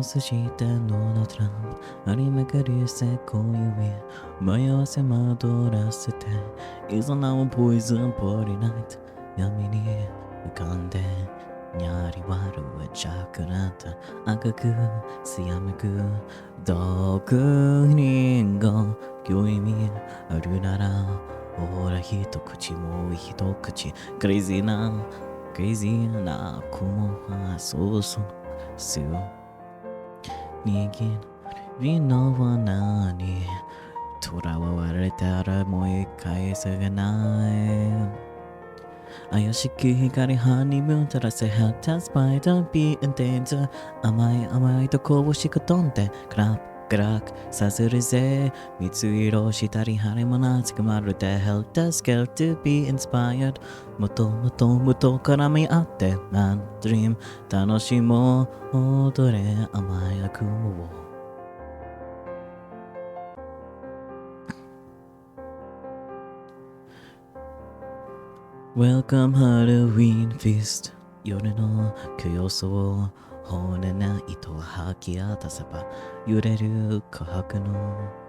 の筋でのトランプありまくりせこ指迷わせ惑らせていざなおポイズンポリナイト闇に浮かんでにゃりわるはジャクラタ赤くすやめく毒人が興味あるならほら一口もう一口クレイジーな雲はそうそうすよ握りの罠に囚われたらもう一回すがない怪しき光ハニムーン照らせハッタスパイダービーンテンズ甘いとこをしく飛んでクラックラックさせるぜ水色したり晴れもなつくまるで Help the scale to be inspired もと絡み合ってマンドリーム楽しもう踊れ甘い悪夢をWelcome Halloween Feast 夜の教養層を骨な糸を吐き当たせば揺れる琥珀の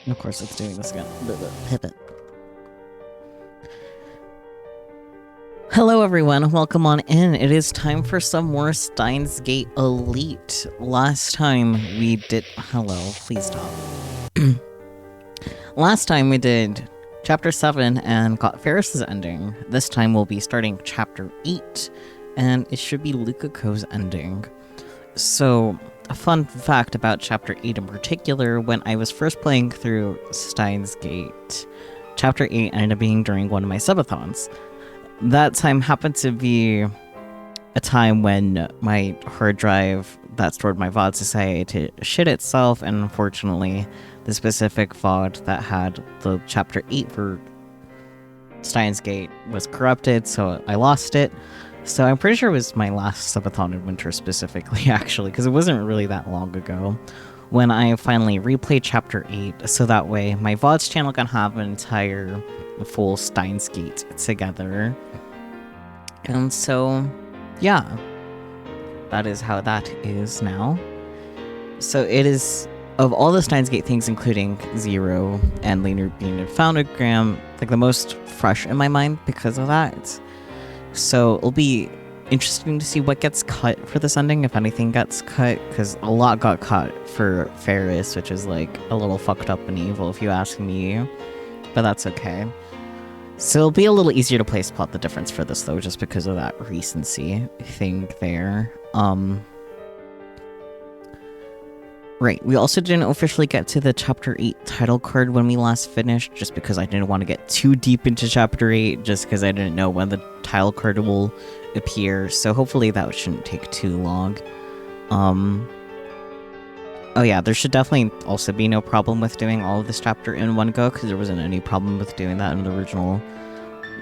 Of course, it's doing this again. Pivot. Hello everyone, welcome on in. It is time for some more Steins Gate Elite. Last time we did... Hello, please stop. Last time we did Chapter 7 and got Ferris's ending. This time we'll be starting Chapter 8, and it should be Lukako's ending. So, a fun fact about Chapter 8 in particular, when I was first playing through Steins Gate, Chapter 8 ended up being during one of my subathons. That time happened to be a time when my hard drive that stored my Vods decided to shit itself, and unfortunately, the specific VOD that had the Chapter 8 for Steins Gate was corrupted, so I lost it. So I'm pretty sure it was my last subathon in winter specifically, actually, because it wasn't really that long ago when I finally replayed Chapter 8, so that way my VODs channel can have an entire full Steins Gate together. And so, yeah, that is how that is now. So it is, of all the Steins Gate things, including Zero and Laner being a Foundagram, like the most fresh in my mind because of that. So it'll be interesting to see what gets cut for this ending, if anything gets cut, because a lot got cut for Ferris, which is like a little fucked up and evil if you ask me, but that's okay. So it'll be a little easier to place plot the difference for this though, just because of that recency thing there. Right, we also didn't officially get to the Chapter 8 title card when we last finished, just because I didn't want to get too deep into Chapter 8, just because I didn't know when the title card will appear, so hopefully that shouldn't take too long. Oh yeah, there should definitely also be no problem with doing all of this chapter in one go, because there wasn't any problem with doing that in the original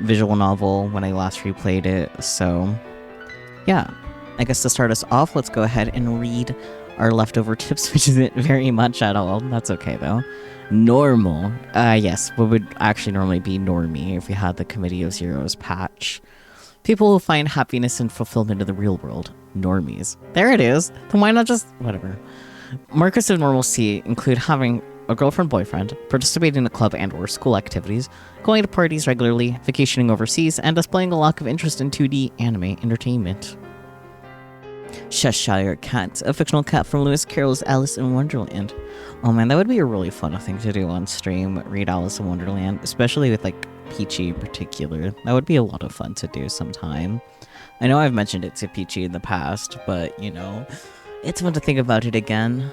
visual novel when I last replayed it, so yeah. I guess to start us off, let's go ahead and read our leftover tips, which isn't very much at all. That's okay though. Normal. Yes, what would actually normally be normie if we had the Committee of Zeros patch. People who find happiness and fulfillment in the real world. Normies. There it is. Then why not just... whatever. Markers of normalcy include having a girlfriend-boyfriend, participating in a club and or school activities, going to parties regularly, vacationing overseas, and displaying a lack of interest in 2D anime entertainment. Cheshire Cat, a fictional cat from Lewis Carroll's Alice in Wonderland. Oh man, that would be a really fun thing to do on stream, read Alice in Wonderland, especially with like Peachy in particular. That would be a lot of fun to do sometime. I know I've mentioned it to Peachy in the past, but you know, it's fun to think about it again.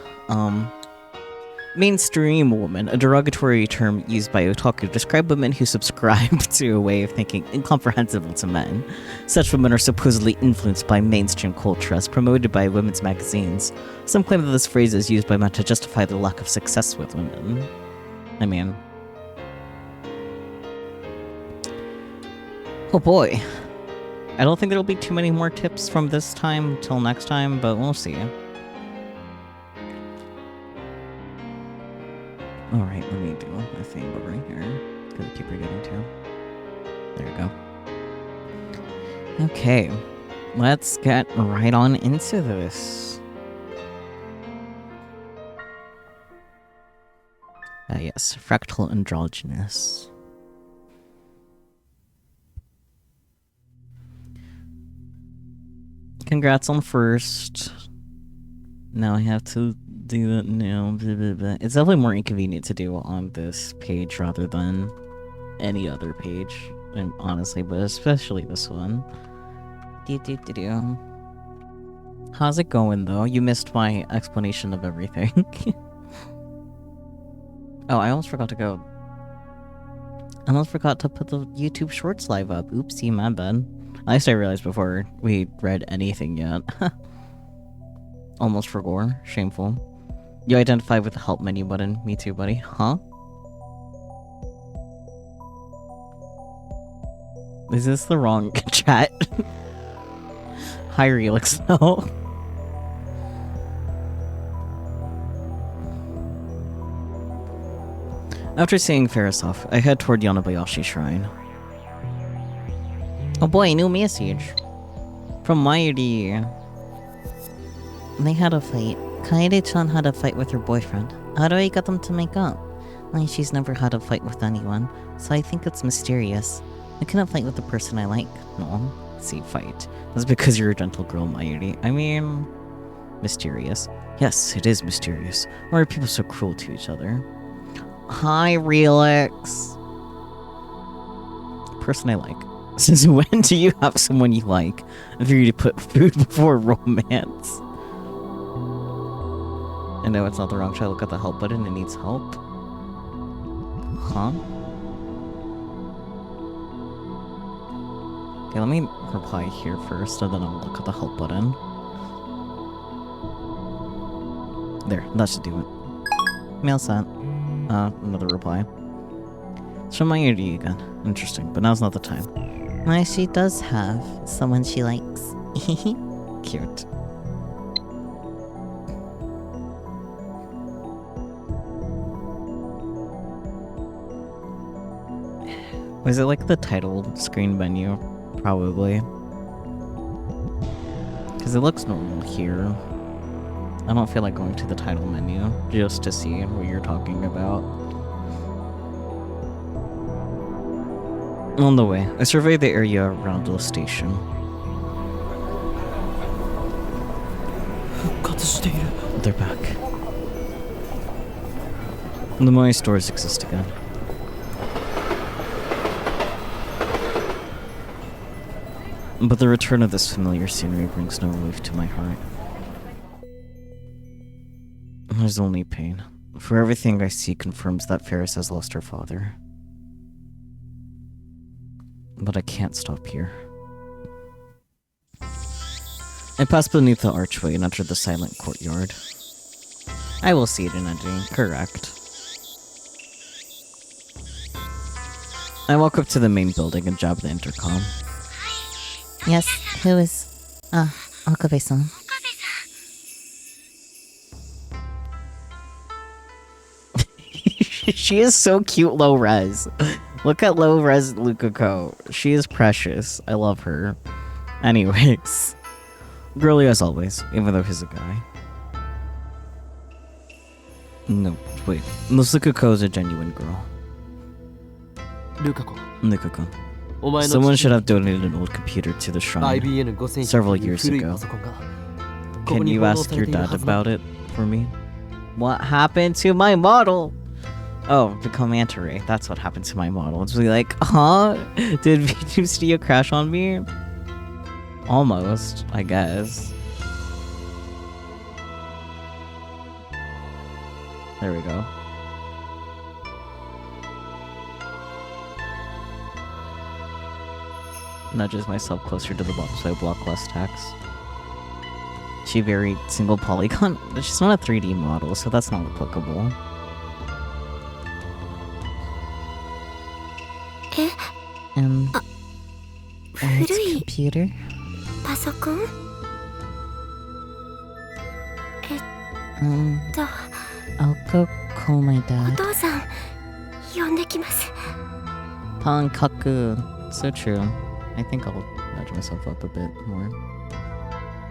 Mainstream woman, a derogatory term used by otaku to describe women who subscribe to a way of thinking incomprehensible to men. Such women are supposedly influenced by mainstream culture as promoted by women's magazines. Some claim that this phrase is used by men to justify their lack of success with women. I mean... oh boy. I don't think there'll be too many more tips from this time till next time, but we'll see. Alright, let me do a thing over here, because I keep forgetting to. There we go. Okay, let's get right on into this. Yes, fractal androgynous. Congrats on first. Now I have to do that now. Blah, blah, blah. It's definitely more inconvenient to do on this page rather than any other page, honestly, but especially this one. How's it going though? You missed my explanation of everything. Oh, I almost forgot to go. I almost forgot to put the YouTube Shorts live up. Oopsie, my bad. At least I realized before we read anything yet. Almost forgot. Shameful. You identify with the help menu button. Me too, buddy. Huh? Is this the wrong chat? Hi, Relix. No. After seeing Ferris off, I head toward Yonabayashi Shrine. Oh boy, new message. From Mayuri. They had a fight. Kaede-chan had a fight with her boyfriend. Haruhi got them to make up. She's never had a fight with anyone, so I think it's mysterious. I couldn't fight with the person I like. No, see, fight. That's because you're a gentle girl, Mayuri. I mean, mysterious. Yes, it is mysterious. Why are people so cruel to each other? Hi, Relix. Person I like. Since when do you have someone you like? I figure you put food before romance. I know it's not the wrong child. Look at the help button. It needs help. Huh? Okay, let me reply here first, and then I'll look at the help button. There, that should do it. Mail sent. Another reply. It's from my Mayuri again. Interesting, but now's not the time. Why, she does have someone she likes. Cute. Was it like the title screen menu? Probably. Because it looks normal here. I don't feel like going to the title menu just to see what you're talking about. On the way, I surveyed the area around the station. They're back. The Moe stores exist again. But the return of this familiar scenery brings no relief to my heart. There's only pain. For everything I see confirms that Ferris has lost her father. But I can't stop here. I passed beneath the archway and entered the silent courtyard. I will see it in ending. Correct. I walk up to the main building and jab the intercom. Yes, who is... Okabe-san. She is so cute low res. Look at low res Lukako. She is precious. I love her. Anyways. Girly as always, even though he's a guy. No, wait. Lukako is a genuine girl. Lukako. Someone should have donated an old computer to the shrine several years ago. Can you ask your dad about it for me? What happened to my model? Oh, become Manta Ray. That's what happened to my model. It's really like, huh? Did VTube Studio crash on me? Almost, I guess. There we go. Nudges myself closer to the box so I block less text. She very single polygon. She's not a 3D model, so that's not applicable. It's computer. I'll go call my dad. Pankaku. So true. I think I'll nudge myself up a bit more.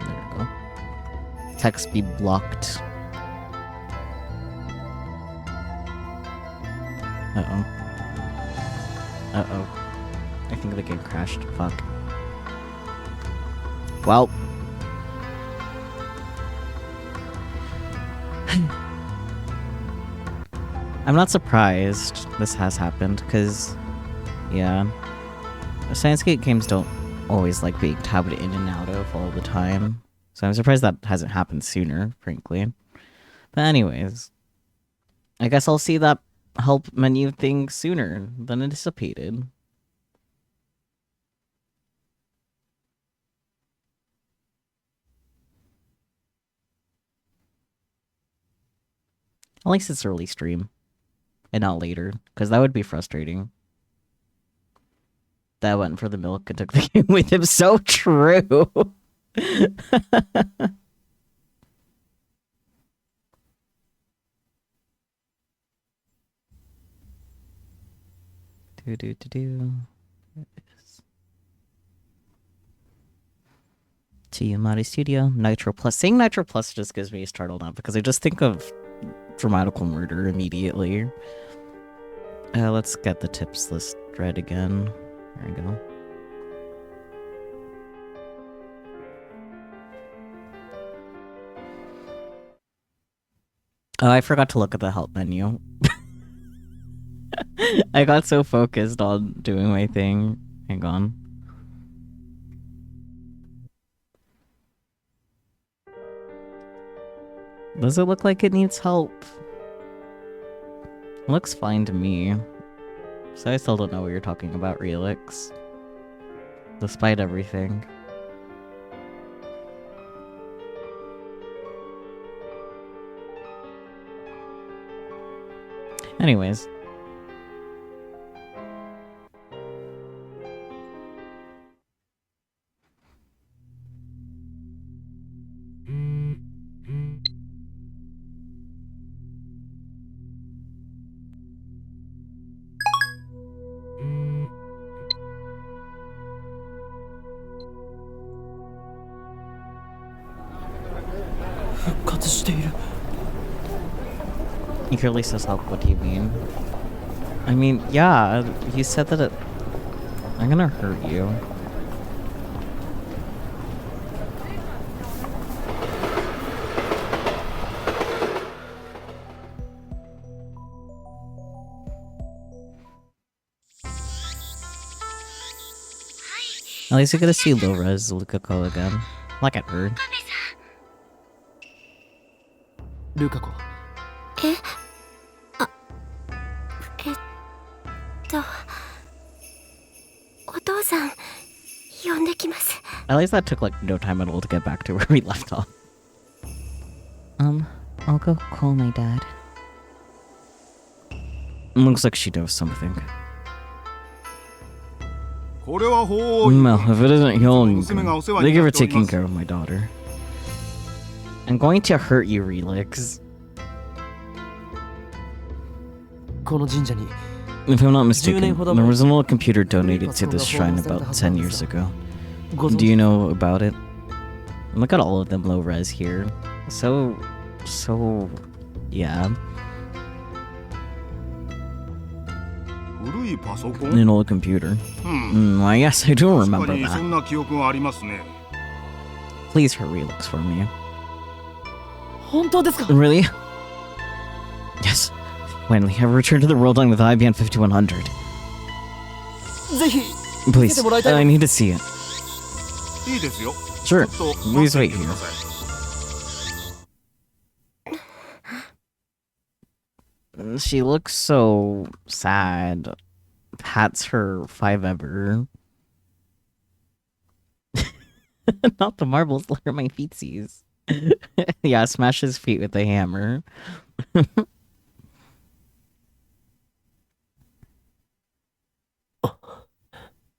There we go. Text be blocked. Uh-oh. Uh-oh. I think the game crashed. Fuck. Well. I'm not surprised this has happened, because, yeah. Steins games don't always like being tabbed in and out of all the time. So I'm surprised that hasn't happened sooner, frankly. But anyways. I guess I'll see that help menu thing sooner than anticipated. At least it's early stream. And not later. Because that would be frustrating. That went for the milk and took the game with him. So true! Do. To Yamari Studio, Nitro Plus. Saying Nitro Plus just gives me startled up because I just think of dramatical murder immediately. Let's get the tips list read again. There we go. Oh, I forgot to look at the help menu. I got so focused on doing my thing. Hang on. Does it look like it needs help? It looks fine to me. So I still don't know what you're talking about, Relix. Despite everything. Anyways. He clearly says help, what do you mean? I mean, yeah, he said that I'm gonna hurt you. At least you're gonna see low-res Lukako again. Like at her. Lukako. At least that took like no time at all to get back to where we left off. I'll go call my dad. Looks like she knows something. Well, if it isn't Hyun, thank you for taking care of my daughter. I'm going to hurt you, Relix. If I'm not mistaken, there was an old computer donated to this shrine about 10 years ago. Do you know about it? Look at all of them low res here. So, yeah. An old computer. Yes, I do remember that. Please hurry, looks for me. Really? Yes. Finally, I've returned to the world line with IBM 5100. Please, I need to see it. Sure, please wait here. She looks so sad. Pats her 5 ever. Not the marbles, look at my feetsies. Yeah, smash his feet with a hammer.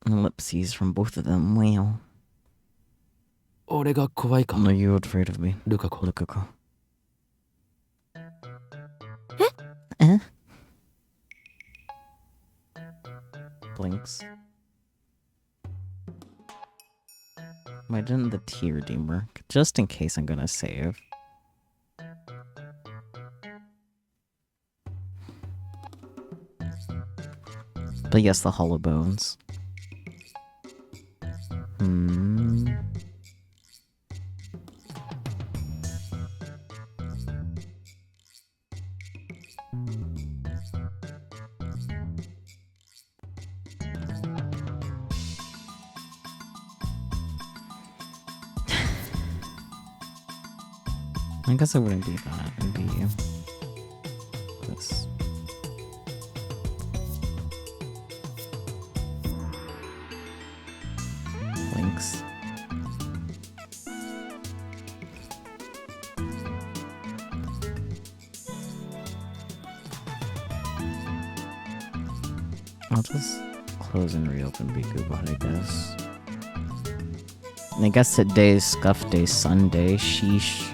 Ellipses from both of them, wow. Are you afraid of me, Lukako? Blinks. Why didn't the T redeemer? Just in case I'm gonna save. But yes, the hollow bones. I guess it wouldn't be that. It'd be this. Links. I'll just close and reopen Bigubot, I guess. And I guess today's Scuff Day Sunday. Sheesh.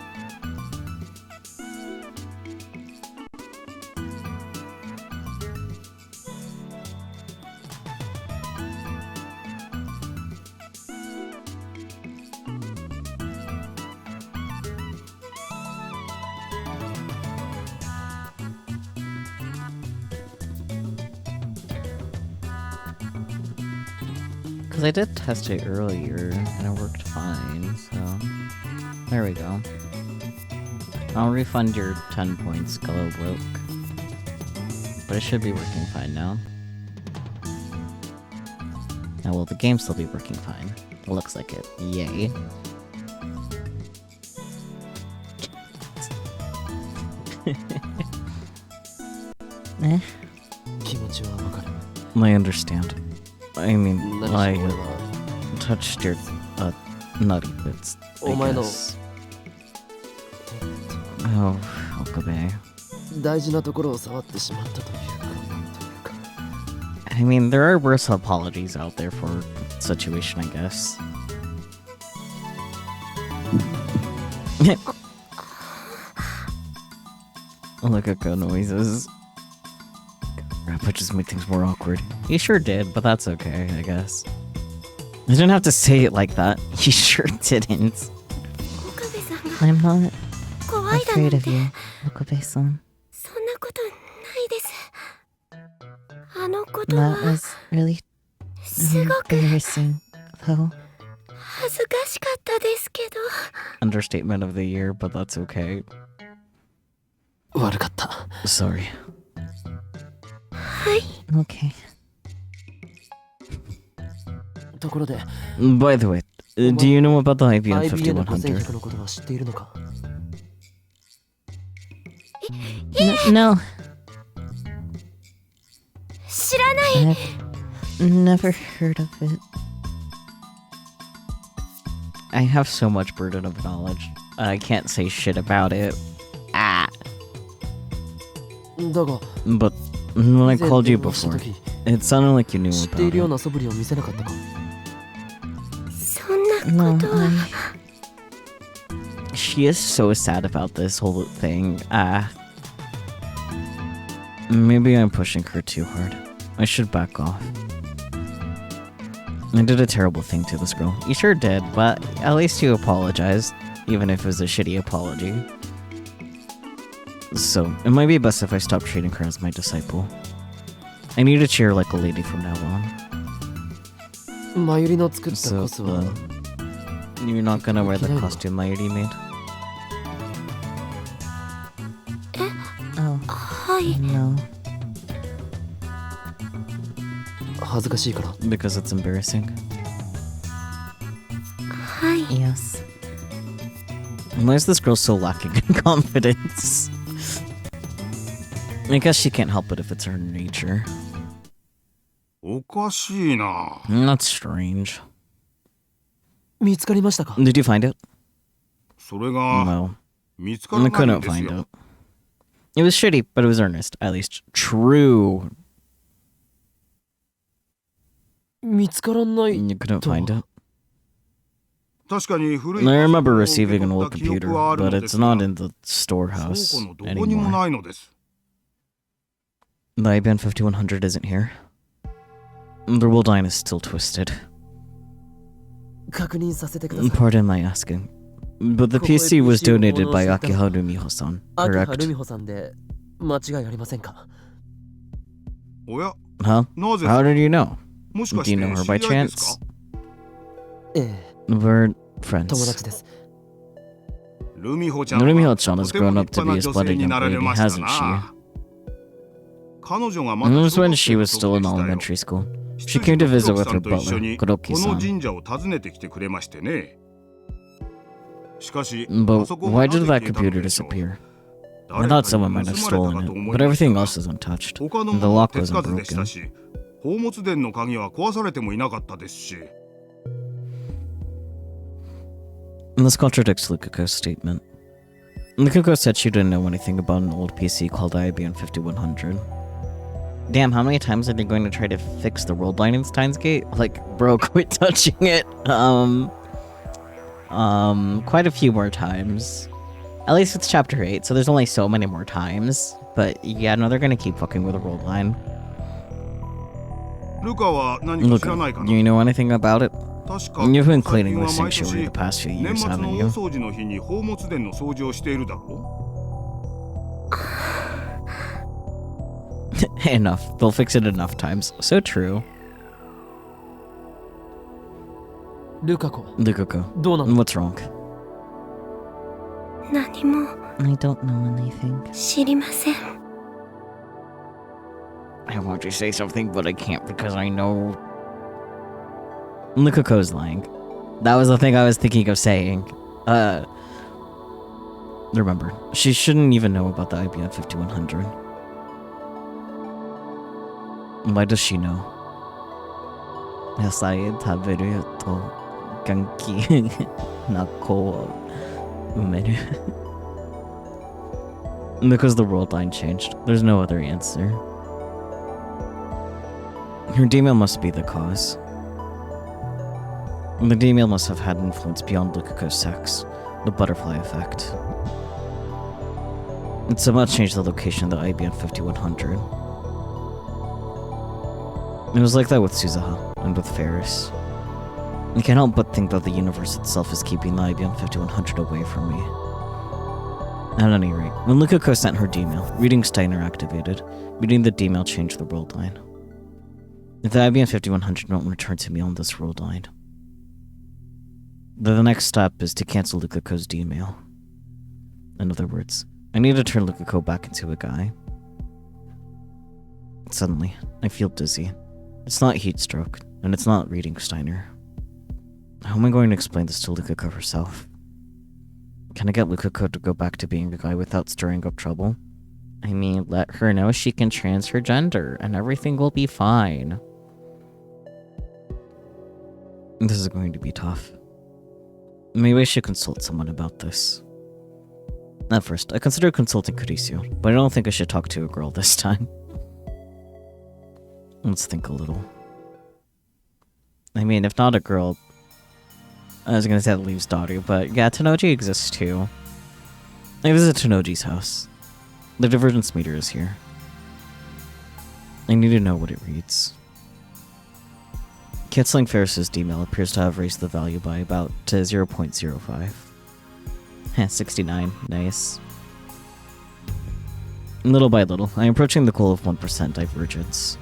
Because I did test it earlier, and it worked fine, so... There we go. I'll refund your 10 points, Gullo Bloke. But it should be working fine now. Now, will the game still be working fine? It looks like it. Yay. Eh? I understand. I mean, I touched your nutty bits, I guess. Oh, Okabe. I mean, there are worse apologies out there for situation, I guess. Look at good noises. Crap, it just made things more awkward. He sure did, but that's okay, I guess. I didn't have to say it like that. He sure didn't. I'm not afraid of you, Okabe-san. That was really embarrassing, though. Understatement of the year, but that's okay. Sorry. Okay. By the way, do you know about the IBM 5100? No. I've never heard of it. I have so much burden of knowledge. I can't say shit about it. Ah. But when I called you before, it sounded like you knew about it. No, She is so sad about this whole thing. Maybe I'm pushing her too hard. I should back off. I did a terrible thing to this girl. You sure did, but at least you apologized, even if it was a shitty apology. So, it might be best if I stop treating her as my disciple. I need to cheer like a lady from now on. So, you're not gonna wear the costume Mayuri made? Oh, no. Because it's embarrassing? Yes. Why is this girl so lacking in confidence? I guess she can't help it if it's her nature. That's strange. Did you find it? No. I couldn't find it. It was shitty, but it was earnest. At least true. You couldn't find it? I remember receiving an old computer, but it's not in the storehouse anymore. The IBM 5100 isn't here. The world line is still twisted. Pardon my asking, but the PC was donated by Akiharu Miho-san, correct? Huh? How did you know? Do you know her by chance? We're friends. Rumiho-chan has grown up to be a splendid young lady, hasn't she? It was when she was still in elementary school. She came to visit with her butler, Kuroki-san. But why did that computer disappear? I thought someone might have stolen it, but everything else is untouched. And the lock wasn't broken. And this contradicts Lukako's statement. Lukako said she didn't know anything about an old PC called IBM 5100. Damn, how many times are they going to try to fix the world line in Steins Gate? Like, bro, quit touching it. Quite a few more times. At least it's chapter 8, so there's only so many more times. But yeah, no, they're gonna keep fucking with the world line. Luka, do you know anything about it? You've been cleaning the sanctuary the past few years, haven't you? Enough. They'll fix it enough times. So true. Lukako. Lukako, どうなの what's wrong? 何も I don't know anything. 知りません。 I want to say something, but I can't because I know. Lukako's lying. That was the thing I was thinking of saying. Remember, she shouldn't even know about the IBM 5100. Why does she know? 野菜食べると元気な子を産める Because the world line changed. There's no other answer. Her demon must be the cause. The demon must have had influence beyond Lukako's sex. The butterfly effect. It somehow changed the location of the IBM 5100. It was like that with Suzuha and with Ferris. I can't help but think that the universe itself is keeping the IBM 5100 away from me. At any rate, when Lukako sent her D-mail, reading Steiner activated. Reading the D-mail changed the world line. If the IBM 5100 won't return to me on this world line, then the next step is to cancel Lukako's D-mail. In other words, I need to turn Lukako back into a guy. Suddenly, I feel dizzy. It's not heat stroke, and it's not reading Steiner. How am I going to explain this to Lukako herself? Can I get Lukako to go back to being a guy without stirring up trouble? I mean, let her know she can trans her gender, and everything will be fine. This is going to be tough. Maybe I should consult someone about this. At first, I considered consulting Kurisio, but I don't think I should talk to a girl this time. Let's think a little. I mean, if not a girl, I was gonna say that leaves daughter, but yeah, Tenoji exists too. I visit Tenoji's house. The divergence meter is here. I need to know what it reads. Canceling Ferris's D-mail appears to have raised the value by about to 0.05. 69, nice. Little by little, I am approaching the goal of 1% divergence.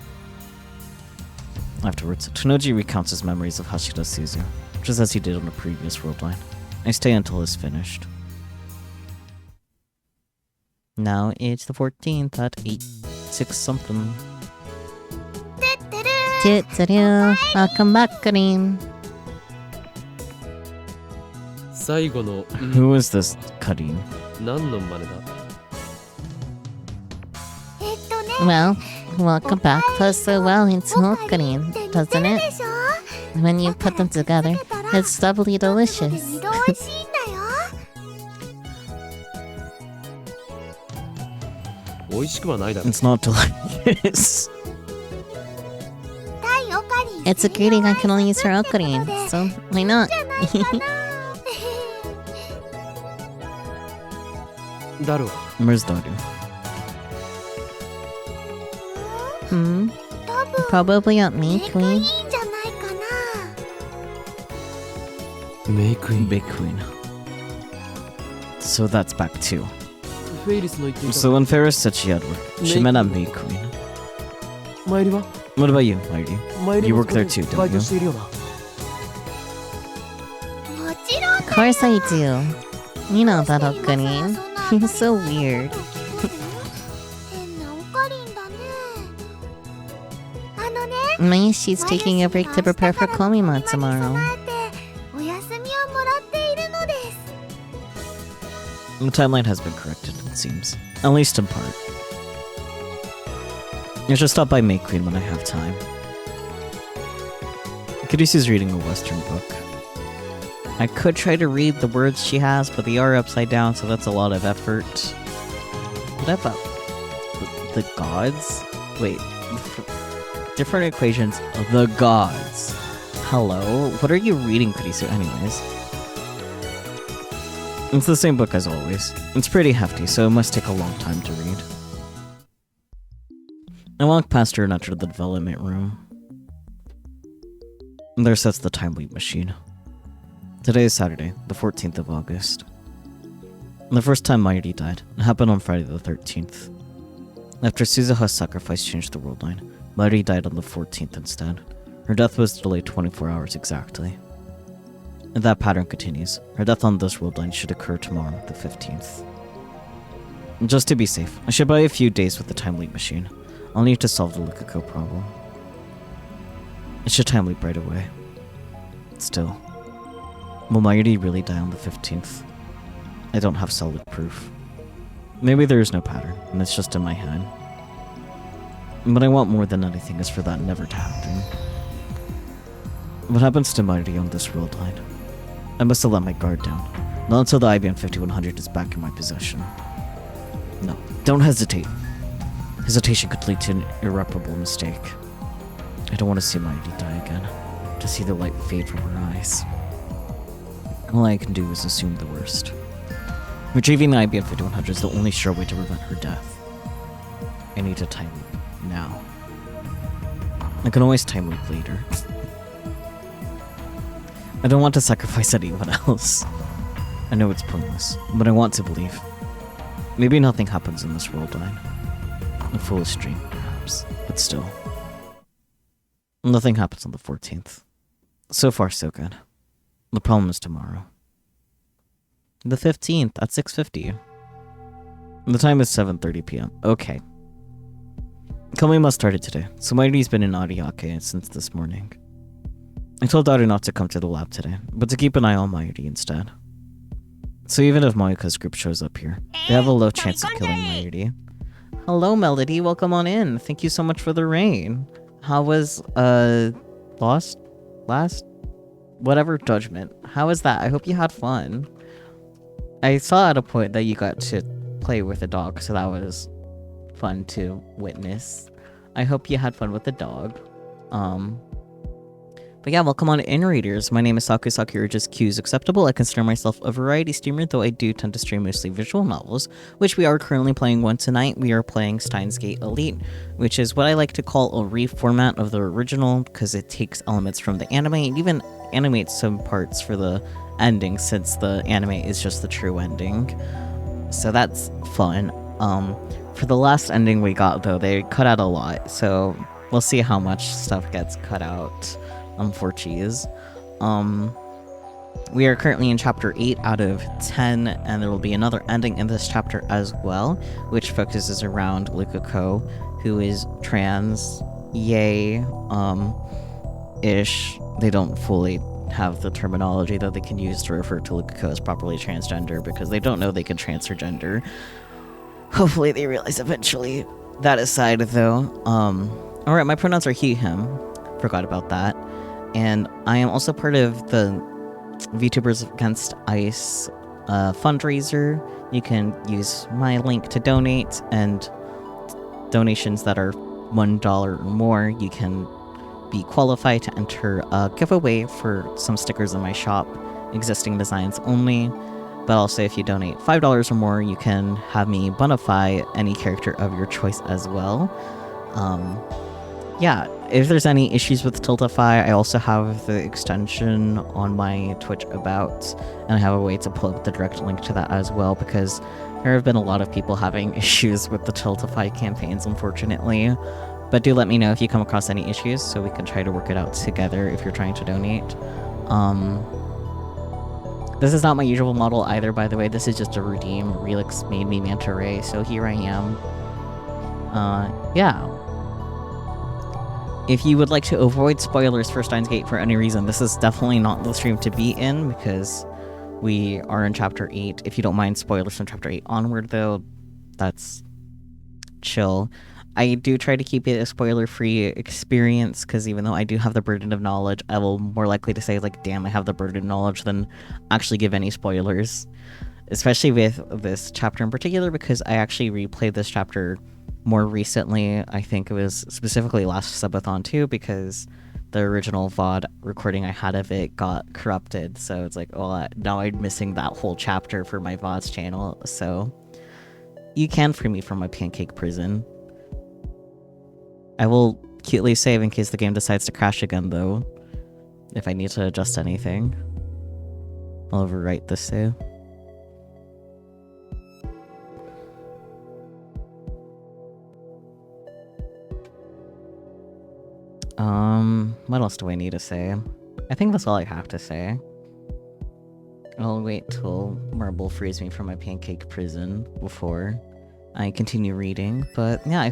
Afterwards, Tenoji recounts his memories of Hashida Suzu, just as he did on the previous world line. I stay until it's finished. Now it's the 14th at 8:06 something. Welcome back, Karim. 最後の Who is this Karim? 何の真似だ Well, welcome back does so well in Karim, doesn't it? When you put them together, it's doubly delicious. It's not delicious. It's a greeting I can only use for Okarin, so why not? Daru. Where's Daru? Probably at me, Queen. May Queen. Big Queen. So that's back too. フェイリスの言っていた So when Ferris said she had work, she meant at May Queen. 参りは What about you, Lady? 参り You も work there too, バイ don't ト you? しているよな Of course I do. You know that, Okarin. You're so weird. Maybe she's taking a break to prepare for Komima tomorrow. The timeline has been corrected, it seems. At least in part. I should stop by May Queen when I have time. Kadisu's reading a Western book. I could try to read the words she has, but they are upside down, so that's a lot of effort. What about the gods? Wait, different equations. The gods. Hello? What are you reading, Kadisu, anyways? It's the same book as always. It's pretty hefty, so it must take a long time to read. I walk past her and enter the development room. There sits the time leap machine. Today is Saturday, the 14th of August. The first time Mighty died, it happened on Friday the 13th. After Suzuha's sacrifice changed the world line, Mighty died on the 14th instead. Her death was delayed 24 hours exactly. And that pattern continues. Her death on this world line should occur tomorrow, the 15th. Just to be safe, I should buy a few days with the time leap machine. I'll need to solve the Lukako problem. It should time leap right away. Still, will Mighty really die on the 15th? I don't have solid proof. Maybe there is no pattern, and it's just in my head. What I want more than anything is for that never to happen. What happens to Mighty on this world line? I must have let my guard down. Not until the IBM 5100 is back in my possession. No, don't hesitate. Hesitation could lead to an irreparable mistake. I don't want to see Mighty die again. To see the light fade from her eyes. All I can do is assume the worst. Retrieving the IBM 5100 is the only sure way to prevent her death. I need to time leap now. I can always time leap later. I don't want to sacrifice anyone else. I know it's pointless, but I want to believe. Maybe nothing happens in this world line. A foolish dream, perhaps, but still. Nothing happens on the 14th. So far, so good. The problem is tomorrow. The 15th at 6:50. The time is 7:30 p.m. Okay. Kami must started today, so Mighty's been in Ariake since this morning. I told Daru not to come to the lab today, but to keep an eye on Mighty instead. So even if Moika's group shows up here, they have a low chance of killing Mighty. Hello, Melody. Welcome on in. Thank you so much for the rain. How was, last? Whatever judgment. How was that? I hope you had fun. I saw at a point that you got to play with a dog, so that was fun to witness. I hope you had fun with the dog. But yeah, welcome on in, readers. My name is Saku or just Q's acceptable. I consider myself a variety streamer, though I do tend to stream mostly visual novels, which we are currently playing one tonight. We are playing Steins Elite, which is what I like to call a reformat of the original, because it takes elements from the anime and even animates some parts for the ending, since the anime is just the true ending. So that's fun. For the last ending we got, though, they cut out a lot, so we'll see how much stuff gets cut out. For cheese. We are currently in chapter 8 out of 10, and there will be another ending in this chapter as well, which focuses around Lukako, who is trans. Yay. Ish. They don't fully have the terminology that they can use to refer to Lukako as properly transgender, because they don't know they can transfer gender. Hopefully they realize eventually. That aside, though, alright, my pronouns are he, him. Forgot about that. And I am also part of the VTubers Against Ice fundraiser. You can use my link to donate, and donations that are $1 or more, you can be qualified to enter a giveaway for some stickers in my shop, existing designs only. But also, if you donate $5 or more, you can have me bonify any character of your choice as well. Yeah, if there's any issues with Tiltify, I also have the extension on my Twitch about, and I have a way to pull up the direct link to that as well, because there have been a lot of people having issues with the Tiltify campaigns, unfortunately. But do let me know if you come across any issues, so we can try to work it out together if you're trying to donate. This is not my usual model either, by the way. This is just a redeem. Relix made me Manta Ray, so here I am. Yeah. If you would like to avoid spoilers for Steins Gate for any reason, this is definitely not the stream to be in, because we are in Chapter 8. If you don't mind spoilers from Chapter 8 onward, though, that's chill. I do try to keep it a spoiler-free experience, because even though I do have the burden of knowledge, I will more likely to say, like, damn, I have the burden of knowledge, than actually give any spoilers. Especially with this chapter in particular, because I actually replayed this chapter more recently. I think it was specifically last subathon too, because the original VOD recording I had of it got corrupted, so it's like, oh, now I'm missing that whole chapter for my VOD's channel. So you can free me from my pancake prison. I will cutely save in case the game decides to crash again, though, if I need to adjust anything. I'll overwrite this save. What else do I need to say? I think that's all I have to say. I'll wait till Marble frees me from my pancake prison before I continue reading. But yeah,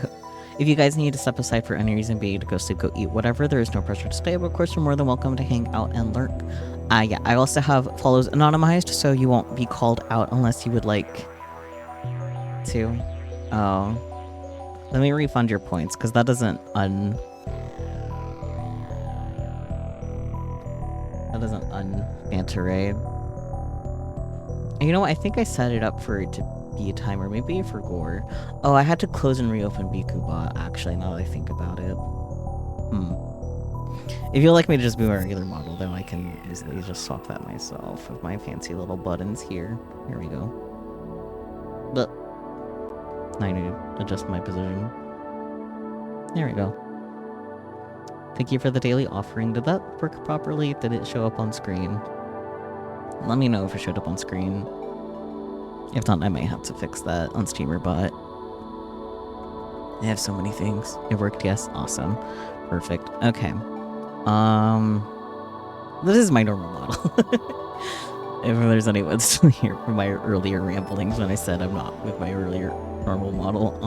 if you guys need to step aside for any reason, be to go sleep, go eat, whatever, there is no pressure to stay. But of course, you're more than welcome to hang out and lurk. Yeah, I also have follows anonymized, so you won't be called out unless you would like to. Oh. Let me refund your points, because that doesn't un-banter. You know what? I think I set it up for it to be a timer, maybe for gore. Oh, I had to close and reopen BikuBot, actually, now that I think about it. If you'd like me to just be my regular model, then I can easily just swap that myself with my fancy little buttons here. Here we go. But I need to adjust my position. There we go. Thank you for the daily offering. Did that work properly? Did it show up on screen? Let me know if it showed up on screen. If not, I might have to fix that on StreamerBot. I have so many things. It worked, yes? Awesome. Perfect. Okay. This is my normal model. If there's anyone still here from my earlier ramblings when I said I'm not with my earlier normal model,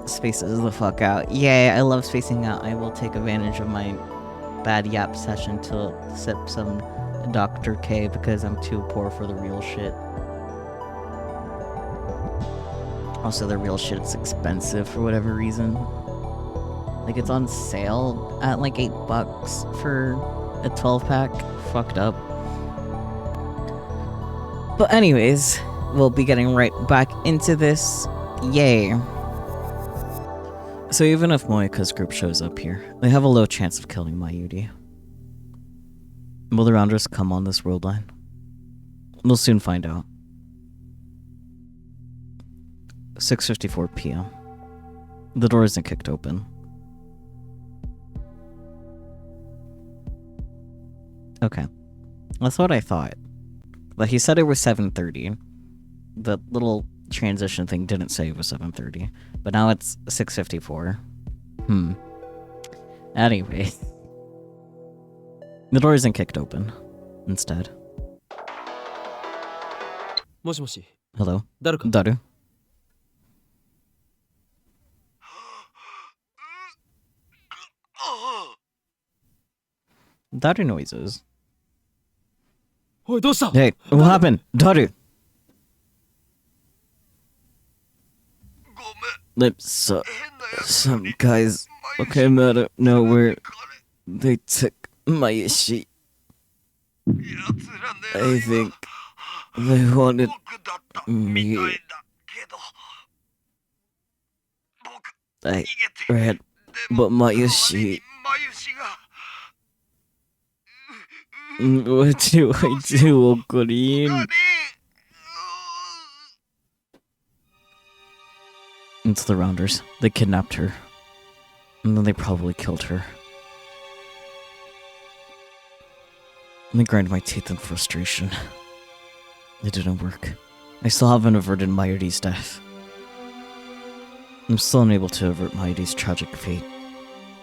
spaces the fuck out. Yay, I love spacing out. I will take advantage of my bad yap session to sip some Dr. K because I'm too poor for the real shit. Also, the real shit's expensive for whatever reason. Like, it's on sale at like $8 for a 12-pack. Fucked up. But anyways, we'll be getting right back into this. Yay. So even if Moika's group shows up here, they have a low chance of killing Mayuri. Will the Rounders come on this world line? We'll soon find out. 6:54 p.m. The door isn't kicked open. Okay. That's what I thought. But he said it was 7:30. The little transition thing didn't say it was 7:30. But now it's 6:54. Anyway. The door isn't kicked open. Instead. もしもし。 Hello? 誰か。 Daru? Daru noises. おい、どうした？ Hey, what happened? Daru! Some guys came out of nowhere. They took my Ishi. I think they wanted me. I ran, but my Ishi. What do I do, Okorin? It's the Rounders. They kidnapped her. And then they probably killed her. I grind my teeth in frustration. It didn't work. I still haven't averted Mayuri's death. I'm still unable to avert Mayuri's tragic fate.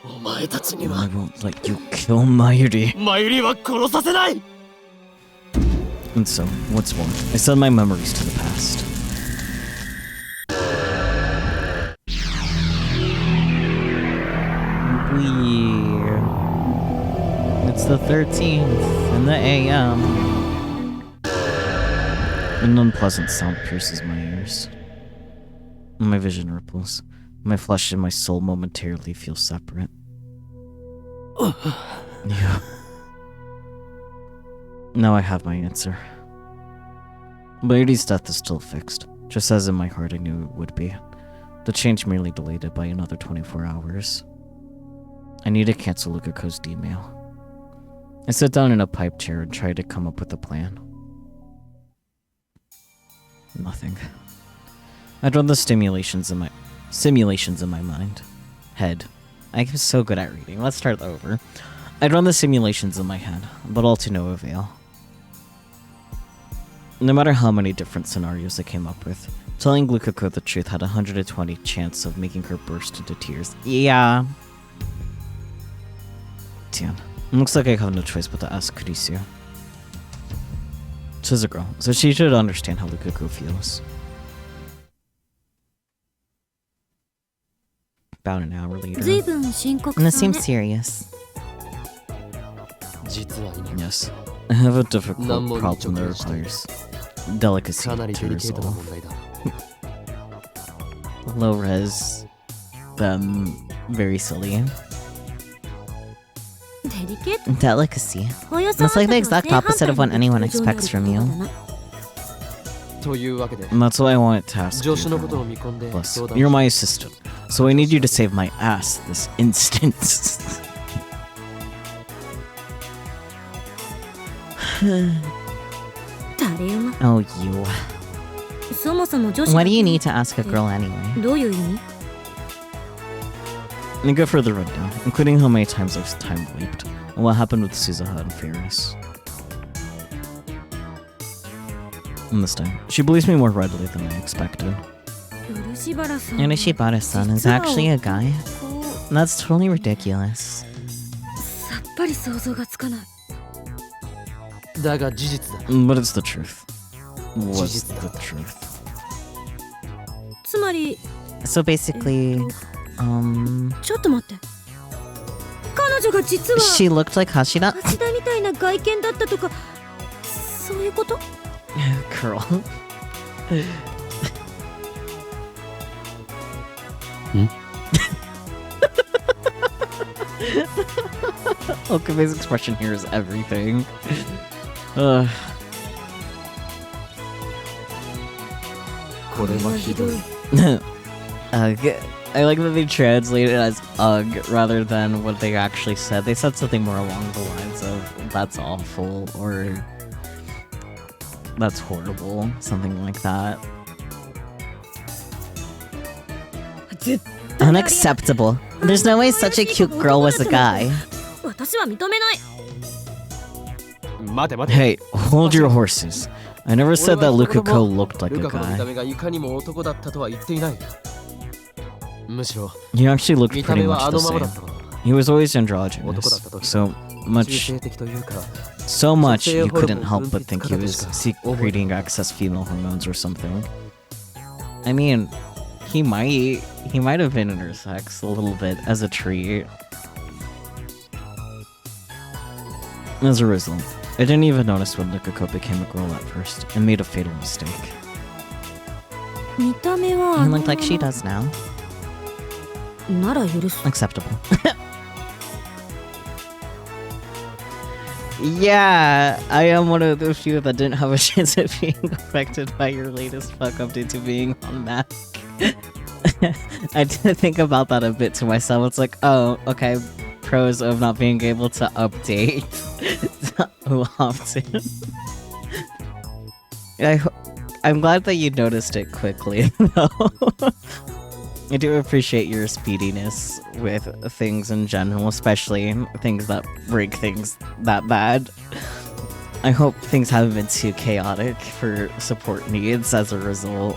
I won't let you kill Mayuri. And so, what's more, I send my memories to the past. It's the 13th in the AM. An unpleasant sound pierces my ears. My vision ripples. My flesh and my soul momentarily feel separate. Yeah. Now I have my answer. Mayuri's death is still fixed, just as in my heart I knew it would be. The change merely delayed it by another 24 hours. I need to cancel Lukako's email. I sit down in a pipe chair and try to come up with a plan. Nothing. I'd run the simulations in my mind. Head. I'm so good at reading. Let's start over. I'd run the simulations in my head, but all to no avail. No matter how many different scenarios I came up with, telling Lukako the truth had a 120 chance of making her burst into tears. Yeah. Tian. Looks like I have no choice but to ask Kurisu. She's a girl, so she should understand how Lukaku feels. About an hour later. And this seems serious. Yes. I have a difficult problem that requires delicacy to resolve. Low res, very silly. Delicacy. That's like the exact opposite of what anyone expects from you. And that's why I wanted to ask you. Plus, you're my assistant, so I need you to save my ass this instant. Oh, you. Why do you need to ask a girl anyway? And go further rundown, including how many times I've time wiped, and what happened with Suzuha and Ferris. And this time, she believes me more readily than I expected. Uneshibara-san is actually a guy? That's totally ridiculous. But it's the truth. What's the truth? So basically, she looked like Hashida? Girl. Okabe's expression here is everything. I like that they translated it as ugh rather than what they actually said. They said something more along the lines of that's awful or that's horrible, something like that. Unacceptable. There's no way such a cute girl was a guy. Hey, hold your horses. I never said that Lukaku looked like a guy. He actually looked pretty much the same. He was always androgynous, so much you couldn't help but think he was secreting excess female hormones or something. I mean, he might have been intersex a little bit as a treat. As a result, I didn't even notice when Lukaku became a girl at first and made a fatal mistake. He looked like she does now. Acceptable. Yeah, I am one of the few that didn't have a chance at being affected by your latest fuck up due to being on Mac. I did think about that a bit to myself. It's like, oh, okay, pros of not being able to update who often. I'm glad that you noticed it quickly, though. I do appreciate your speediness with things in general, especially things that break things that bad. I hope things haven't been too chaotic for support needs as a result.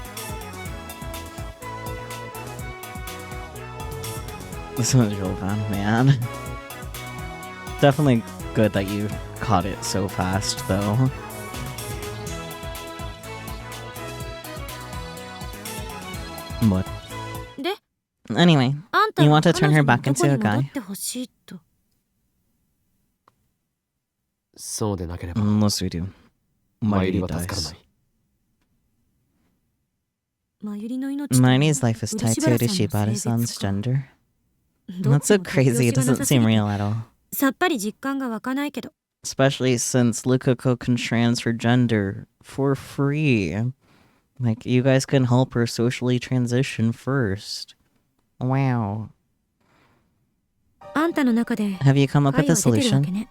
This one's real bad, man. Definitely good that you caught it so fast, though. What? Anyway, you want to turn her back into a guy? Unless we do. Mayuri dies. Mayuri's life is tied to Udashibara-san's gender. That's so crazy, it doesn't seem real at all. Especially since Lukaku can transfer gender for free. Like, you guys can help her socially transition first. Wow. Have you come up with a solution?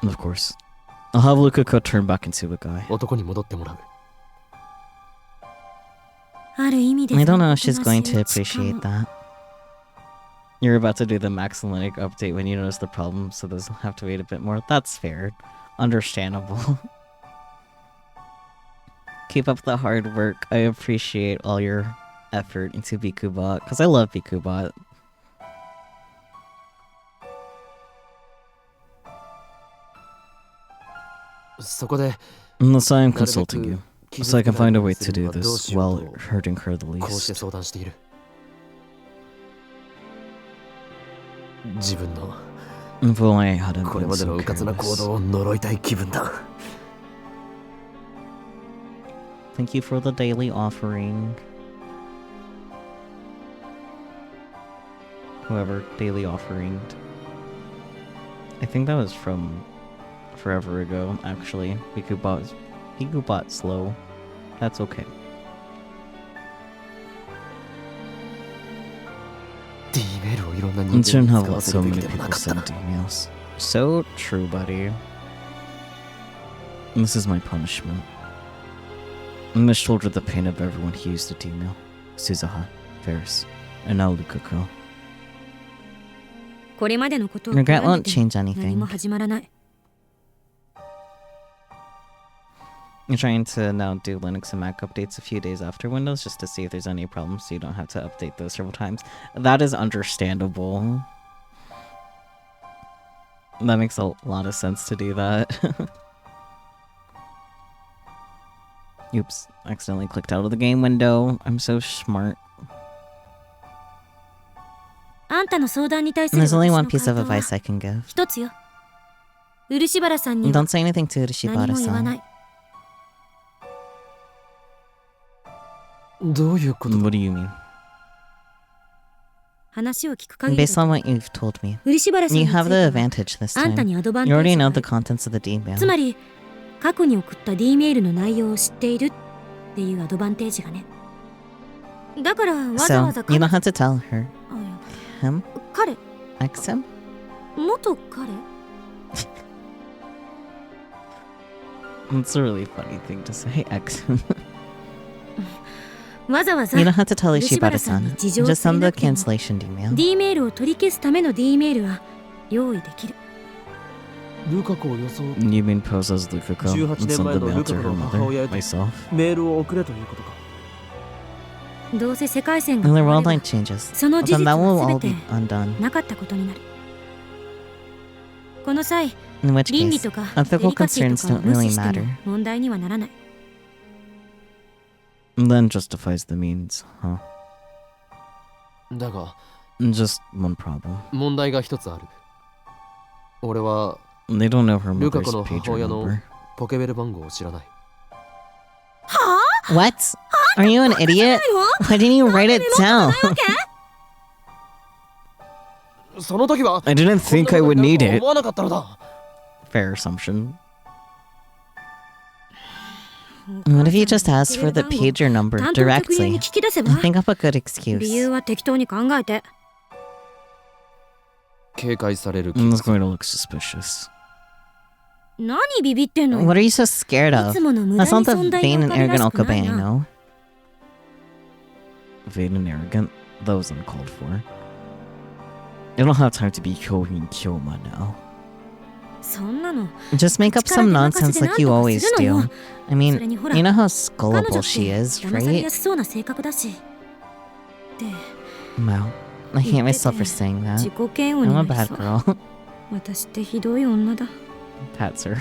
Of course. I'll have Lukaku turn back into a guy. I don't know if she's going to appreciate that. You're about to do the Max Linux update when you notice the problem, so those have to wait a bit more. That's fair. Understandable. Keep up the hard work. I appreciate all your effort into Bikubot, because I love Bikubot. そこで Unless I am consulting you, so I can find a way to do this while hurting her the こうして least. 相談している。自分の If only I hadn't これ been までの so 迂闊な行 careless. 動を呪いたい気分だ。 Thank you for the daily offering. Whoever daily offeringed. I think that was from forever ago, actually. Hiku bought slow. That's okay. D メールをいろんな You 人間 shouldn't に have 使わ let せ so るべ many きでもな people かったな。 send emails. So true, buddy. This is my punishment. I must shoulder the pain of everyone he used to email. Suzaha, Ferris, and now Lukaku. これまでのことを Regret 考え won't て change 何 anything. も始まらない。 I'm trying to now do Linux and Mac updates a few days after Windows just to see if there's any problems so you don't have to update those several times. That is understandable. That makes a lot of sense to do that. Oops, accidentally clicked out of the game window. I'm so smart. あんたの相談に対する There's 私 only の one 回 piece 答 of は advice I can give. 一つよ。漆原さんには Don't say anything to 何も言わな Urishibara-san. い。どういうこと What だ do you mean? 話を聞く限り Based on what you've told me, 漆原さん you につい have て the は advantage this あんた time. にアドバン You テー already ジが know あ the る。 contents of the D つ mail. まり過去に送った D メールの内容を知っているっていうアドバンテージがね。だからわざわ So, ざ you don't have to tell her. あいや Him? 彼 Ex him? 元彼 It's a really funny thing to say, ex him. わざわざ You don't have to tell 漆原さんに Urishibara-san. 事情を Just 伝え send な the くても cancellation D mail. D メールを取り消すための D メールは用意できる。ルカ子を装う You mean pose as Lukaku 18 and 年 send 前 the の mail ル to カ子 her の母親 mother へと myself? メールを送れということか。どうせ世界線が When the 変わ world れば light changes, その事 then 実 that will は all 全 be て undone. なかったことになる。この際 In which 倫理 case, とかデ ethical リカシー concerns とかを don't 無 really 視しても matter. 問題にはならない。 Then justifies the means, huh? だが Just one problem. 問題が一つある。俺は They don't know her ルカ mother's 子の pager 母親の number. ポケベル番号を知らない。 What? Are you an idiot? Why didn't you write it down? その時は I didn't think I would need 思 it. わなかったのだ。 Fair assumption. What if you just asked for the pager number 担当局員に directly? 聞き出せば I think up a good 理由 excuse. は適当に考えて。警戒される気 It's がす going る。 to look suspicious. 何ビビってんの What are you so scared い of? つもの無駄 That's に not the 存在 vain に and おかれら arrogant しくない Okabe, な。 no? Vain and arrogant? That was uncalled for. You don't have time to be Kyohin Kyoma now. そんなの Just make up some nonsense like you always do. I それ mean, にほら you know how 彼女 gullible っ she て is, 騙され right? やすそうな性格だし。で Wow. I hate myself for saying 自 that. 己嫌悪に I'm な a り bad そう。 girl. 私ってひどい女だ。 Pats her.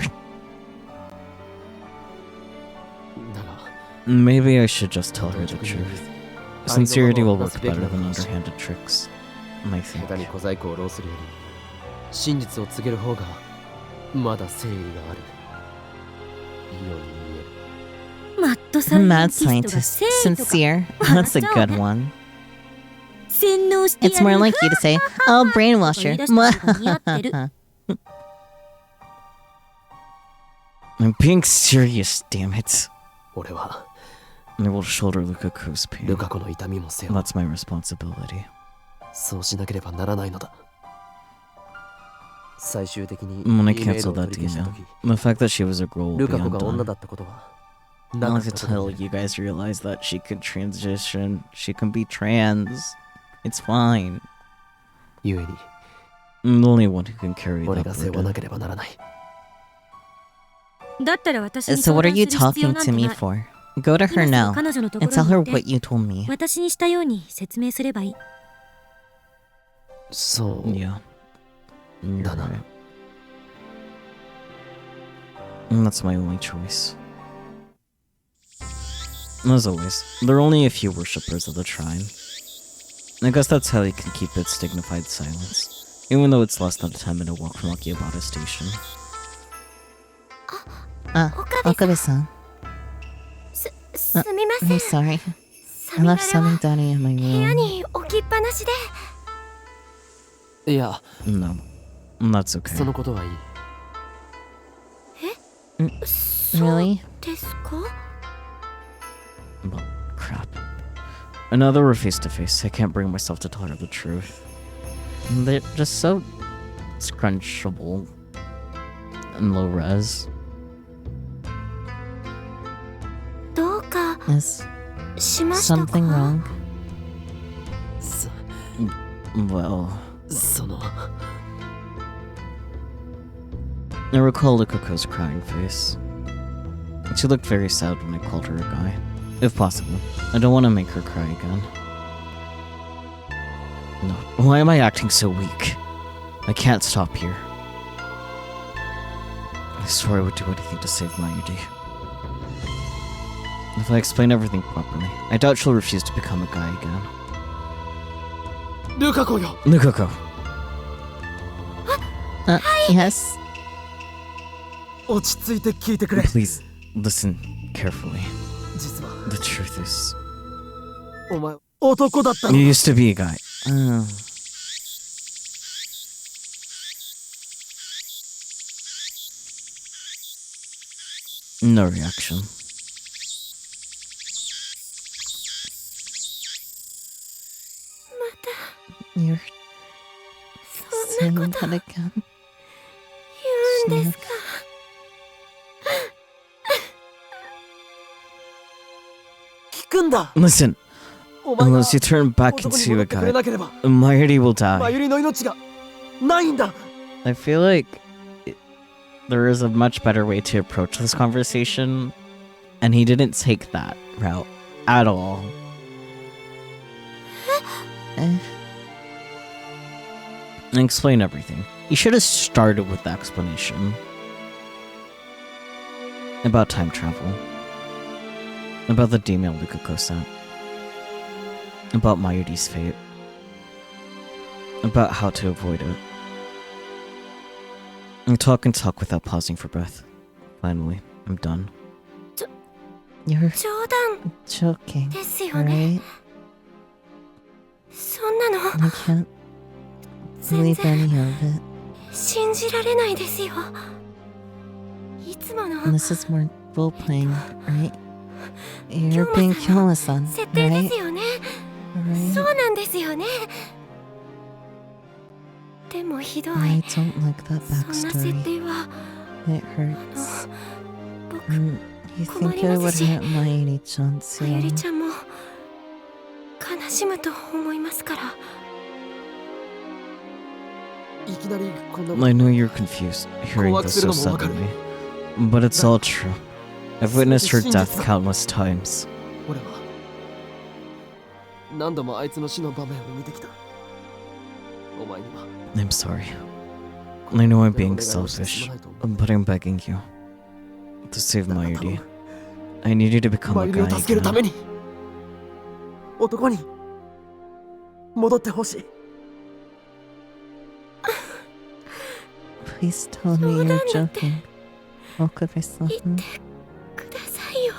だが Maybe I should just tell her the truth. Sincerity will work better than underhanded tricks. I 下手に think. 小細工を浪するより真実を告げる方がまだ誠意があるように見える。マッドサイエン Mad ティスト scientist. が誠意とか Sincere. That's a good one. 洗脳してや It's る more like you to say, I'll brainwash 言い her. 出した方が似合ってる。 I'm being serious, damn it. 俺は I will shoulder Lukaku's pain. ルカ子の痛みも背負う。 That's my responsibility. そうしなければならないのだ。最終的に When I E メール cancel を取 that り消した email, 時 the fact that she was a girl will ル be カ子が女 undone. だったことはな I'll か have っ to たこと tell になる。 you guys realize that she can transition, she can be trans. It's fine. ゆえに I'm the only one who can carry 俺 that が背負わな burden. ければならない。だったら私に So 相 what are 談 you する必要 talking なん to て me ない。 for? Go to 今 her すぐ now 彼女のとこ and ろ tell に her 行っ what て you told me. 私にしたように説明すればいい。そう。 Yeah. You're Dana. right. And that's my only choice. As always, there are only a few worshippers of the shrine. I guess that's how they can keep its dignified silence, even though it's less than a 10-minute walk from Akihabara Station. Okabe-san. I'm sorry. I left something down in my room. いや、 No, that's okay. そのことはいい。Really? Well, crap. Another we're face to face. I can't bring myself to tell her the truth. They're just so scrunchable and low res. Is something wrong? そ Well, その I recall Lukoko's crying face. She looked very sad when I called her a guy. If possible, I don't want to make her cry again. No, why am I acting so weak? I can't stop here. I swore I would do anything to save Mayuri. If I explain everything properly, I doubt she'll refuse to become a guy again. ルカ子よ。 Lukoko, Yes? 落ち着いて聞いてくれ。 please listen carefully. 実は The truth is, お前男だった you の。 used to be a guy. No reaction. You're saying that again? 言うんですか。聞くんだ。 Listen, お前が unless you turn back 男に into 戻 a ってくれ guy, なければ、 Mayuri will die. マユリの命がないんだ。 I feel like there is a much better way to approach this conversation, and he didn't take that route at all. And explain everything. You should have started with the explanation. About time travel. About the demon Lukoko sent. About Mayuri's fate. About how to avoid it. And talk without pausing for breath. Finally, I'm done. You're 冗談 joking, ですよね。 right? そんなの I can't 全 believe 然 any of it. 信じられないですよ。いつもの And this is more role playing, right? You're 今 being 日はそ Kyola-san, の設定で right? すよね。 Right? そうなんですよね。でもひどい。 I don't like that そんな設 backstory. 定は It hurts. 僕 And you think it would hurt Mayuri-chan まゆり too. ちゃんも悲しむと思いますから。いきなりこんな I know you're confused hearing this so suddenly, but it's all true. I've witnessed her death countless times. 俺は何度もあいつの死の場面を見てきた。お前には I'm sorry. I know I'm being selfish, but I'm begging you to save Mayuri. I need you to become マ a ユリを guy 助けるた again. めに男に戻ってほしい。 Please tell me you're joking. Okabe-san. 言ってくださいよ、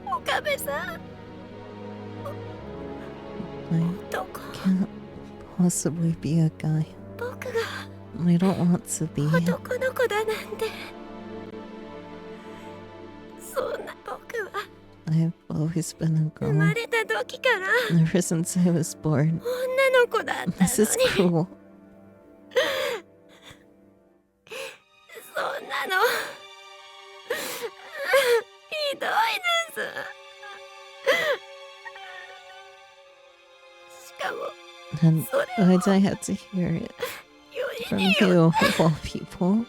岡部さん。 I 男、 can't possibly be a guy. 僕が I don't want to be. 男の子だなんて。そんな僕は I've always been a 生ま girl. れた時から Ever since I was born. 女の子だったのに。 This is cruel. そんなのひどいです。しかも And それを why'd I have to hear it よ from りに you よ of all people? どう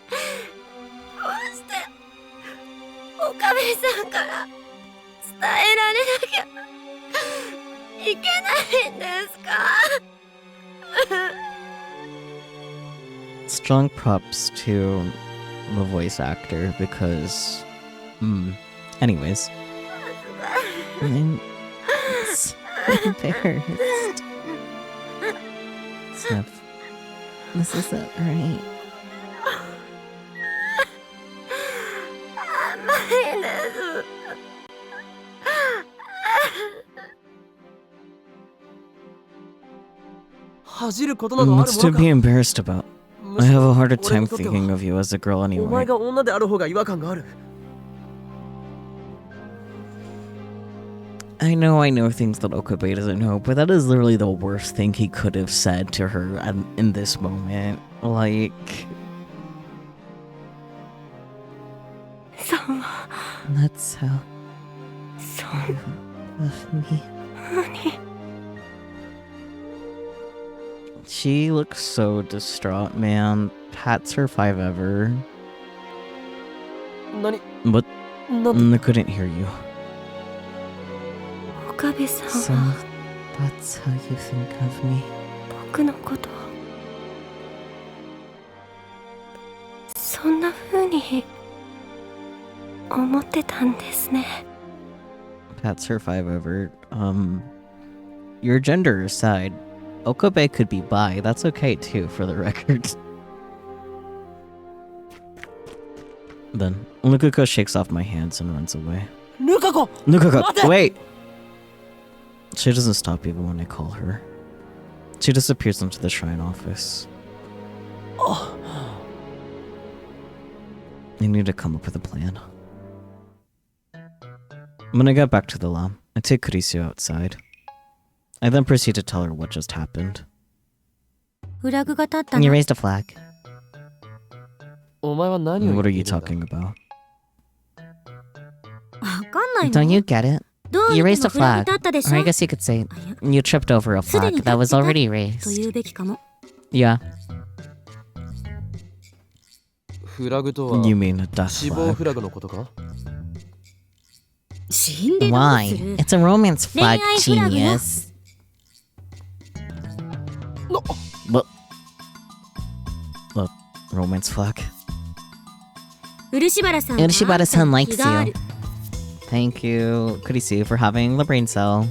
して岡部さんから伝えられなきゃいけないんですか？ Strong props to the voice actor because, anyways. I'm so embarrassed. Sniff. This isn't right. 甘いです。恥じることなどある What's も to の be か。 embarrassed about? む I し have ろ a harder 俺 time にとっては thinking of you as a girl お anyway. 前が女である方が違和感がある。 I know things that Okabe doesn't know, but that is literally the worst thing he could have said to her in this moment. Like... さんは That's how そ you love me. んなに She looks so distraught, man. Pats her 5 ever. 何 But なんで I couldn't hear you. 岡部さん So は that's how you think of me. 僕のことをそんな風に思ってたんですね。 Pats her 5 over. Your gender aside, Okabe could be bi. That's okay too, for the record. Then Nukuko shakes off my hands and runs away. ルカ子 Nukuko, Mate! wait! She doesn't stop even when I call her. She disappears into the shrine office. I need to come up with a plan. When I get back to the lab, I take Kurisu outside. I then proceed to tell her what just happened. フラグが立った You の。 raised a flag. お前は何を言 What っ are てい you るんだ talking about? わかんないの Don't you get it? どう You 言っ raised て a もフラグ flag. 立ったでし Or ょ I guess you could say あいや you tripped over a すでに flag that was 立ってた already と raised. 言うべきかも。 Yeah. フラグとは You mean a death 死亡 flag? フラグのことか。死んでどう Why? する It's a romance flag, 恋愛フラグよ。 genius. な What? What? Romance flag? 漆原さんは Urishibara-san あんたに likes 気があ you. る。 Thank you, Kurisu, for having the brain cell.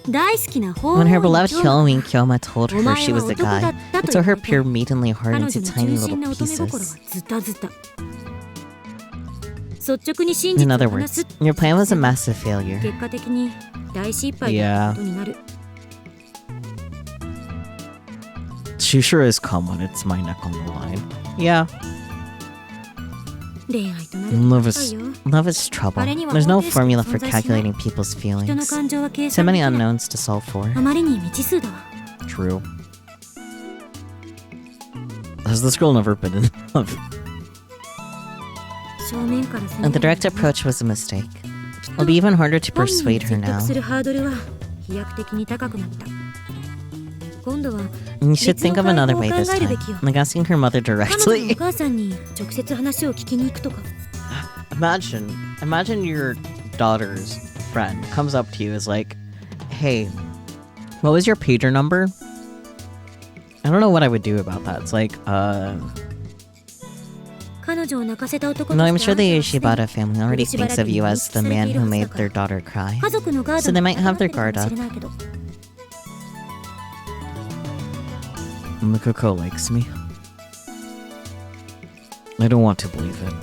大好きな方 When her 法 beloved に興味 Hyomin Kyoma told お her 前 she は was the 男だ guy, った it と tore 言 her われ pure た。 maidenly heart 彼女 into の tiny 純 little 真な乙女心は pieces. ズタズタ。率直に真 In 実を other 話す words, your plan was a massive failure. 結果的に大失敗だったことになる。 She sure is calm when it's my neck on the line. Yeah, 恋愛となる love と is よ。 love is trouble. There's no formula for calculating people's 人の feelings. 感情は計 So 算で many きない。 unknowns to solve for. あまりに未知数だわ。 True. Has this girl never been in love? 正面から攻め And the る direct approach was a mistake. It'll be even harder to 本人に persuade her 説得 now. するハードルは飛躍的に高くなった。今度は You should think of another way this time, like asking her mother 彼女のお directly. 母さんに直接話を聞きに行くとか。 Imagine your daughter's friend comes up to you is like, hey, what was your pager number? I don't know what I would do about that. It's like, 彼女を泣かせた男 no, と I'm して sure the あんたは Yoshibata family already thinks of you as the man who made their daughter cry. 家族のガー So ド they に might have their かか guard ってるかもしれないけど。 Mukoko likes me. I don't want to believe it.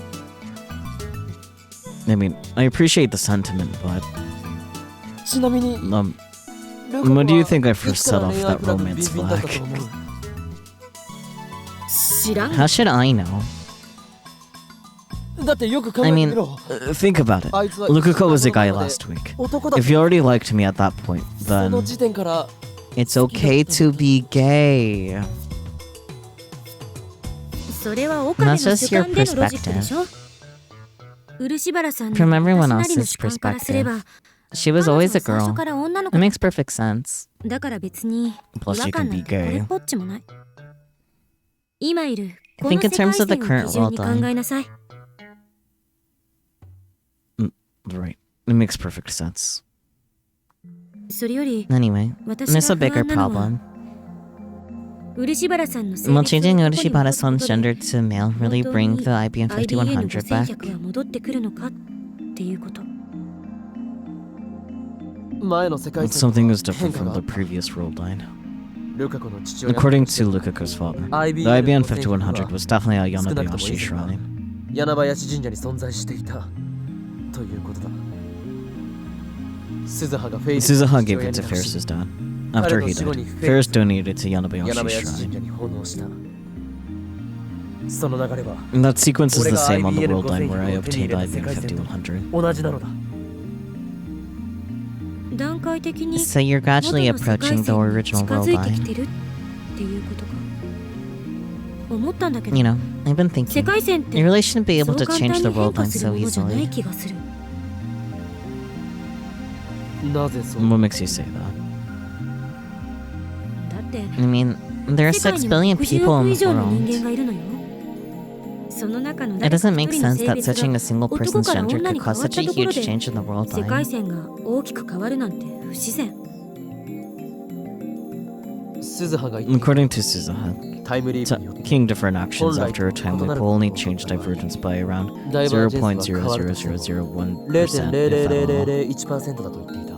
I mean, I appreciate the sentiment, but ちなみに、 um, ルカ子 when do you は think I い first つか set ら off 恋愛 that フラグビ romance ンビンだったと flag? 思う。知らん。 How should I know? だってよく考 I えて mean, みろ。 think about it. あいつは Lukuko was a guy last week. 男だっ If you already liked me at that point, た。その then 時点から it's okay to be gay. それは岡部の That's just 主 your 観でのロジックでしょ。漆原さんの From everyone 私なりの else's 主観からすれば、 She was 彼女 always は a 最初 girl. から女の It 子 makes perfect sense. だから別に違 Plus, 和 she 感 can なん be てこれ gay. っぽっちもない。今いる I この think 世 in 界 terms of the 線を current 基準 world, に考えなさい。 Right. It makes perfect sense. それより Anyway, 私 there's が a 不 bigger 安なのは problem. Will changing Urishibara-san's gender to male really bring the IBM 5100 back? 前の世界 Something is different from the previous world line. ルカ子の父親 According to Lukaku's father, the IBM 5100 was definitely a 少なくとも Yanabayashi 以前は shrine. 柳林神社に存在していたということだ。鈴葉がフェイス Suzuha gave it to Ferris's dad. After he died, Ferris donated it to 柳 Yanabayashi 林 shrine. 神社に奉納した。その流れは And that sequence is the same on the IBM world line where I を手に obtained 入れた IBM 世界線と 5100. 同じなのだ。 So you're gradually approaching the original world line. You know, I've been thinking, you really shouldn't be able to change the world line so easily. なぜそう What makes you say that? I mean, there are 6 billion people in the world. It doesn't make sense that switching a single person's gender could cause such a huge change in the world 世界 line. 線が大きく変わるなんて不自然。鈴葉が言って According to Suzuha, タイムリープによって taking different actions after a time loop will only change divergence by around 0.00001% if at all. 0.00001% だと言っていた。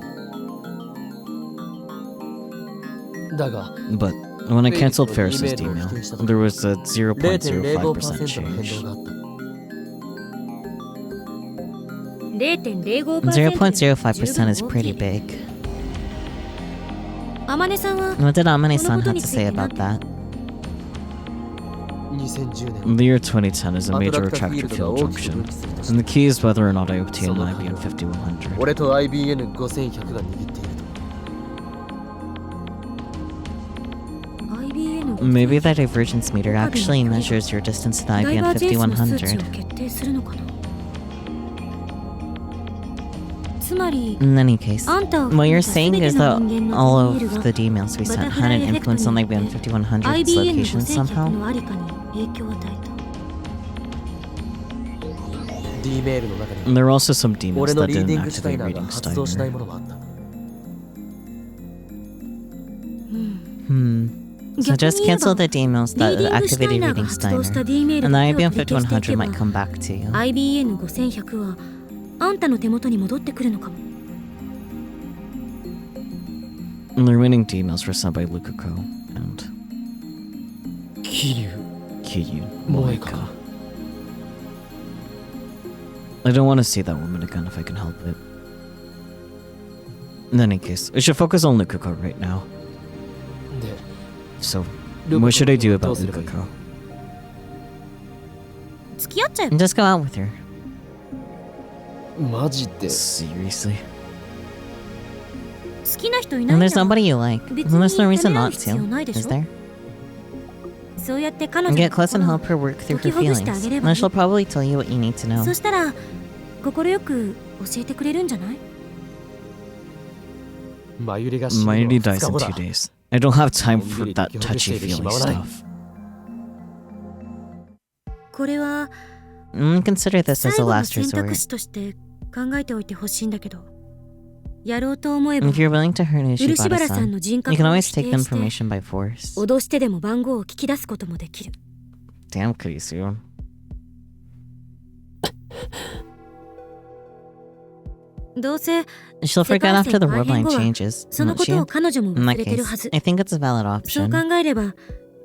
だが But when I cancelled Ferris's email, there was a 0.05% 0.05% の変 change. 動があった。 0.05% is pretty big. 天音さんは What did Amane-san have to say about that? 2010年 The year 2010 is a major attractor field junction, and the key is whether or not I obtain an IBM 5100. 俺と IBN5100 が握っていると。 Maybe that divergence meter actually measures your distance to the ダイバ IBM ージェンスの数値を 5100. 決定するのかな。つまり In any case, あんたを what you're 含 saying めた is 全 that ての人間 all の of メール the が emails we バタ sent フ had ラ an イエフェクト influence on に IBM よって 5100's IBN location 5100 somehow? のありかに影響を与えた。 D メールの中 And に there are also some demons 俺の that リーディ didn't ングシュタイ activate ナーが reading 発動しない Steiner. ものもあった。So just cancel the emails リー that ディングシュタイ activated ナーが reading 発動した Steiner, D メール and the だけを IBM 取り消していけ 5100ば might come back to you. IBN5100 はあんたの手元に戻ってくるのかも。 And the remaining demons were sent by Lukaku and 桐生 Kiryu 萌香 Moeka. I don't want to see that woman again if I can help it. In any case, we should focus on Lukaku right now. で So, what should I do about Lukaku? 付き合っちゃえば。 And just go out with her. マジで Seriously? 好きな人いない And ん there's だ。 nobody you like. Then there's no reason not to, is there? そうやって彼女 And の get close and 心を help her work through her 解きほぐしてあ feelings. げればい And い。 she'll probably tell you what you need to know. そしたら心よく教えてくれるんじゃない？マユリが死ぬのは Mayuri 2 dies 日 in 後だ 2 days. I don't have time for that touchy-feely stuff. これは Consider this 最 as a 後の last 選択 resort. 肢として考えておいてほしいんだけど、やろうと思えば If you're willing to hurt 漆原さん Ushibara-san, の人 you 格 can を always 否定 take the して information by force. 脅してでも番号を聞き出すこともできる。 Damn, Kurisu. どうせ She'll 世 forget 界 after 線 the 改 world 変 line 後は changes, その won't こ she? とを彼女も In 忘 that れてるは case, ず。 I think it's a valid そう option. 考えれば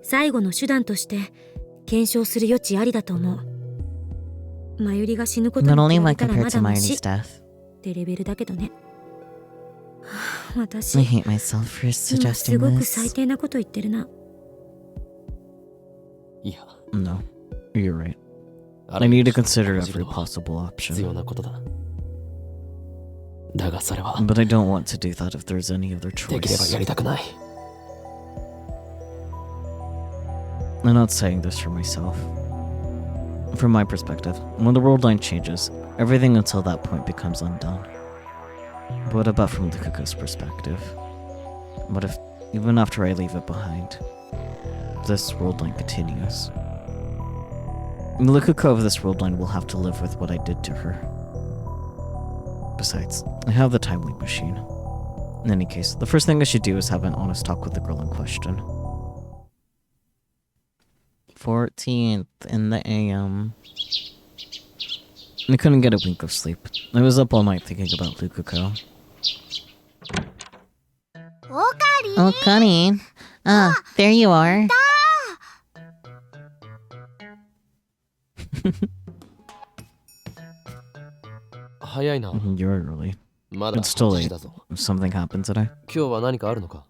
最後の手段として検証する余地ありだと思う。マユリが死ぬことに Not 比 only べ when たら compared ま to だマシ Mayuri's death. ってレベルだけどね。はあ私 I hate myself for 今す suggesting ごく最 this. 低なこと言ってるな。いや No, you're right. あ I らゆ need る to consider 手段 every を講じるのは possible 必要 option. なことだ。だがそれは But I don't want to do that if there's any other できれば choice. やりたくない。 I'm not saying this for myself. From my perspective, when the world line changes, everything until that point becomes undone. But what about from Lukaku's perspective? What if, even after I leave it behind, this world line continues? The Lukaku of this world line will have to live with what I did to her. Besides, I have the time leap machine. In any case, the first thing I should do is have an honest talk with the girl in question. 14th in the AM. I couldn't get a wink of sleep. I was up all night thinking about Lukuko. Oh, Karin. Ah, there you are. You're early. まだ It's still 8 late. 時だぞ。 Something happened today. 今日は何かあるのか？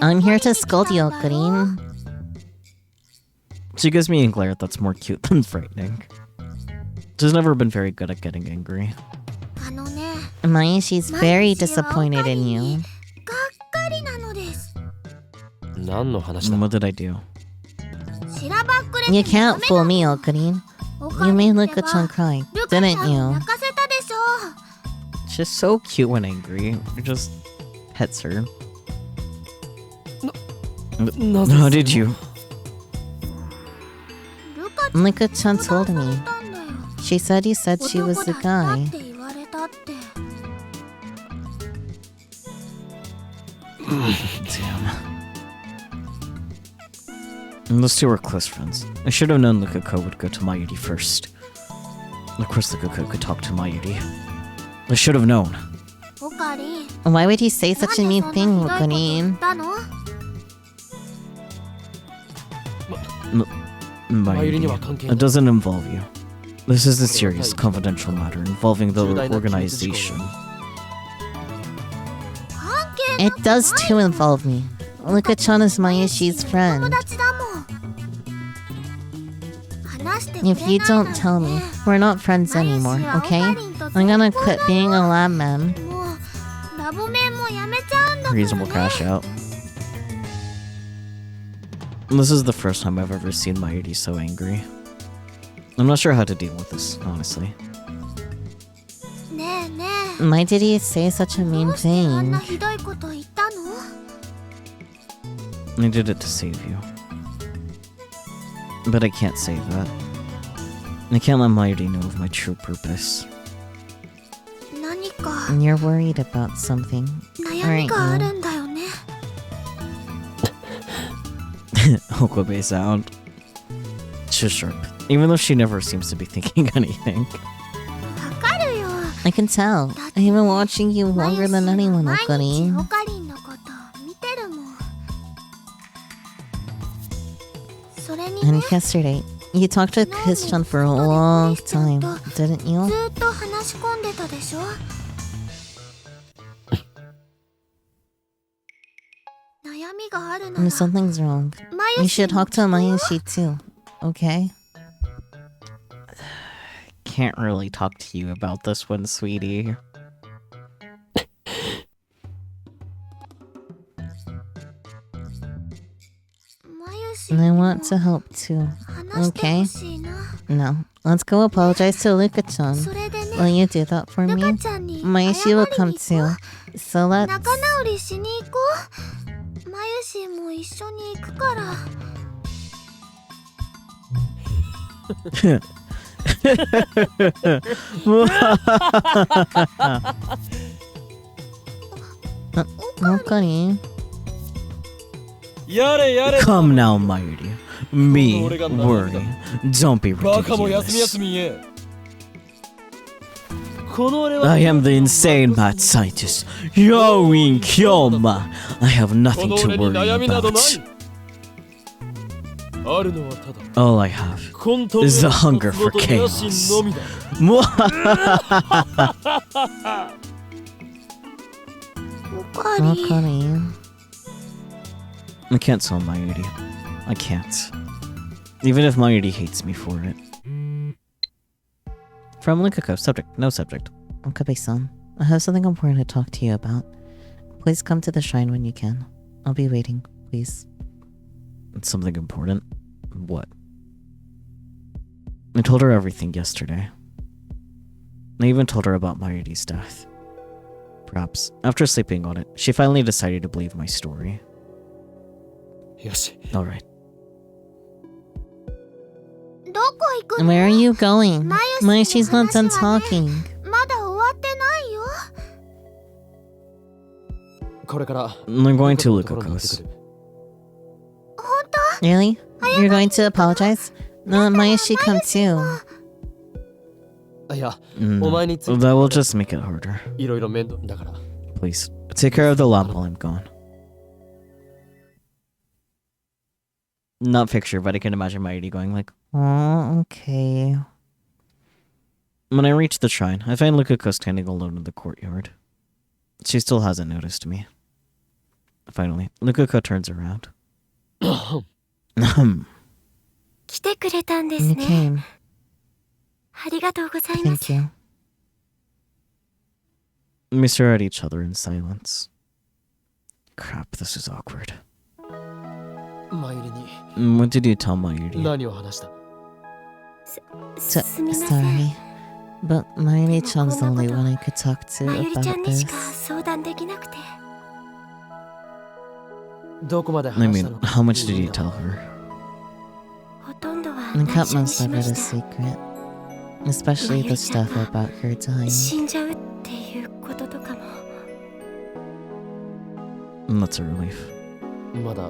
I'm here to scold you, Karin. She gives me a glare that's more cute than frightening. She's never been very good at getting angry. Maya, she's very disappointed in you. 何の話だ？ What did I do? You can't fool me, Okarin. You made Luka-chan cry, didn't you? She's so cute when angry. It just pets her. How did you? Luka-chan told me. She said you said she was the guy. Damn. Those two were close friends. I should have known Lukuko would go to Mayuri first. Of course Lukuko could talk to Mayuri. I should have known. Why would he say such a mean thing, Okarin? Mayuri, it doesn't involve you. This is a serious, confidential matter involving the organization. It does too involve me. Luka-chan is Mayushi's friend. If you don't tell me, we're not friends anymore, okay? I'm gonna quit being a lab man. Reasonable cash out. This is the first time I've ever seen Mayuri so angry. I'm not sure how to deal with this, honestly. Why did he say such a mean thing? I did it to save you. But I can't save that. I can't let Mayuri know of my true purpose. You're worried about something, aren't you? Okabe sound. She's sharp, even though she never seems to be thinking anything. I can tell. I've been watching you longer than anyone, Okarin. And yesterday, you talked to Chris-chan for a long time, didn't you? Something's wrong. You should talk to Mayushi too, okay? Can't really talk to you about this one, sweetie. I want to help too, okay? No, let's go apologize to Luka-chan. Will you do that for me? Mayushi will come too. So let's... Okarin. Come now, Mayuri. Me, worry. Don't be ridiculous. I am the insane mad scientist, Yoin Kyoma. I have nothing to worry about. All I have is the hunger for chaos. Okarin. I can't tell Mayuri. I can't. Even if Mayuri hates me for it. From Lukuko, subject, no subject. Okabe-san, I have something important to talk to you about. Please come to the shrine when you can. I'll be waiting, please. It's something important. What? I told her everything yesterday. I even told her about Mayuri's death. Perhaps, after sleeping on it, she finally decided to believe my story. Alright. Where are you going? Mayushi's not done talking. I'm going to Lukuko's. Really? You're going to apologize? No, Mayashi come too. いや、 No, お前について that will just make it harder. いろいろ面倒だから。 Please, take care of the lamp while I'm gone. Not picture, but I can imagine Mighty going like, Oh, okay. when I reach the shrine, I find Lukako standing alone in the courtyard. She still hasn't noticed me. Finally, Lukako turns around. 来てくれたんです You ね。 came. ありがとうございます。 Thank you. We stare at each other in silence. Crap, this is awkward. マユリに What did you tell Mayuri? 何を話した？ すみません。 Sorry. But Mayuri-chan's the only one I could talk to まゆりちゃん about にしか this. 相談できなくて。どこまで I 話した mean, のか？ how much did you tell her? ほとんどは I 内 kept 緒に most し of ま it a した。 secret. Especially the stuff about her dying. 死んじゃうっていうこととかも。 That's a relief. まだ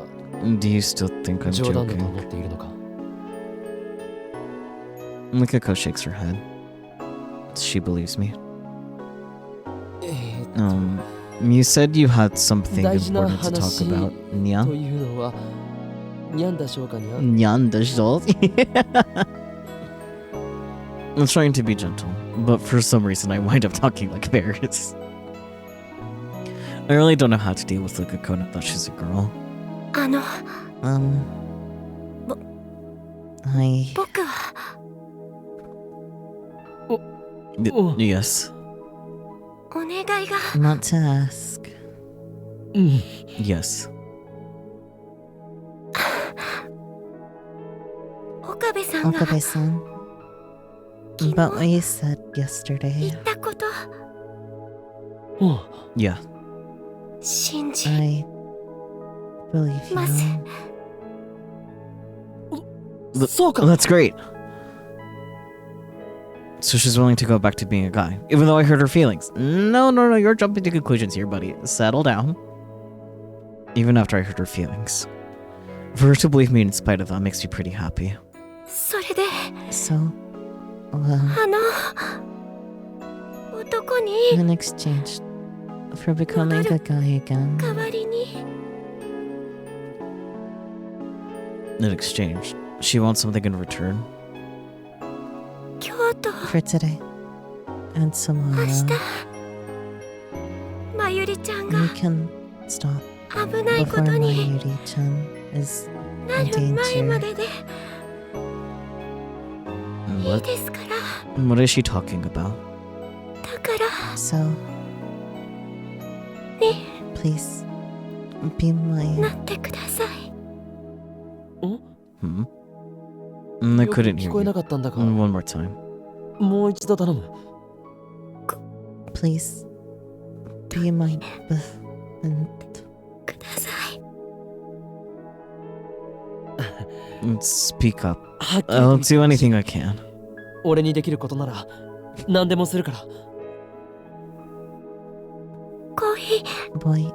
Do you still think I'm 冗談だと joking? 思っているのか？ Mikako shakes her head. She believes me. You said you had something 大事な important to talk 話 about. と Nya? いうのはニャンダ翔かにゃ？ Nyandajol? I'm trying to be gentle, but for some reason I wind up talking like bears. I really don't know how to deal with Lukako now that she's a girl. あの、 I 僕は Yes. お願いが want to ask. Yes. 岡部さんが Okabe-san. About what you said 言 yesterday. ったこと Yeah. 信じ I believe ます you. そうか。 That's great. So she's willing to go back to being a guy, even though I hurt her feelings. No, you're jumping to conclusions here, buddy. Settle down. Even after I hurt her feelings. For her to believe me in spite of that makes me pretty happy. それで So, well, あの男に in exchange for becoming a guy again, 代わりに In exchange, she wants something in return. 今日と for today and 明 tomorrow, 日まゆりちゃんが you can stop 危ないこ before とに Mayuri-chan is な in る前ま danger. ででいい What? ですから What is she talking about? だから So, に please be my なってください Hmm? I よく couldn't 聞 hear こえ you. なかったんだが、 One more time. もう一度頼む。 please be my and ください Speak up. はっきりと I'll 言って do anything I can. 俺にできることなら何でもするから。コーヒ boy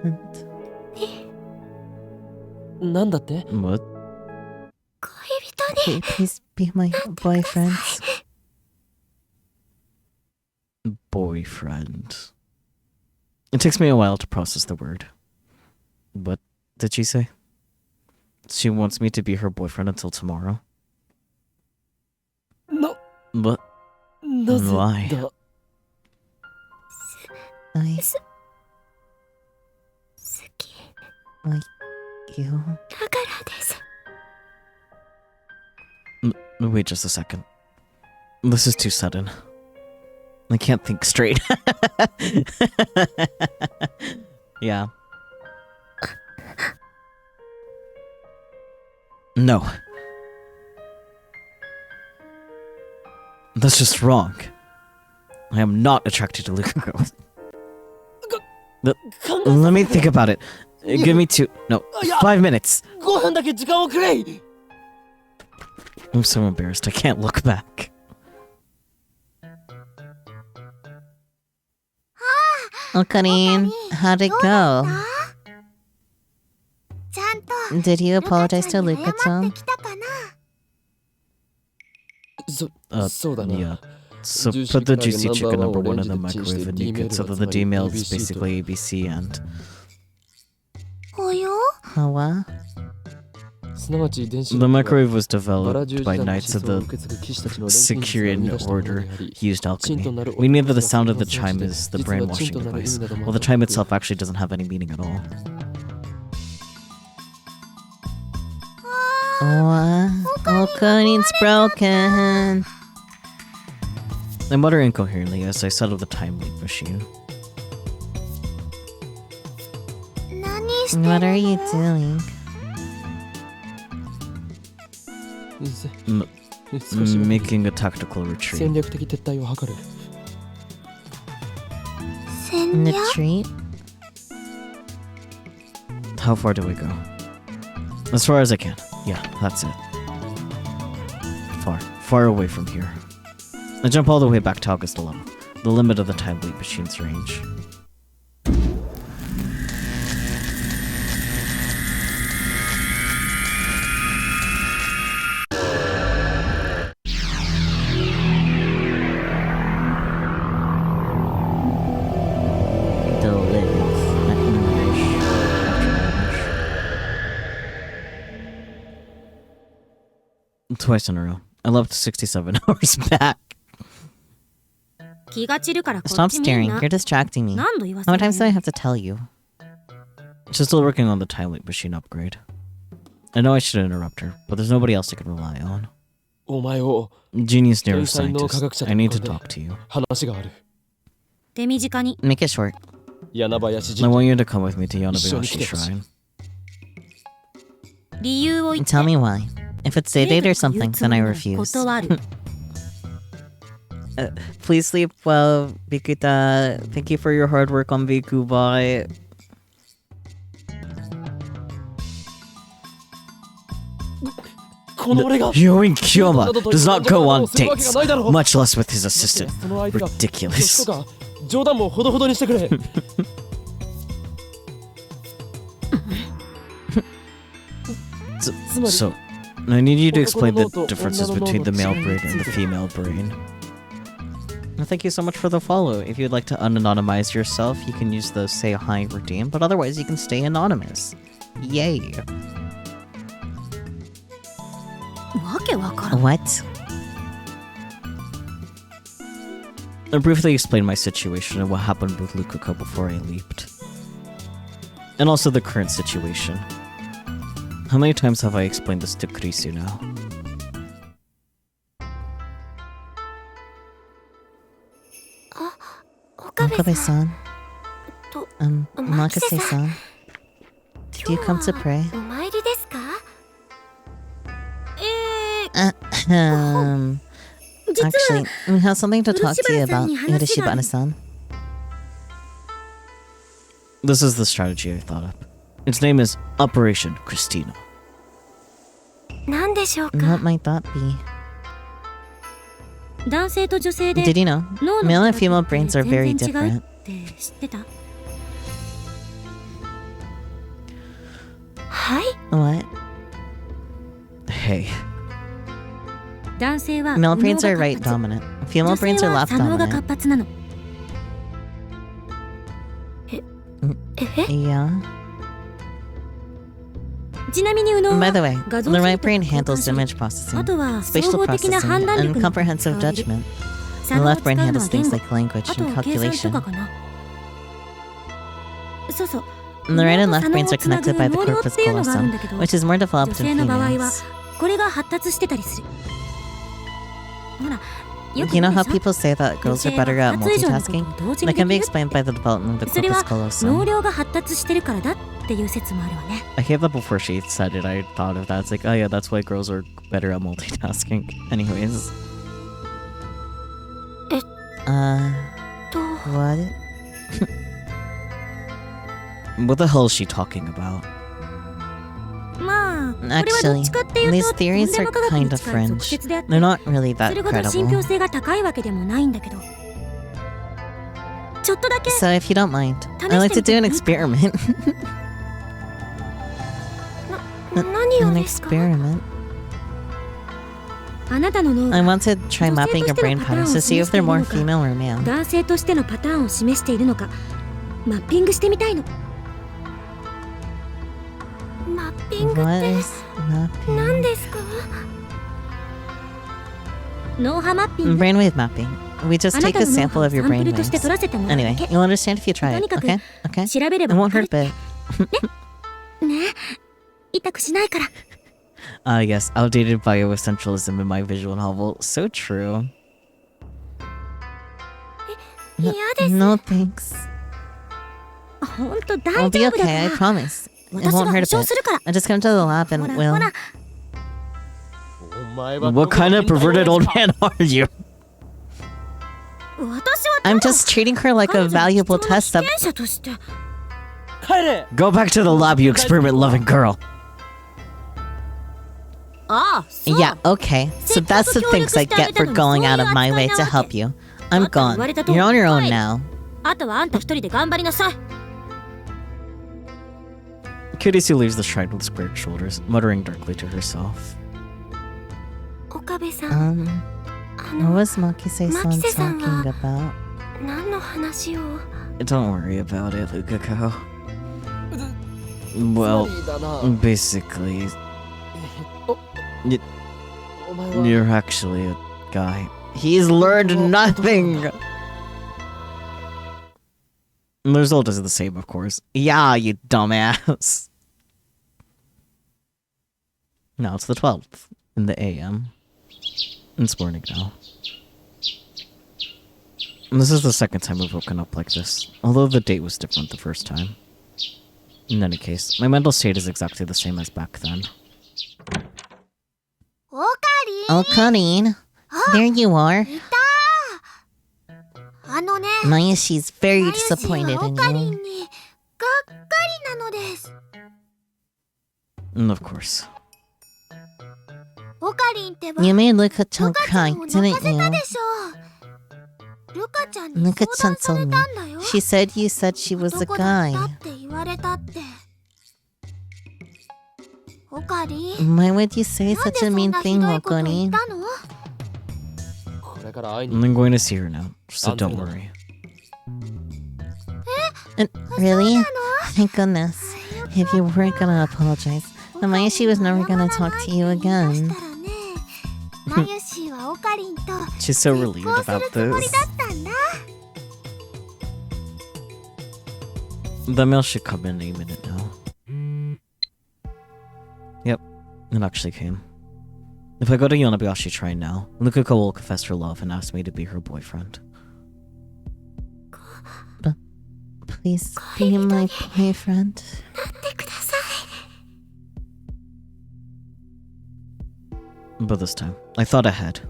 and なんだって？ What? ー恋人に please be my boyfriend. Boyfriend. It takes me a while to process the word. What did she say? She wants me to be her boyfriend until tomorrow? な What? ぜ Why? だ？ I 好き like you. だからです Wait just a second. This is too sudden. I can't think straight. Yeah. No. That's just wrong. I am not attracted to Lukako. Let me think about it. Give me 5 minutes. 5分だけ時間をくれい。 I'm so embarrassed I can't look back. Okarin, how'd it go? ちゃんと Did you apologize to Luca-chan? そうだな。 Yeah. So put the juicy chicken number 1 in the microwave and nuke it so that the D mail is basically ABC and... およ What? The microwave was developed by knights of the Securian Order who used alchemy. We knew that the sound of the chime is the brainwashing device, while the chime itself actually doesn't have any meaning at all. What? Okarin's broken. I mutter incoherently as I settle the time leak machine. 何してるの What are you doing? Making a tactical retreat. 戦略的撤退を図る。戦略 Retreat? How far do we go? As far as I can. Yeah, that's it. Far away from here. I jump all the way back to August 11, the limit of the time leap machine's range. Twice in a row. I left 67 hours back. 気が散るからこっ Stop ち見ん staring. な You're distracting me. 何度言わ How せ many る times do I have to tell you? She's still working on the time leap machine upgrade. I know I should interrupt her, but there's nobody else I can rely on. お前を Genius 天才脳 neuroscientist, 科学者 I と need 呼 to んで talk to you. 話がある。手短に Make it short. 柳林 I 神 want 社 you to come with me to 一緒に来 Yonabayashi てほしい。 Shrine. 理由を言って Tell me why. If it's dated or something, then I refuse. 断る Please sleep well, Bikuta. Thank you for your hard work on Biku. Bye. この俺が Yoin Kyoma does not go on そのわけが dates, ないだろう。 much less with his assistant. その相手が Ridiculous. とか冗談もほどほどにしてくれ。 So, I need you to explain the differences between the male brain and the female brain. Well, thank you so much for the follow. If you'd like to unanonymize yourself, you can use the say hi redeem, but otherwise you can stay anonymous. Yay. わけわからん What? I briefly explained my situation and what happened with Lukako before I leaped. And also the current situation. How many times have I explained this to Krisu now? Okabe-san. と Makase-san. Did you come to pray? お参りですか Actually, we have something to talk to you about, Urashibana-san. This is the strategy I thought up. Its name is Operation Christina. 何でしょうか What might that be? 男性と女性で Did you know? 脳の Male and 働き female って brains are very 全然違う different. って知ってたはい What? Hey. 男性は Male brains are 右 right 脳が dominant. 活 Female 女性 brains are は left 左脳が dominant. 活発なのえ Yeah. ちなみに右脳 By は the way, 画 the 像処理 right と brain 交換 handles 処理 image あ processing, とは総 spatial 合的な processing, 判断 and 力に使 comprehensive われる judgment. 左 The 脳を left 使う brain の handles は言 things 語 like language あと and は計算と calculation. かかなそうそう The right and left 右脳 brains と are 左脳を connected by the 脳量 corpus っていうのがあるん callosum, だけど which is more 女 developed 性 in の場合は females. これが発達してたりするほらよく You 言 know う how でしょ people say that girls are better at 女性は二つ以上の multitasking? ことを同時に That can be できる explained by the development of the それ corpus は脳 callosum. 量が発達してるからだっていう説もあるわね I hate that before she said it, I thought of that. It's like, oh yeah, that's why girls are better at multitasking. Anyways. と What? What the hell is she talking about? まあこれはどっちかっていう Actually, と these とんで theories も are 科学 kind に of 近い俗 fringe. 説であって They're not really そ that れほど信憑 credible. 性が高いわけでもないんだけどちょっとだけ So if you don't mind, I'd like to do an experiment. An experiment. I want to try mapping your brain patterns to see if they're more female or male. 男性としてのパターンを示しているのかマッピングしてみたいの。マッピングって What is mapping? 何ですか？脳波マッピング。 Brainwave mapping. We just take a sample of your サンプルと brainwaves. して取らせてもらうだ Anyway, け。 you'll understand if you try it, okay? Okay? 調べれ It ば won't hurt a bit. ね。痛くしないから。Yes, outdated bioessentialism in my visual novel. So true. 嫌です。 No thanks. 本当大 I'll be 丈夫だ okay, I から。 promise. It 私が won't 保 hurt a 証 bit. するから。 I'll just come to the lab ほ and ら we'll... ほら。 What kind of perverted old man are you? 私は I'm just treating her like a valuable test that sub. 者として。 Go back to the lab, you experiment-loving girl. ああ、そう。 Yeah, okay. So that's the things I get for going out of my way to help you. I'm gone. You're on your own now. あとはあんた一人で頑張りなさい。 Kurisu leaves the shrine with squared shoulders, muttering darkly to herself. 岡部さん、What was Makise-san Makise-san talking は about? 何の話を？ Don't worry about it, Lukako. Well, basically, you're actually a guy. He's learned nothing! The result is the same, of course. Yeah, you dumbass. Now it's the 12th in the AM. It's morning now. And this is the second time we've woken up like this, although the date was different the first time. In any case, my mental state is exactly the same as back then. Oh, Colleen. There you are. Maya, she's very disappointed in you. And of course. You made Luka-chan cry, didn't you? Luka-chan told me. She said you said she was a guy. Why would you say such a mean thing, Okoni? I'm going to see her now, so don't worry. Really? Thank goodness. If you weren't gonna apologize, then Mayashi was never gonna talk to you again. She's so relieved about this. The mail should come in any minute now. Yep, it actually came. If I go to Yonabayashi Shrine now, Lukako will confess her love and ask me to be her boyfriend. Please be my boyfriend. But this time, I thought ahead.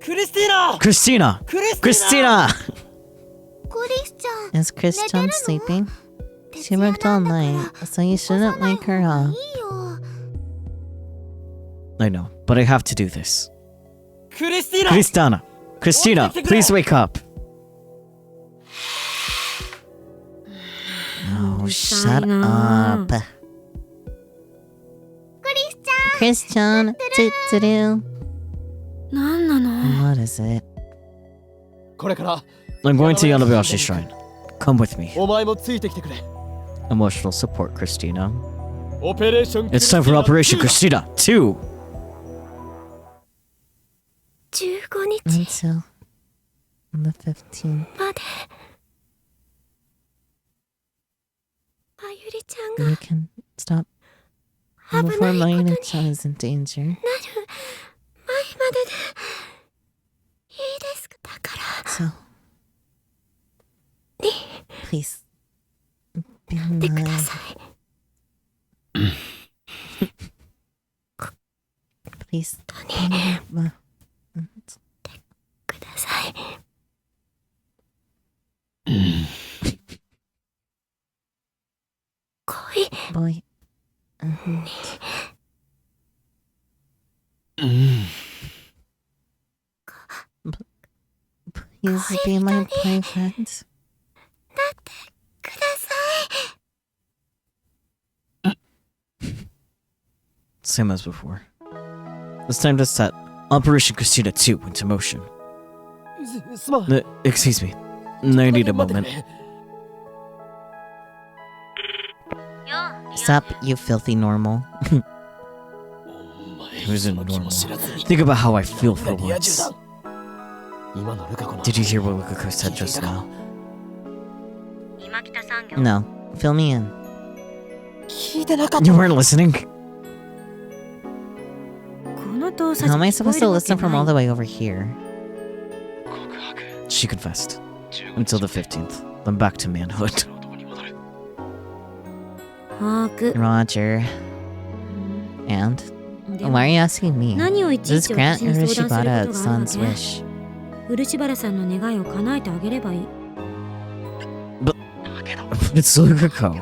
Christina! Christina! Christina! Is Christian sleeping? She worked all night, so you shouldn't wake her up. I know, but I have to do this. Christina! Christina, please wake up! Oh, shut up. Christian, do-do-do. What is it? I'm going to Yonabayashi Shrine. Come with me. Emotional support, Christina. It's time for Operation Christina 2! Until the 15th. We can stop before Mayuri-chan is in danger. So, please, be my... Please, be my... Boy. Please be my boyfriend. same as before. It's time to set Operation Christina 2 into motion. Excuse me. I need a moment. Stop, you filthy normal. Who's in normal? Think about how I feel for once. Did you hear what Lukako said just now? No, fill me in. You weren't listening? How am I supposed to listen from all the way over here? She confessed. Until the 15th. Then back to manhood. Roger. And? Why are you asking me? Does grant Urashibara its son's wish? But it's Lukako.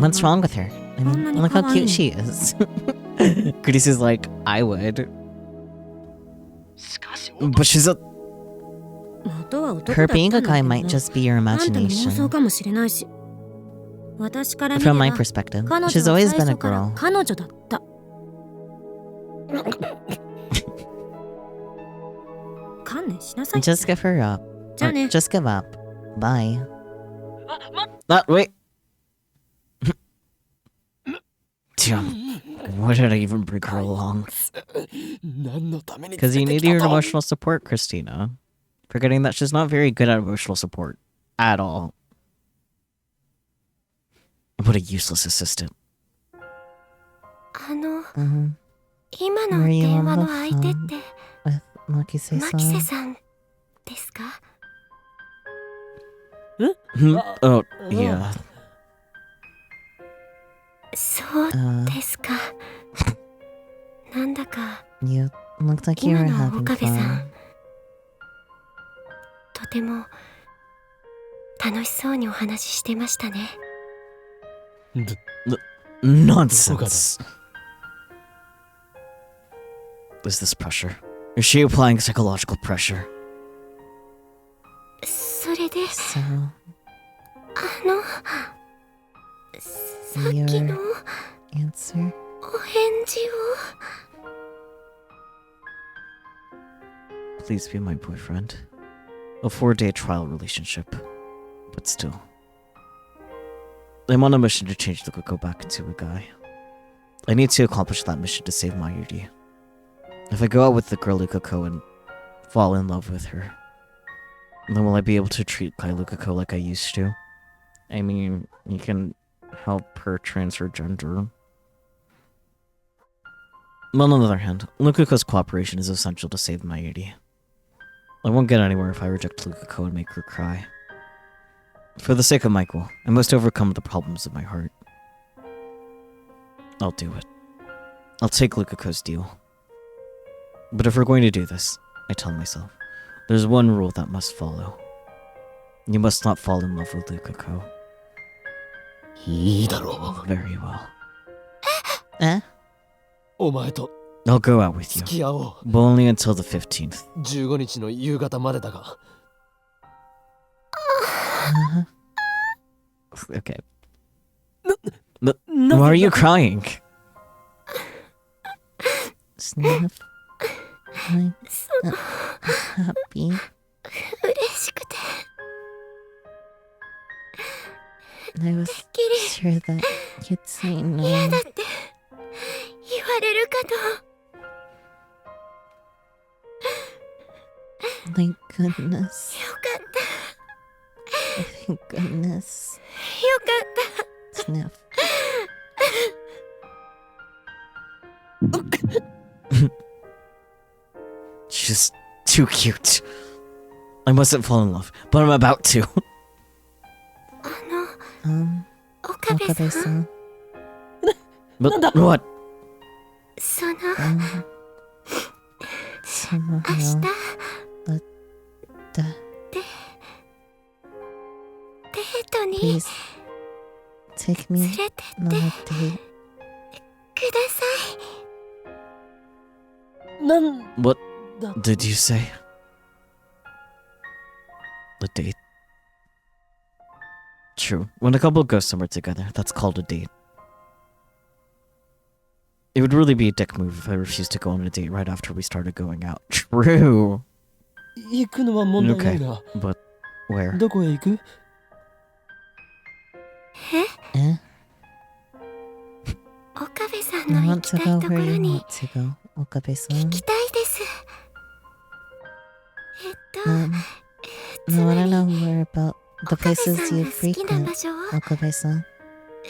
What's wrong with her? I mean, look how cute she is. Chris is like, I would. But she's a... Her being a guy might just be your imagination. From my perspective, she's always been a girl. Just give her up. Or just give up. Bye. Wait. Damn. Why did I even bring her along? Because you need your emotional support, Christina. Forgetting that she's not very good at emotional support. At all. What a useless assistant. Were you on the phone with Makise-san? Oh, yeah. You looked like you were having fun. Nonsense. Is this pressure? Is she applying psychological pressure? So, your answer? Please be my boyfriend. A 4-day trial relationship. But still. I'm on a mission to change Lukako back into a guy. I need to accomplish that mission to save Mayuri. If I go out with the girl Lukako and fall in love with her, then will I be able to treat Kai Lukako like I used to? I mean, you can help her transfer gender. On the other hand, Lukako's cooperation is essential to save Mayuri. I won't get anywhere if I reject Lukako and make her cry. For the sake of Michael, I must overcome the problems of my heart. I'll do it. I'll take Lukako's deal. But if we're going to do this, I tell myself, there's one rule that must follow. You must not fall in love with Lukako. Very well. Eh? I'll go out with you, but only until the 15th. Okay. Why are you crying? Sniff. I'm happy. I was sure that you'd say no. Thank goodness. Thank goodness. Sniff. She's too cute. I mustn't fall in love, but I'm about to. Okabe-san. But what? Somehow, please take me on a date. What did you say? A date? True. When a couple goes somewhere together, that's called a date. It would really be a dick move if I refused to go on a date right after we started going out. True. 行くのは問題ないが。 But where? どこへ行く？Eh? 岡部さん You の行 want き to たい go とこ where ろ you に want to go, Okabe-san? 行きたいです。I wanna know more about the 岡部 places さん you が好きな frequent, 場所を Okabe-san.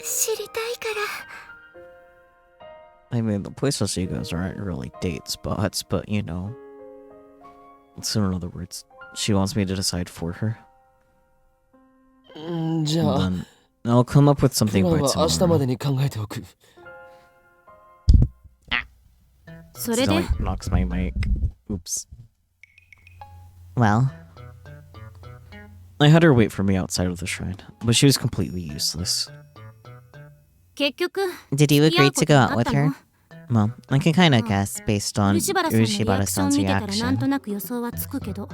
知りたいから。 I mean, the places she goes aren't really date spots, but you know. So in other words, she wants me to decide for her. じゃあ、 Then I'll come up with プ something ラン by は明日ま tomorrow. でに考えておく。それで Like knocks my mic. Oops. Well, I had her wait for me outside of the shrine, but she was completely useless. 結局 did you 付き合 agree うこ to と go に out なっ with た her? の？ Well, I can kind of guess based on 漆原さんのリアクション Urishibara-san's 見てたらなんと reaction. なく予想はつくけど、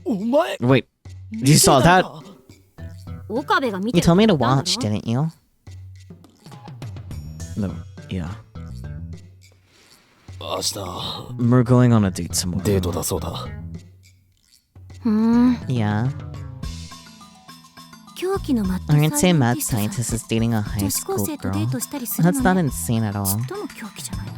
お前 Wait, you saw that? 岡部が見て You る told me to って言ったんだ watch, ろ？ didn't you? No, yeah. 明日 We're going on a date tomorrow. デートだそうだ。Yeah. 狂気のマッド Aren't サイ say エン mad ティストさん scientist is dating a high 女子高 school 生とデー girl. トしたりする That's の not ね。 insane at ち all. っとも狂気じゃないな。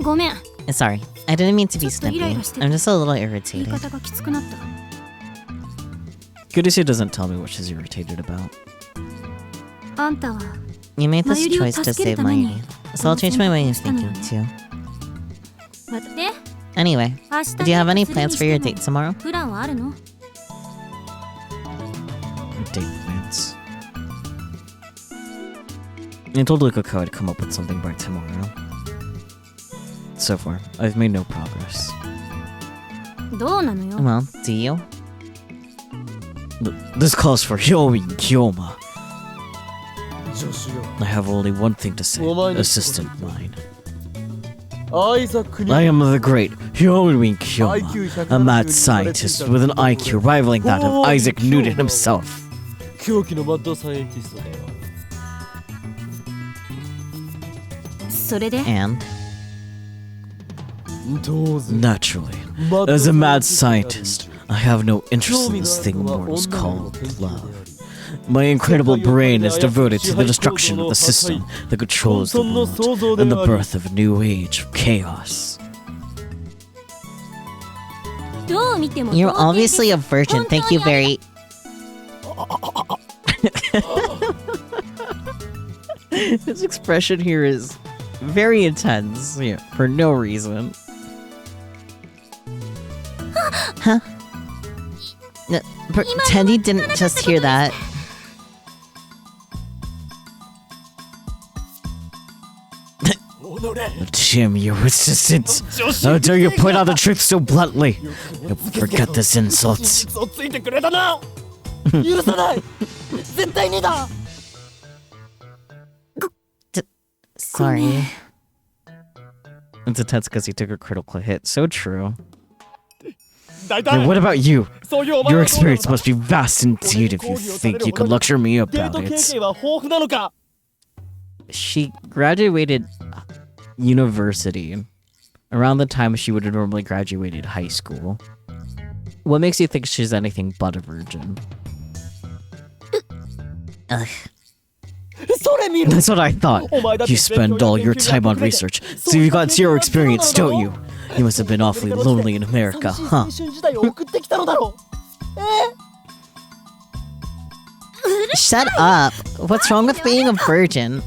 ごめん、 Sorry, I didn't mean to be ちょっとイライ snippy. ラして I'm just a little 言い irritated. 方がきつくなった。 Good as she doesn't tell me what she's irritated about. あんたは You made this マユリを choice to 助ける save ために Mayuri, so I'll change my way of thinking too. 待って、 Anyway, 明日 do you have any デートする plans に for your して date も tomorrow? プランはあるの？ Date plans. I told Lukaku I'd come up with something by tomorrow. So far, I've made no progress. どうなのよ。 Well, do you? This calls for Hyomin Kyoma. 助手よ。 I have only one thing to say, assistant mine. アイザックに I am the great Hyomin Kyoma, a mad scientist with an IQ rivaling that of Isaac Newton himself. 狂気のマッドサイエンティストだよ。それで And? 当然。 Naturally, as a mad scientist, I have no interest in this thing mortals call love. My incredible brain is devoted to the destruction of the system that controls the world and the birth of a new age of chaos. どう見ても You're 童貞です obviously a virgin. Thank you very... His expression here is very intense, yeah, for no reason. Huh? No, pretend you didn't just hear that. Damn you, assistant! How dare you point out the truth so bluntly? You'll forget this insult. をついてくれたな。許さない。絶対にだ。 Sorry. It's intense because he took a critical hit. So true. 大 And 体 what about you? そういうお前 Your はどうなの experience か。 must be vast indeed if you think you could lecture me デー about ト経 it. 験は豊富なのか。 She graduated university around the time she would have normally graduated high school. What makes you think she's anything but a virgin? Ugh. それ見ろ。 That's what I thought. お前だって You spend all your time on research, so you got zero experience, don't you? You must have been awfully lonely in America, 寂しい huh? 青春時代を送ってきたのだろう。 Shut up. What's wrong with being a virgin?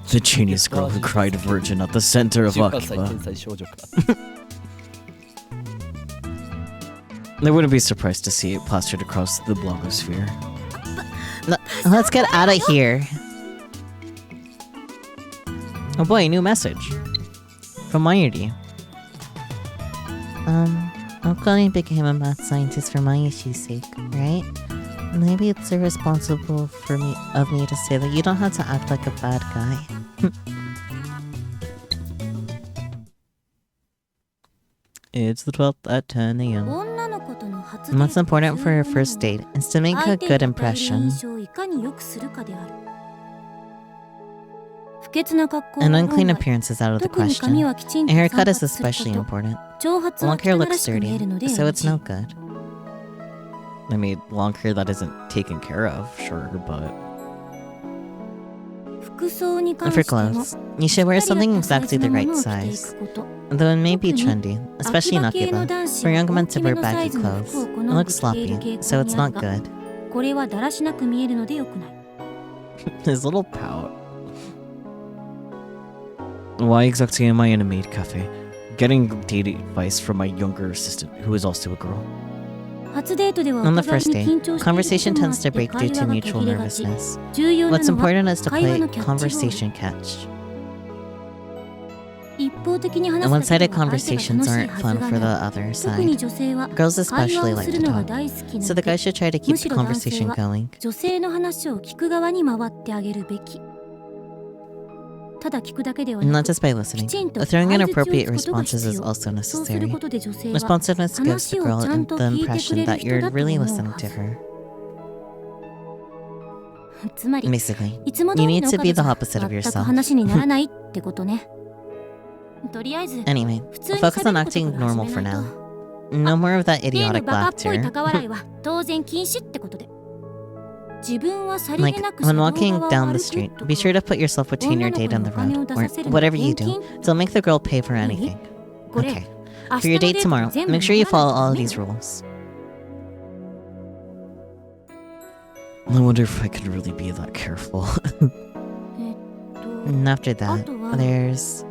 The genius girl who cried virgin at the center of 18歳 Akiba. 天才少女か。 I wouldn't be surprised to see it plastered across the blogosphere. Let's get out of here. Oh boy, a new message. From Mayuri. Okami became a math scientist for Mayushi's sake, right? Maybe it's irresponsible of me to say that you don't have to act like a bad guy. It's the 12th at 10 a.m. What's important for a first date is to make a good impression. An unclean appearance is out of the question. A haircut is especially important. Long hair looks dirty, so it's no good. I mean, long hair that isn't taken care of, sure, but... For clothes, you should wear something exactly the right size. Though it may be trendy, especially in Akiba, for young men to wear baggy clothes. It looks sloppy, so it's not good. His little pout. Why exactly am I in a maid cafe? Getting dating advice from my younger assistant, who is also a girl. On the first date, conversation tends to break due to mutual nervousness. What's important is to play conversation catch. One-sided conversations aren't fun for the other side. Girls especially like to talk, so the guy should try to keep the conversation going. Not just by listening, throwing in appropriate responses is also necessary. Responsiveness gives the girl the impression that you're really listening to her. Basically, you need to be the opposite of yourself. Anyway, focus on acting normal for now. No more of that idiotic laughter. Like, when walking down the street, be sure to put yourself between your date and the road, or whatever you do. Don't make the girl pay for anything. Okay, for your date tomorrow, make sure you follow all of these rules. I wonder if I could really be that careful. And after that, there's...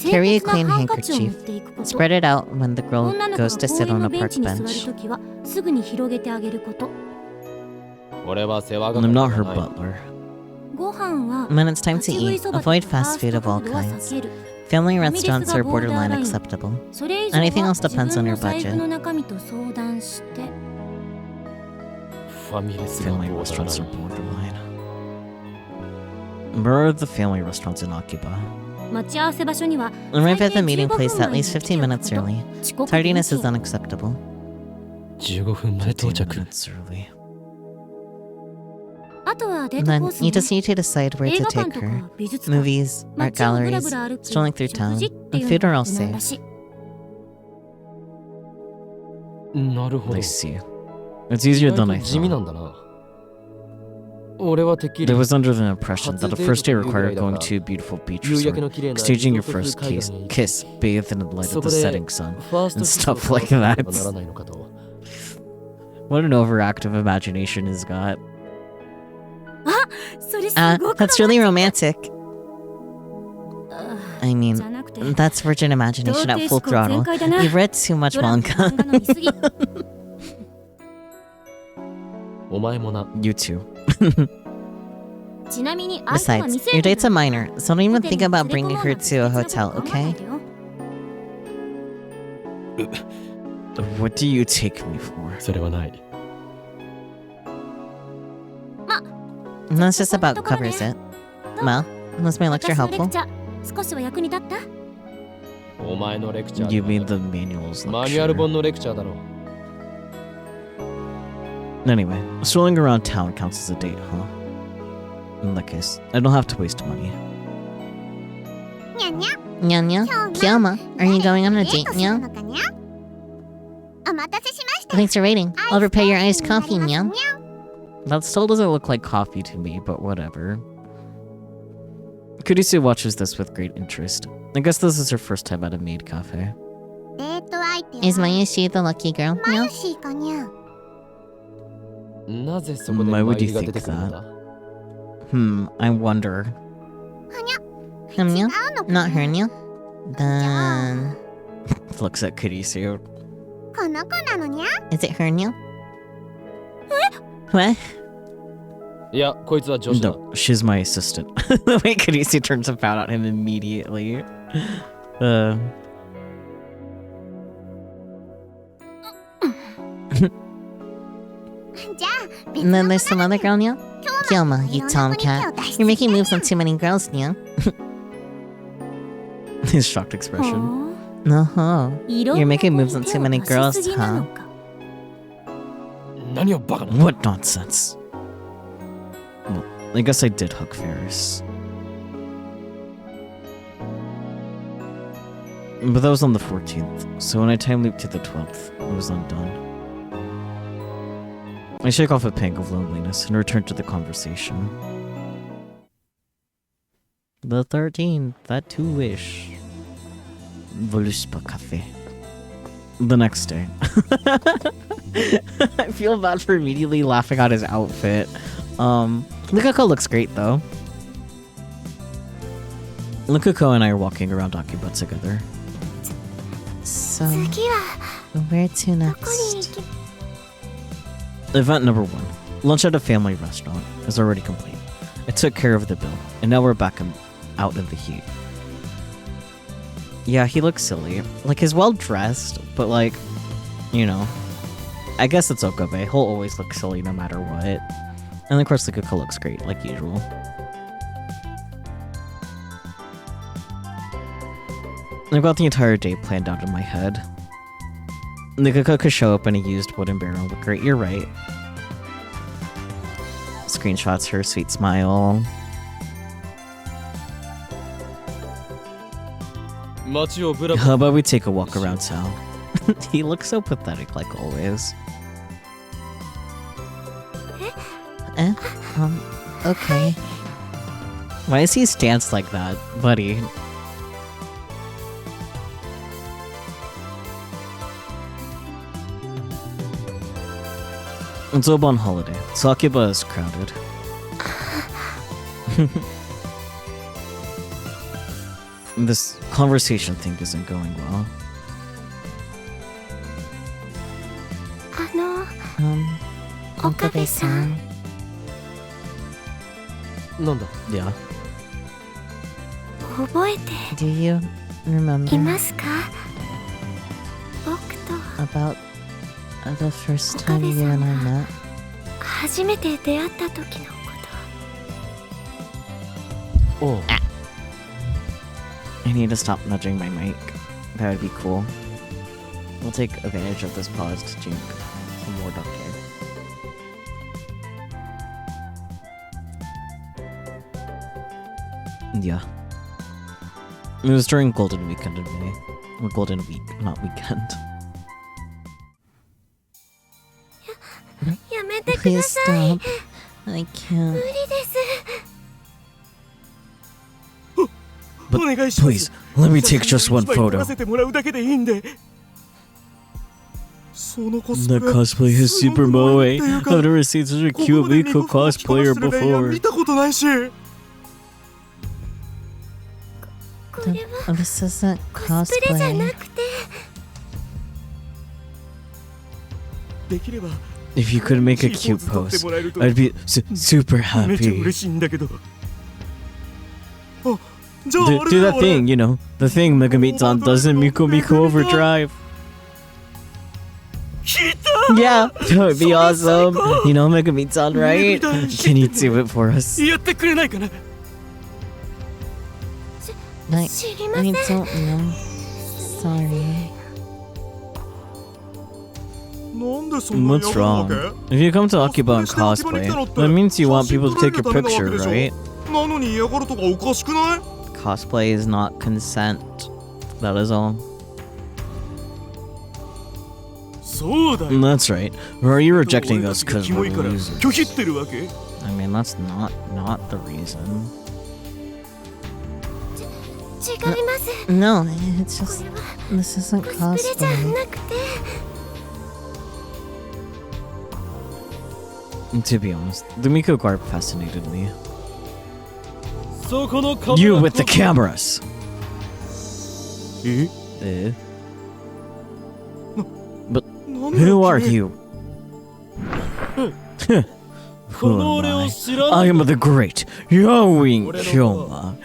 Carry a clean handkerchief. Spread it out when the girl goes to sit on a park bench. I'm not her butler. When it's time to eat, avoid fast food of all kinds. Family restaurants are borderline acceptable. Anything else depends on your budget. Family restaurants are borderline. Where are the family restaurants in Akiba? Arrive at the meeting place at least 15 minutes early. Tardiness is unacceptable. 15 minutes early. Then, you just need to decide where to take her. Movies, art galleries, strolling through town, and food are all safe. I see. It's easier than I thought. I was under the impression that a first date required going to a beautiful beach resort, staging your first kiss, bathed in the light of the setting sun, and stuff like that. What an overactive imagination he's got. That's really romantic. I mean, that's virgin imagination at full throttle. You've read too much manga. You too. Besides, your date's a minor, so don't even think about bringing her to a hotel, okay? What do you take me for? That's just about covers it. Well, was my lecture helpful? You mean the manual's lecture? Anyway, strolling around town counts as a date, huh? In that case, I don't have to waste money. Nya, Kyoma, are you going on a date, Nya? Thanks for waiting. I'll prepare your iced coffee, Nya. That still doesn't look like coffee to me, but whatever. Kurisu watches this with great interest. I guess this is her first time at a maid cafe. Is Mayushi the lucky girl, Nya? Why would you think that? I wonder. Nya? Not her, Nya? Then... Looks at Kurisu. Is it her, Nya? What? No, she's my assistant. The way Kurisu turns about on him immediately. And then there's some other girl, Nya? Kyoma, you tomcat. You're making moves on too many girls, Nya. His shocked expression. Uh-huh. You're making moves on too many girls, huh? What nonsense. Well, I guess I did hook Ferris. But that was on the 14th, so when I time looped to the 12th, it was undone. I shake off a pang of loneliness and return to the conversation. The 13th, that too wish. Voluspa Cafe. The next day. I feel bad for immediately laughing at his outfit. Lukako looks great though. Lukako and I are walking around Akiba together. So, where to next? Event number 1. Lunch at a family restaurant is already complete. I took care of the bill, and now we're back out in the heat. Yeah, he looks silly. Like, he's well dressed, but like, you know, I guess it's Okabe. He'll always look silly no matter what. And of course, Lukako looks great, like usual. I've got the entire day planned out in my head. Lukako could show up in a used wooden barrel, but great, you're right. Screenshots her sweet smile. How about we take a walk around town? He looks so pathetic like always. Okay. Why is he stance like that, buddy? It's Obon holiday, so Akiba is crowded. This conversation thing isn't going well. Okabe-san. Yeah. Do you remember about the first time you and I met? Oh. I need to stop nudging my mic. That would be cool. We'll take advantage of this pause to drink some more duck egg. Yeah. It was during Golden Weekend in May. Or Golden Week, not weekend. Please stop. I can't. But please, let me take just one photo. The cosplay is super moe. I've never seen such a cute Miko cosplayer before. This isn't cosplay. If you could make a cute pose, I'd be super happy. Do that thing, you know. The thing Megami-san does in Miko Miko Overdrive. Yeah, that would be awesome. You know Megami-san, right? Can you do it for us? I don't know. Sorry. What's wrong? If you come to Akiba and cosplay, that means you want people to take your picture, right? Cosplay is not consent. That is all. That's right. Or are you rejecting us because we're losers? I mean, that's not the reason. No, it's just... This isn't cosplay. To be honest, the Miko garb fascinated me. You with the cameras! But who are you? Who am I? I am the great Yoing Kyoma,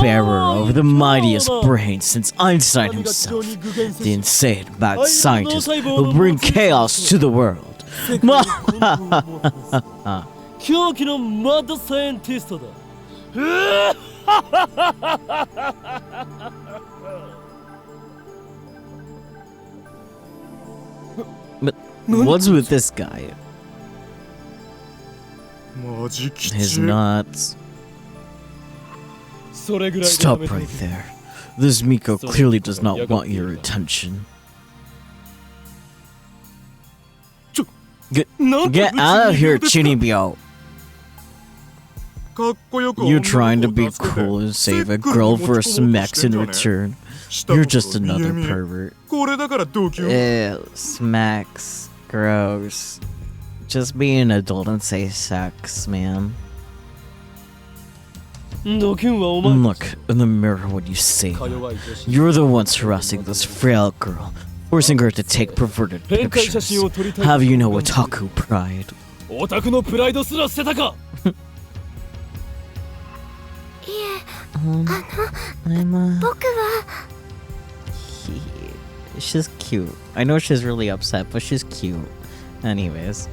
bearer of the mightiest brain since Einstein himself, the insane mad scientist who bring chaos to the world. 狂気のマッドサイエンティストだ。But what's with this guy? His nuts. Stop right there. This Miko clearly does not want your attention. Get out of here, Chinibyo! You're trying to be cool and save a girl for some Max in return. You're just another pervert. Ew, smacks. Gross. Just be an adult and say sex, man. Look in the mirror when you say that. You're the ones harassing this frail girl, forcing her to take perverted pictures. Have you no otaku pride? She's cute. I know she's really upset, but she's cute. Anyways.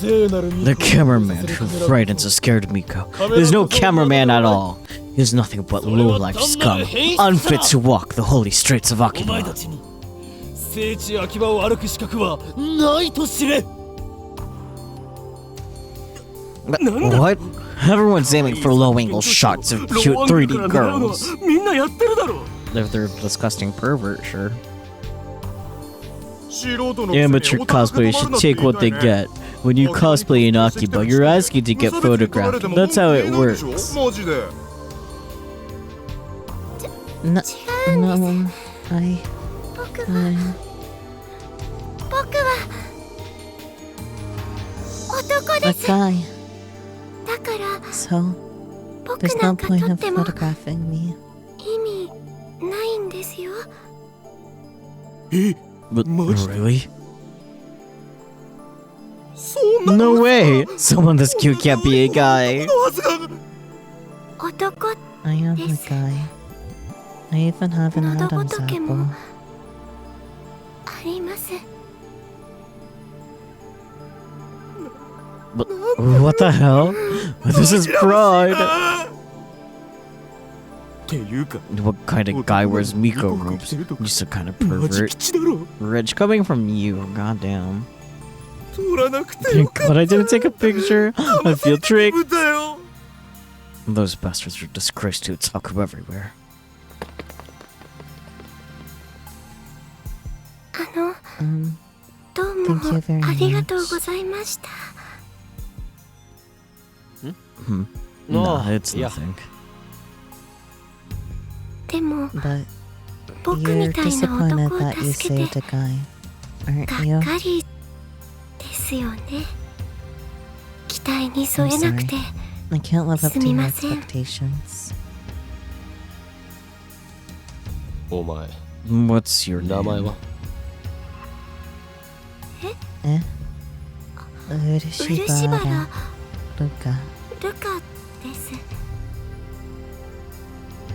The cameraman who frightens a scared Miko. There's no cameraman at all. He's nothing but low-life scum, unfit to walk the holy streets of Akiba. What? Everyone's aiming for low-angle shots of cute 3D girls. If they're disgusting pervert, sure. Amateur cosplayers should take what they get. When you cosplay in Akiba, you're asking to get photographed. That's how it works. No, a guy. So, there's no point of photographing me. But really? No way! Someone this cute can't be a guy. I am a guy. I even have an Adam's apple. But what the hell? This is pride! What kind of guy wears Miko robes? You some kind of pervert. Rich, coming from you, goddamn. Thank God I didn't take a picture. I feel tricked. Those bastards are a disgrace to otaku everywhere. Thank you very much. Nah, it's nothing. But you're disappointed that you saved a guy, aren't you? I'm sorry. I can't live up to your expectations. What's your name? Urishibara Ruka.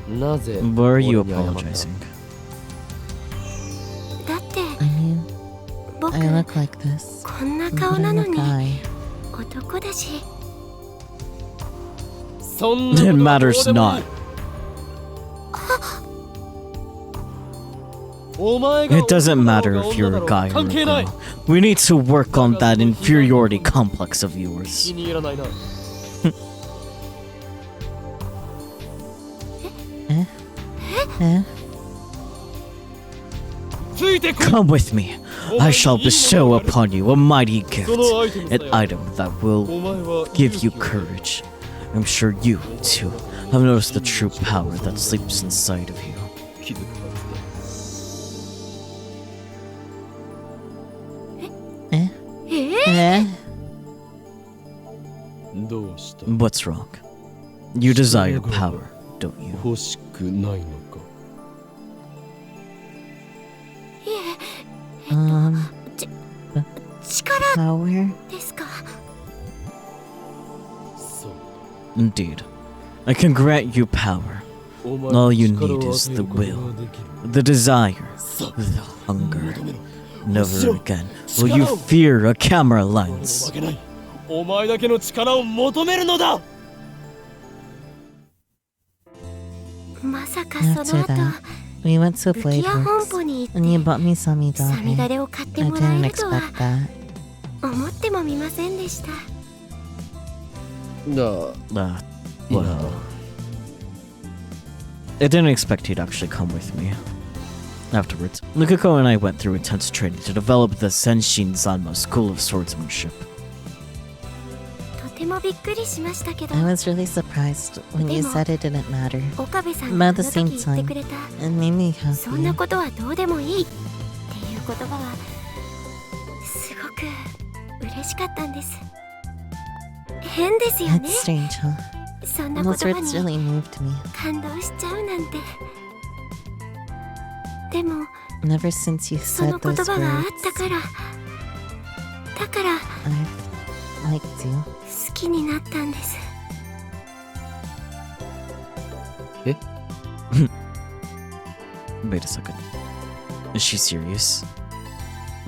Why are you apologizing? I mean, I look like this, but I'm a guy. It matters not. It doesn't matter if you're a guy or a girl. We need to work on that inferiority complex of yours. Come with me. I shall bestow upon you a mighty gift, an item that will give you courage. I'm sure you, too, have noticed the true power that sleeps inside of you. What's wrong? You desire power, don't you? Power? Indeed. I can grant you power. All you need is the will, the desire, the hunger. Never again will you fear a camera lens. 負けない。お前だけの力を求めるのだ。まさかそ After の後 that, we went to 武器屋本 Bladeworks 舗に行っ and you て bought me some サミ midori. ダレを買って I もらえ didn't るとは expect that. 思ってもみませんでした。Well, I didn't expect you'd actually come with me. Afterwards, Lukako and I went through intense training to develop the Senshin Zanma School of Swordsmanship. とてもびっくりしましたけど、 I was really surprised when you said it didn't matter. 岡部さんがあ But の at the 時 same 言ってく time, れた it made me そんな happy. ことはどうでもいいっていう言葉はすごく嬉しかったんです。変ですよね。 It's strange, huh? そんな言 Those 葉 words に really moved me. 感動しちゃうなんて。でも Never since you そ said の言 those 葉があっ words, たから、だから I've liked you. 好きになったんです。 Wait a second. Is she serious?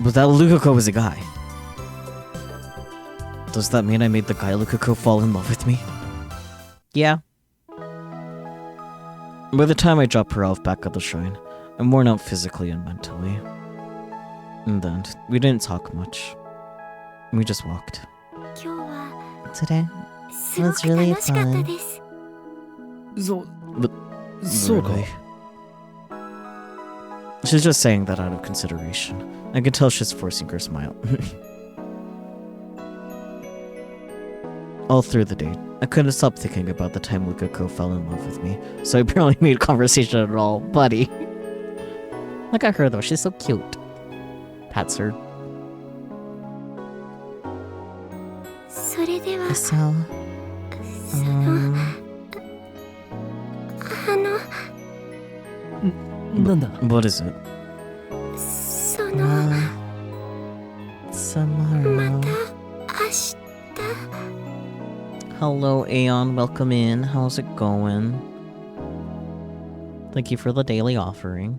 But that Lukako was a guy. Does that mean I made the guy Lukako fall in love with me? Yeah. By the time I dropped her off back at the shrine, I'm worn out physically and mentally. And then, we didn't talk much. We just walked. 今日は Today, すごく楽しかったです。そうか。 Really? She's just saying that out of consideration. I can tell she's forcing her smile. All through the date, I couldn't stop thinking about the time Lukako fell in love with me, so I barely made conversation at all, buddy. look at her though, she's so cute. Pats her. それでは So, そのなんだ。 What is it? その tomorrow. また明日 Hello, Aeon. Welcome in. How's it going? Thank you for the daily offering.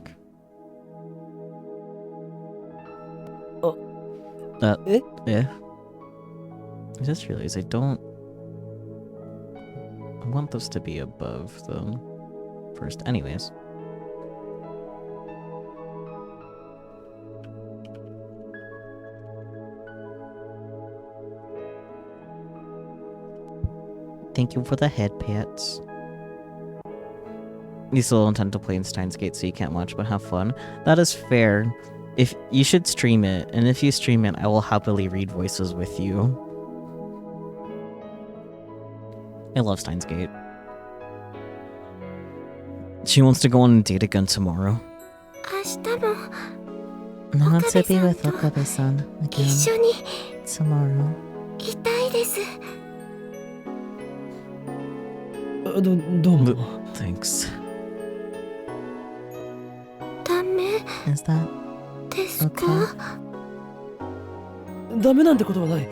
Yeah. I just realized I want those to be above the first. Anyways. Thank you for the head pats. You still intend to play in Steins Gate, so you can't watch, but have fun. That is fair. If you should stream it, and if you stream it, I will happily read voices with you. I love Steins Gate. She wants to go on a date again tomorrow. 明日も I want to be with Okabe-san Okabe-san 一 again 緒に tomorrow. いたいです。どうも。 Thanks. ダメ Is that ですか okay? ダメなんてことはない。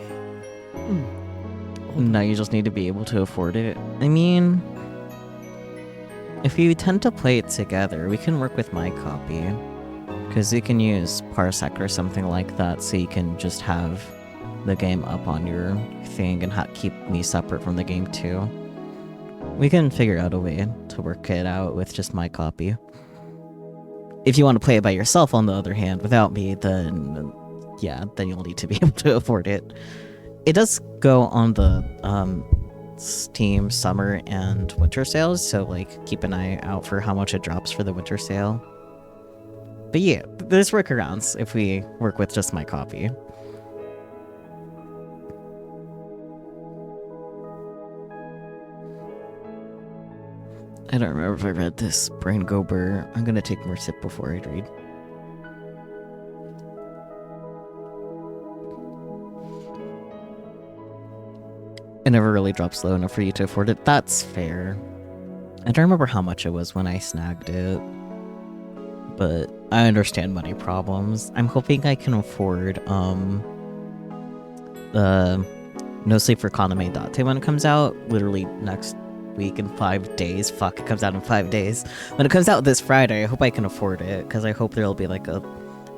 Now you just need to be able to afford it. I mean, if you tend to play it together, we can work with my copy. Because you can use Parsec or something like that, so you can just have the game up on your thing and keep me separate from the game too. We can figure out a way to work it out with just my copy. If you want to play it by yourself, on the other hand, without me, then yeah, then you'll need to be able to afford it. It does go on the Steam summer and winter sales, so like keep an eye out for how much it drops for the winter sale. But yeah, there's workarounds if we work with just my copy. I don't remember if I read this. Brain go burr. I'm gonna take more sip before I read. It never really drops low enough for you to afford it. That's fair. I don't remember how much it was when I snagged it. But I understand money problems. I'm hoping I can afford the No Sleep for Kaname Date when it comes out. Literally next week in 5 days. Fuck, it comes out in 5 days. When it comes out this Friday, I hope I can afford it, because I hope there'll be like a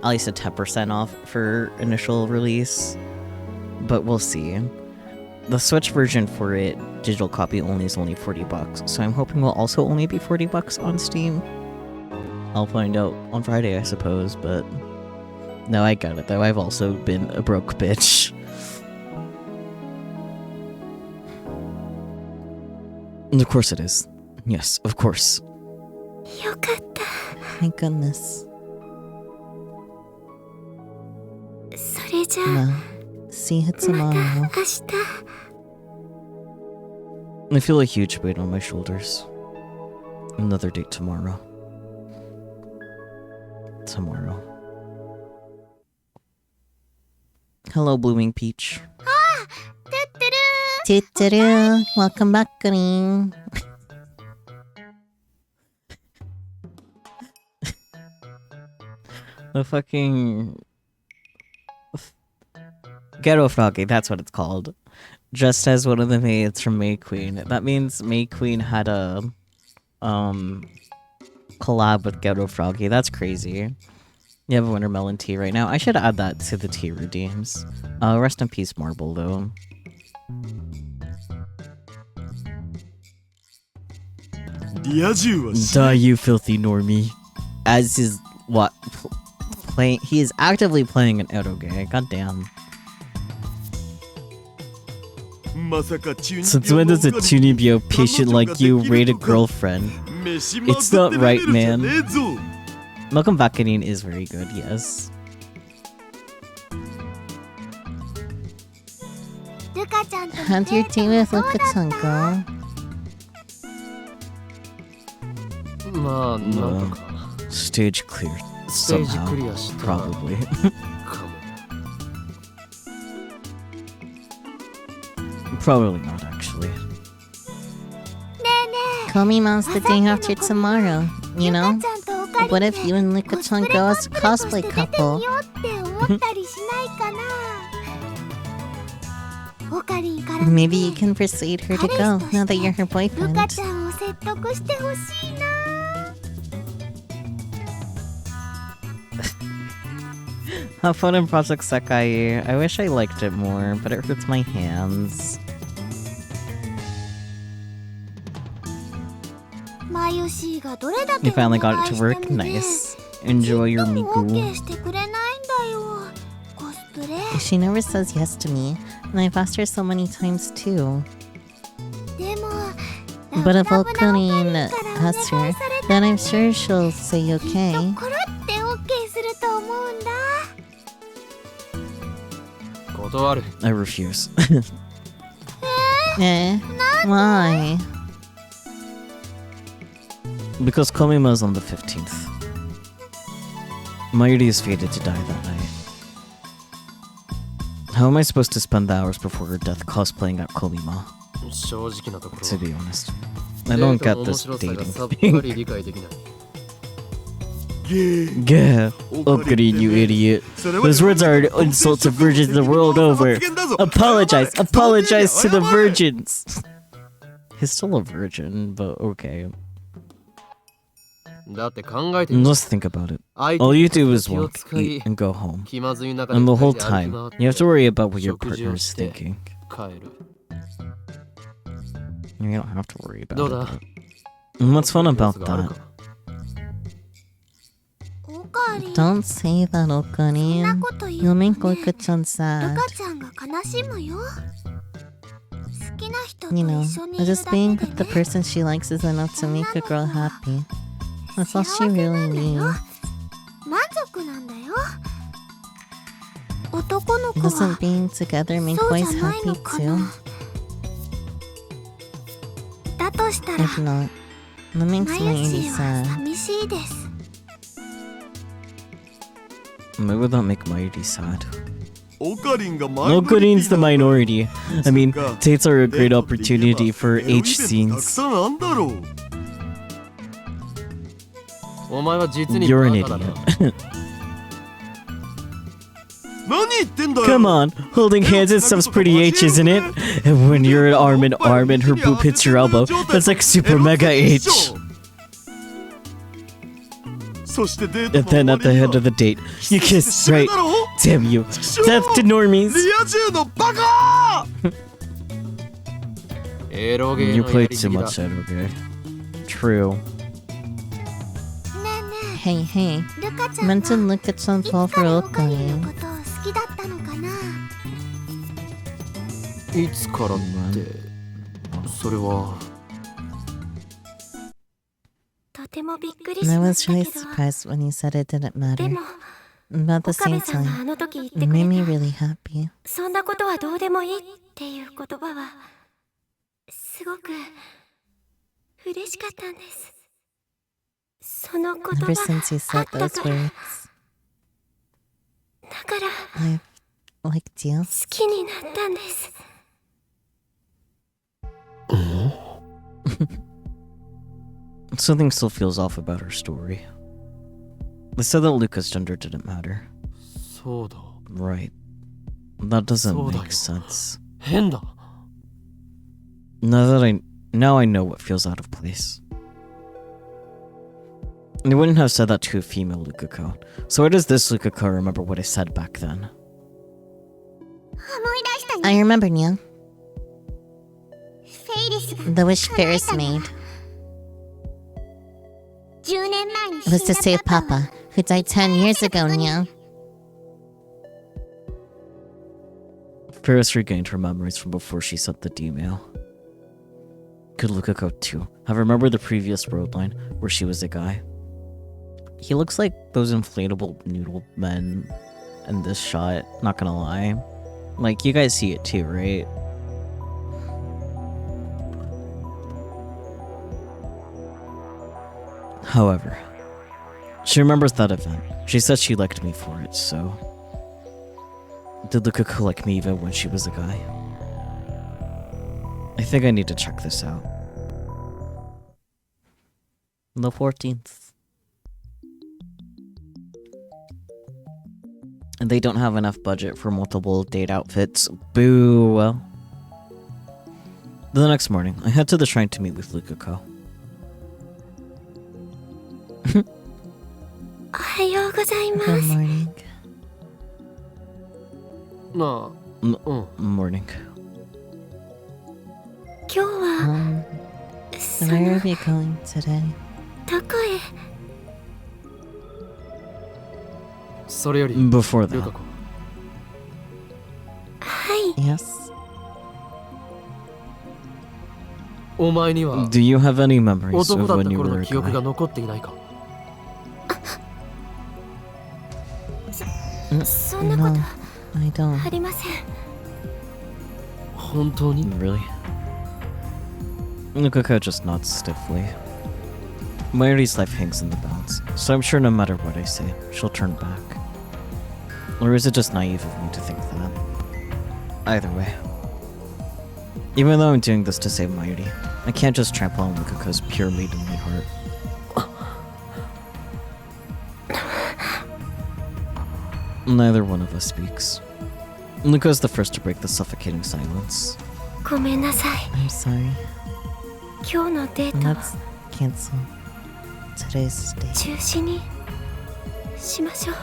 at least a 10% off for initial release, but we'll see. The Switch version for it, digital copy only, is only $40, so I'm hoping will also only be $40 on Steam. I'll find out on Friday, I suppose, but no, I got it though. I've also been a broke bitch. And of course it is. Yes, of course. よかった。 Thank goodness. それじゃあ、 Well, see you また tomorrow. 明日。 I feel a huge weight on my shoulders. Another date tomorrow. Tomorrow. Hello, Blooming Peach. てってる Toot-toot-oo. Welcome back, Green. The fucking... Ghetto Froggy, that's what it's called. Just as one of the maids from May Queen. That means May Queen had a... collab with Ghetto Froggy. That's crazy. You have a watermelon tea right now. I should add that to the tea redeems. Rest in peace, Marble, though. Die, you filthy normie. As his... what? Playing... He is actively playing an eroge. Goddamn. Since when does a Tunibio patient like you rate a girlfriend? It's not right, man. Welcome back, Kanine is very good, yes. ルカちゃんと How'd your date with Luka-chan go? まあなんとか Stage clear. ステージ Somehow. クリアした Probably. かも。 Probably not, actually. Komi Mom's the day after tomorrow, you ル know? カちゃんとオカリン What で if you and コスプ Luka-chan レ go カ as ッ a プルとして cosplay 出てみ couple? ようって思ったりしないかなオカリンから Maybe you can persuade her to go now that you're her ルカ boyfriend. ちゃんを説得してほしいな Have fun in Project Sekai. I wish I liked it more, but it hurts my hands. マユシーがどれだけ You お finally 願 got い it to して work? もね Nice. Enjoy your ちっとも Miku. OK してくれないんだよコスプレ She never says yes to me, and I've asked her so many times too. でも But if ラブラブなオカリン Okarin からお願い asks さ her, れた then ら I'm sure she'll say きっ okay. とコロって OK すると思うんだ断る。 I refuse. Eh? Why? Because Komima's on the 15th. Mayuri is fated to die that night. How am I supposed to spend the hours before her death cosplaying at Komima? 正直なところ To be honest. I don't デート get の面 this 白さが dating さっ thing. ぱり理解できない。 Gah, Okarin, you idiot. Those words are an insult to virgins the world over. Apologize to the virgins. He's still a virgin, but okay. だって考えてみ Let's think about it. 相手 All に you do is 気を work, 使い eat, and go home. 気まずい中で And the 二 whole 人で歩き time, 回って you have to worry about what your 食事を partner し is て thinking. 帰る。 You don't have to worry about どう it. だ And what's fun about ある that? かオカリン Don't say that, そんな Okarin. こと言 You'll う make とね Luka-chan ル sad. カちゃんが悲しむよ好きな人と You know, 一緒にいるだ just け being で with the ね person she likes is enough to make a girl happy. That's all she really 幸せなんだ needs. よ満足なんだよ男の子 Doesn't は being together make そうじ boys ゃない happy のか too? なだとしたら If not, that makes マ me ユ really シーは sad. 寂しいです Why would that make Mayuri sad? Okarin's the minority. I mean, dates are a great opportunity for H scenes. お前は実に You're an バカだな idiot. 何言ってんだよ Come on, holding hands and stuff's pretty H, isn't it? And when you're arm in arm and her boob hits your elbow, that's like super mega H. And then at the end of the date, you kissed right. Damn you. Death to normies. You played too much eroge. True. Hey, mention Luka-chan fall for Okayu. いつからってそれは I was really surprised when you said it didn't matter. But at the same time, it made me really happy. そんなことはどうでもいいっていう言葉はすごく嬉しかったんです。その言葉 Ever since you said those words, だから I've liked you. 好きになったんです。Something still feels off about her story. They said that Luca's gender didn't matter. そうだ Right. That doesn't そうだよ make sense. 変だ Now I know what feels out of place. They wouldn't have said that to a female Lukako. So why does this Lukako remember what I said back then? I remember, Nya. The wish Ferris made was to save Papa, who died 10 years ago, Nya. Ferris regained her memories from before she sent the email. Could Lukako too have remembered the previous road line where she was a guy? He looks like those inflatable noodle men in this shot, not gonna lie. Like, you guys see it too, right? However, she remembers that event. She said she liked me for it, so... Did Lukako like me even when she was a guy? I think I need to check this out. The 14th. And they don't have enough budget for multiple date outfits. Boo! The next morning, I head to the shrine to meet with Lukako. おはようございま Good す。 morning. なあ Morning. 今日はそ Where の are we going today? どこへ？それより Before ル that, カ子はい。 Yes. お前には do you have any memories 男 of だっ when た you 頃 were の a 記憶が guy? 残っていないか そんなこと No, I don't. ありません。本当に Really? Lukako just nods stiffly. Mayuri's life hangs in the balance, so I'm sure no matter what I say, she'll turn back. Or is it just naive of me to think that? Either way. Even though I'm doing this to save Mayuri, I can't just trample on Lukako's pure maidenly heart. Neither one of us speaks. Luka's the first to break the suffocating silence. ごめんなさい。 I'm sorry. 今日のデートは Let's cancel today's date. 中止にしましょう。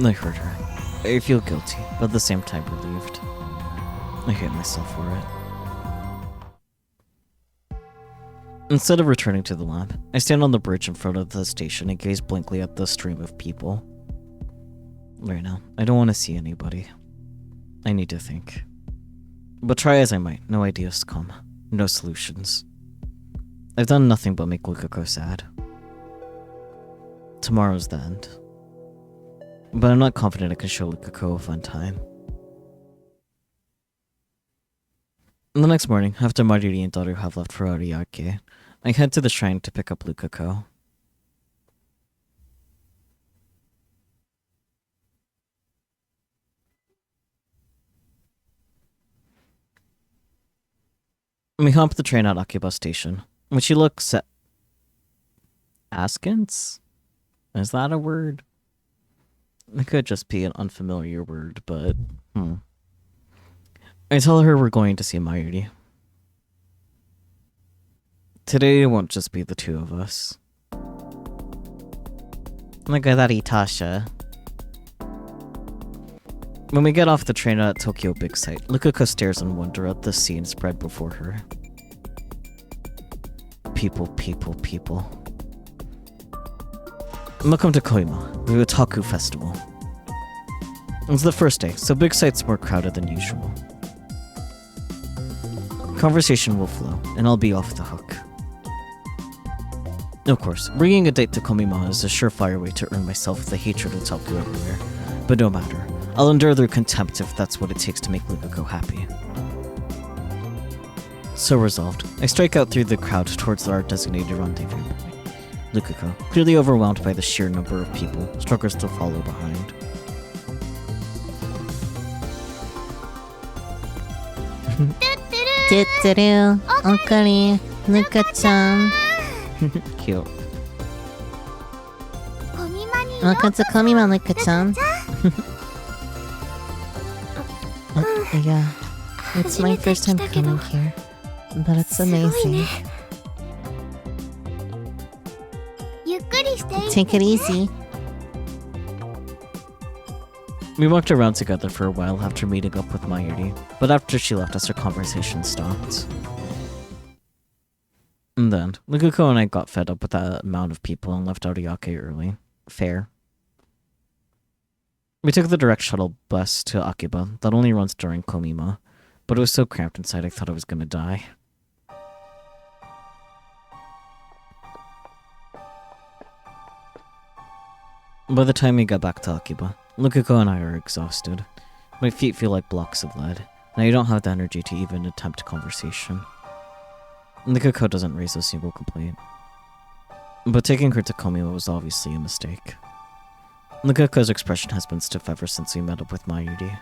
I hurt her. I feel guilty, but at the same time relieved. I hate myself for it. Instead of returning to the lab, I stand on the bridge in front of the station and gaze blankly at the stream of people. Right now, I don't want to see anybody. I need to think. But try as I might, no ideas come. No solutions. I've done nothing but make Lukako sad. Tomorrow's the end. But I'm not confident I can show Lukako a fun time. The next morning, after Mariri and Daru have left for Ariake, I head to the shrine to pick up Lukako. We hop the train at Akiba Station, when she looks at... Askance? Is that a word? It could just be an unfamiliar word, but... I tell her we're going to see Mayuri. Today it won't just be the two of us. Look at that Itasha. When we get off the train at Tokyo Big Sight, Lukuko stares in wonder at the scene spread before her. People, people, people. Welcome to Koima, the Otaku Festival. It's the first day, so Big Sight's more crowded than usual. Conversation will flow, and I'll be off the hook. Of course, bringing a date to Komima is a surefire way to earn myself the hatred of otaku everywhere, but no matter. I'll endure their contempt if that's what it takes to make Lukuko happy. So resolved, I strike out through the crowd towards our designated rendezvous point. Lukuko, clearly overwhelmed by the sheer number of people, struggles to follow behind. Tuturu, Okari, Luka-chan. Cute. Welcome to Komima, Luka-chan. Yeah, it's my first time coming here, but it's amazing. Take it easy. We walked around together for a while after meeting up with Mayuri, but after she left us, our conversation stopped. And then, Lukuko and I got fed up with that amount of people and left Ariake early. Fair. We took the direct shuttle bus to Akiba that only runs during Komima, but it was so cramped inside I thought I was gonna die. By the time we got back to Akiba, Lukuko and I are exhausted. My feet feel like blocks of lead, and I don't have the energy to even attempt conversation. Lukuko doesn't raise a single complaint. But taking her to Komima was obviously a mistake. Lukuko's expression has been stiff ever since we met up with Mayuri.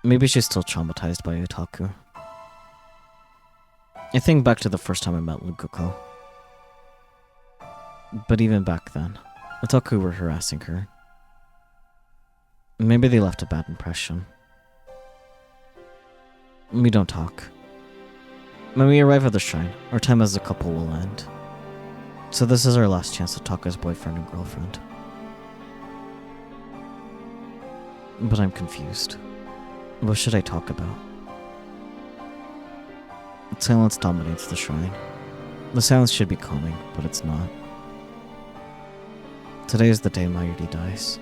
Maybe she's still traumatized by otaku. I think back to the first time I met Lukuko. But even back then, otaku were harassing her. Maybe they left a bad impression. We don't talk. When we arrive at the shrine, our time as a couple will end. So this is our last chance to talk as boyfriend and girlfriend. But I'm confused. What should I talk about? Silence dominates the shrine. The silence should be calming, but it's not. Today is the day Mayuri dies.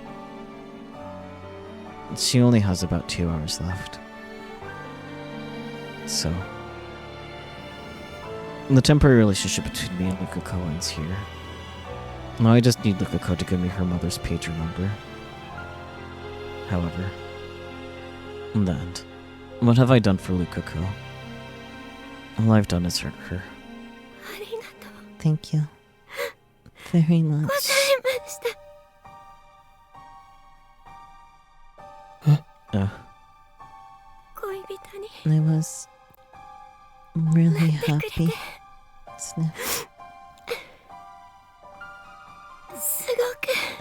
She only has about 2 hours left. So, the temporary relationship between me and Lukuko ends here. Now I just need Lukuko to give me her mother's pager number. However, in the end, what have I done for Lukuko? All I've done is hurt her. Thank you very much. I was really happy. Sniff.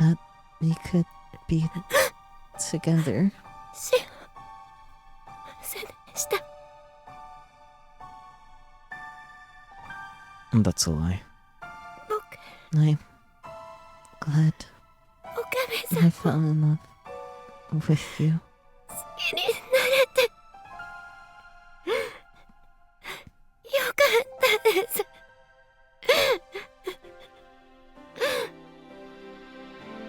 That we could be together. That's a lie. I'm glad I fell in love with you.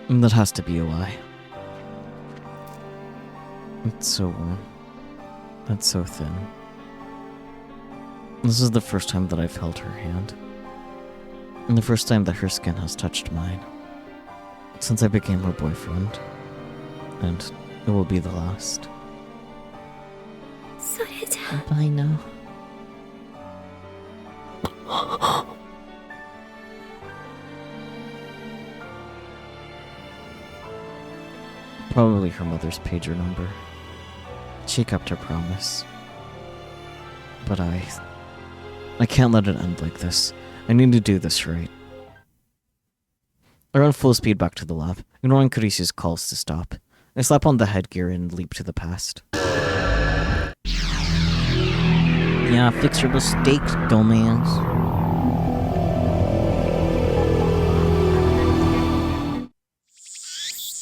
That has to be a lie. It's so warm. That's so thin. This is the first time that I've held her hand. And the first time that her skin has touched mine. Since I became her boyfriend. And it will be the last. Bye now. Probably her mother's pager number. She kept her promise. But I can't let it end like this. I need to do this right. I run full speed back to the lab, ignoring Kurisu's calls to stop. I slap on the headgear and leap to the past. Yeah, fix your mistakes, dumbass.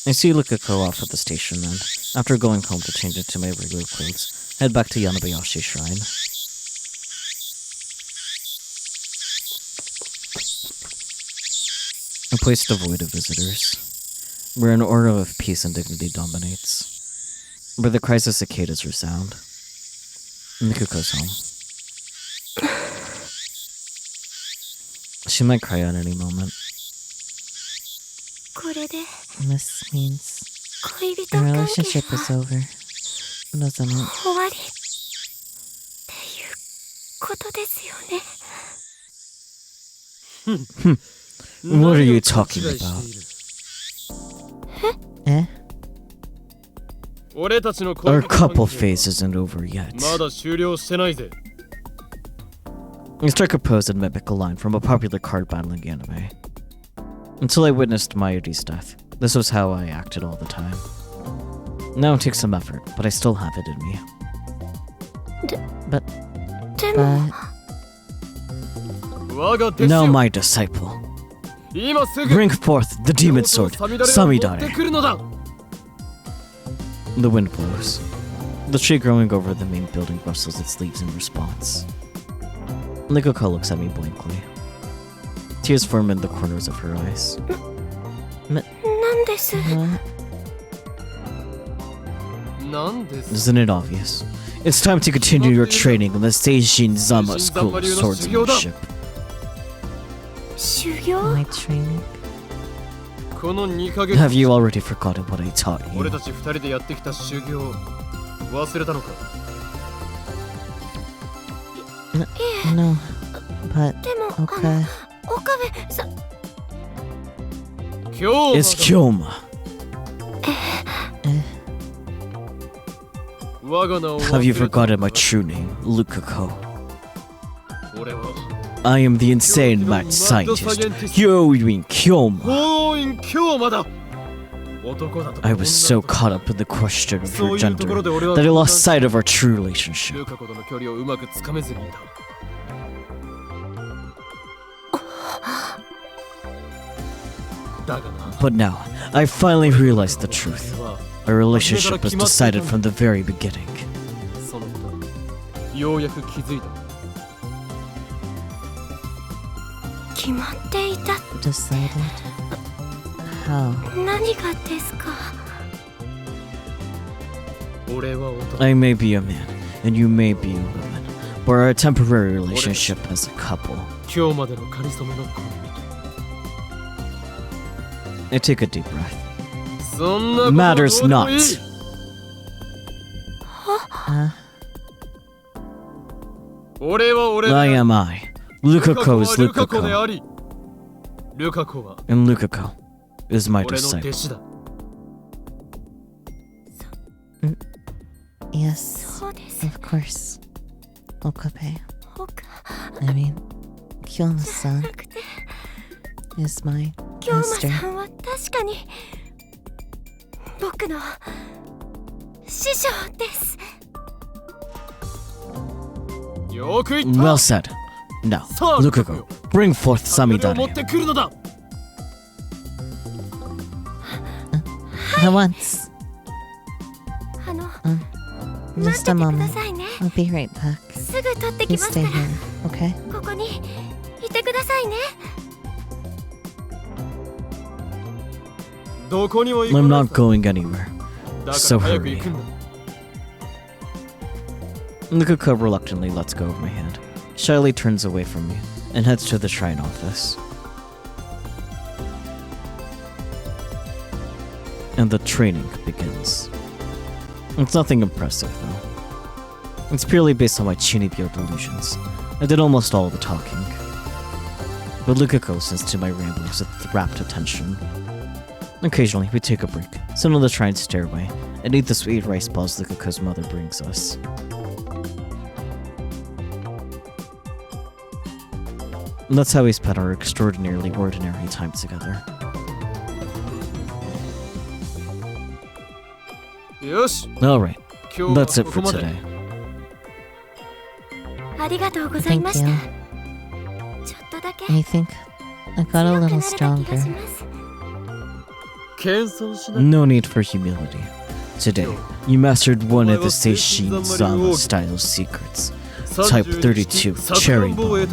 I see Lukako off at the station then. After going home to change into my regular clothes, head back to Yanabayashi Shrine. A place devoid of visitors, where an aura of peace and dignity dominates, where the cries of cicadas resound. Mikuko's home. She might cry at any moment. This means the relationship is over, doesn't it? 終わりっていうことですよね。 What are you talking about? Eh? Our couple phase isn't over yet. I struck a pose and mimic a line from a popular card battling anime. Until I witnessed Mayuri's death, this was how I acted all the time. Now it takes some effort, but I still have it in me. But Now my disciple. Bring forth the demon sword, Samidare. The wind blows. The tree growing over the main building rustles its leaves in response. Nikoko looks at me blankly. Tears form in the corners of her eyes. Isn't it obvious? It's time to continue your training in the Seishin Zama School of Swordsmanship. my training. Have you already forgotten what I taught you? No, but okay. It's Kyoma. Have you forgotten my true name, Lukako? I am the insane mad scientist, Hyoin Kyoma. I was so caught up in the question of your gender that I lost sight of our true relationship. But now, I finally realized the truth. Our relationship was decided from the very beginning. Decided? How? I may be a man, and you may be a woman, but our temporary relationship as a couple. I take a deep breath. Matters not. I am I. Lukako is Lukako. And Lukako is my disciple. Yes, of course. Okabe. I mean, Kyoma-san is my master. Well said. Now, Lukako, bring forth Samidare. At once. Just a moment. I'll be right back. You stay here, okay? I'm not going anywhere, so hurry. Lukako reluctantly lets go of my hand, shyly turns away from me, and heads to the shrine office. And the training begins. It's nothing impressive, though. It's purely based on my Chinibyo delusions. I did almost all the talking. But Lukako listens to my ramblings with rapt attention. Occasionally, we take a break, sit on the shrine stairway, and eat the sweet rice balls Lukako's mother brings us. And that's how we spent our extraordinarily ordinary time together. Alright, that's it for today. ありがとうございました。 you. ちょっとだけ I think I got a 強くな little れた気が stronger. します。 謙遜しな No need for humility. Today, you mastered one of the Seishin Zama style secrets. Type 32, Cherry Bomb.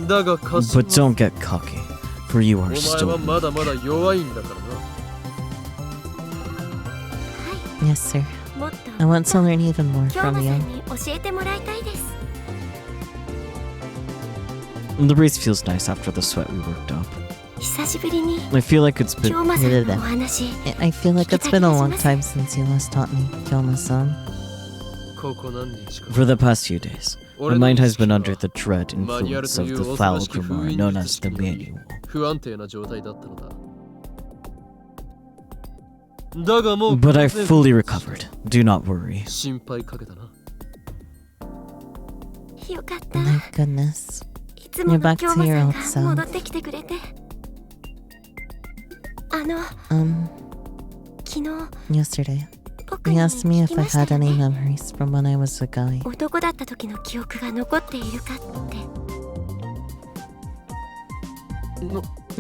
だが過信 But don't get cocky, for you お are 前 still はまだ weak. まだ弱いんだからな。 Yes, sir. もっと I want to learn even more 京 from 馬 you. さんに教えてもらいたいです。 The breeze feels nice after the sweat we worked up. 久しぶりに I feel like it's 京 been 馬さんのお話 I feel like it's been a long time since you last taught me, Kyoma-san. ここ何日か for the past few days. My mind has been under the dread influence of the foul grammar known as the manual. 不安定な状態だったのだ。だがもう But I've fully recovered. Do not worry. 心配かけたな。よかった。 My goodness. いつも You're の back 京 to 馬 your さ old んが self. 戻ってきてくれて。昨日 Yesterday, 僕 he に asked me 聞 if き I ました had よ any ね。 memories from when I was a guy. 男だった時の記憶が残っているかって。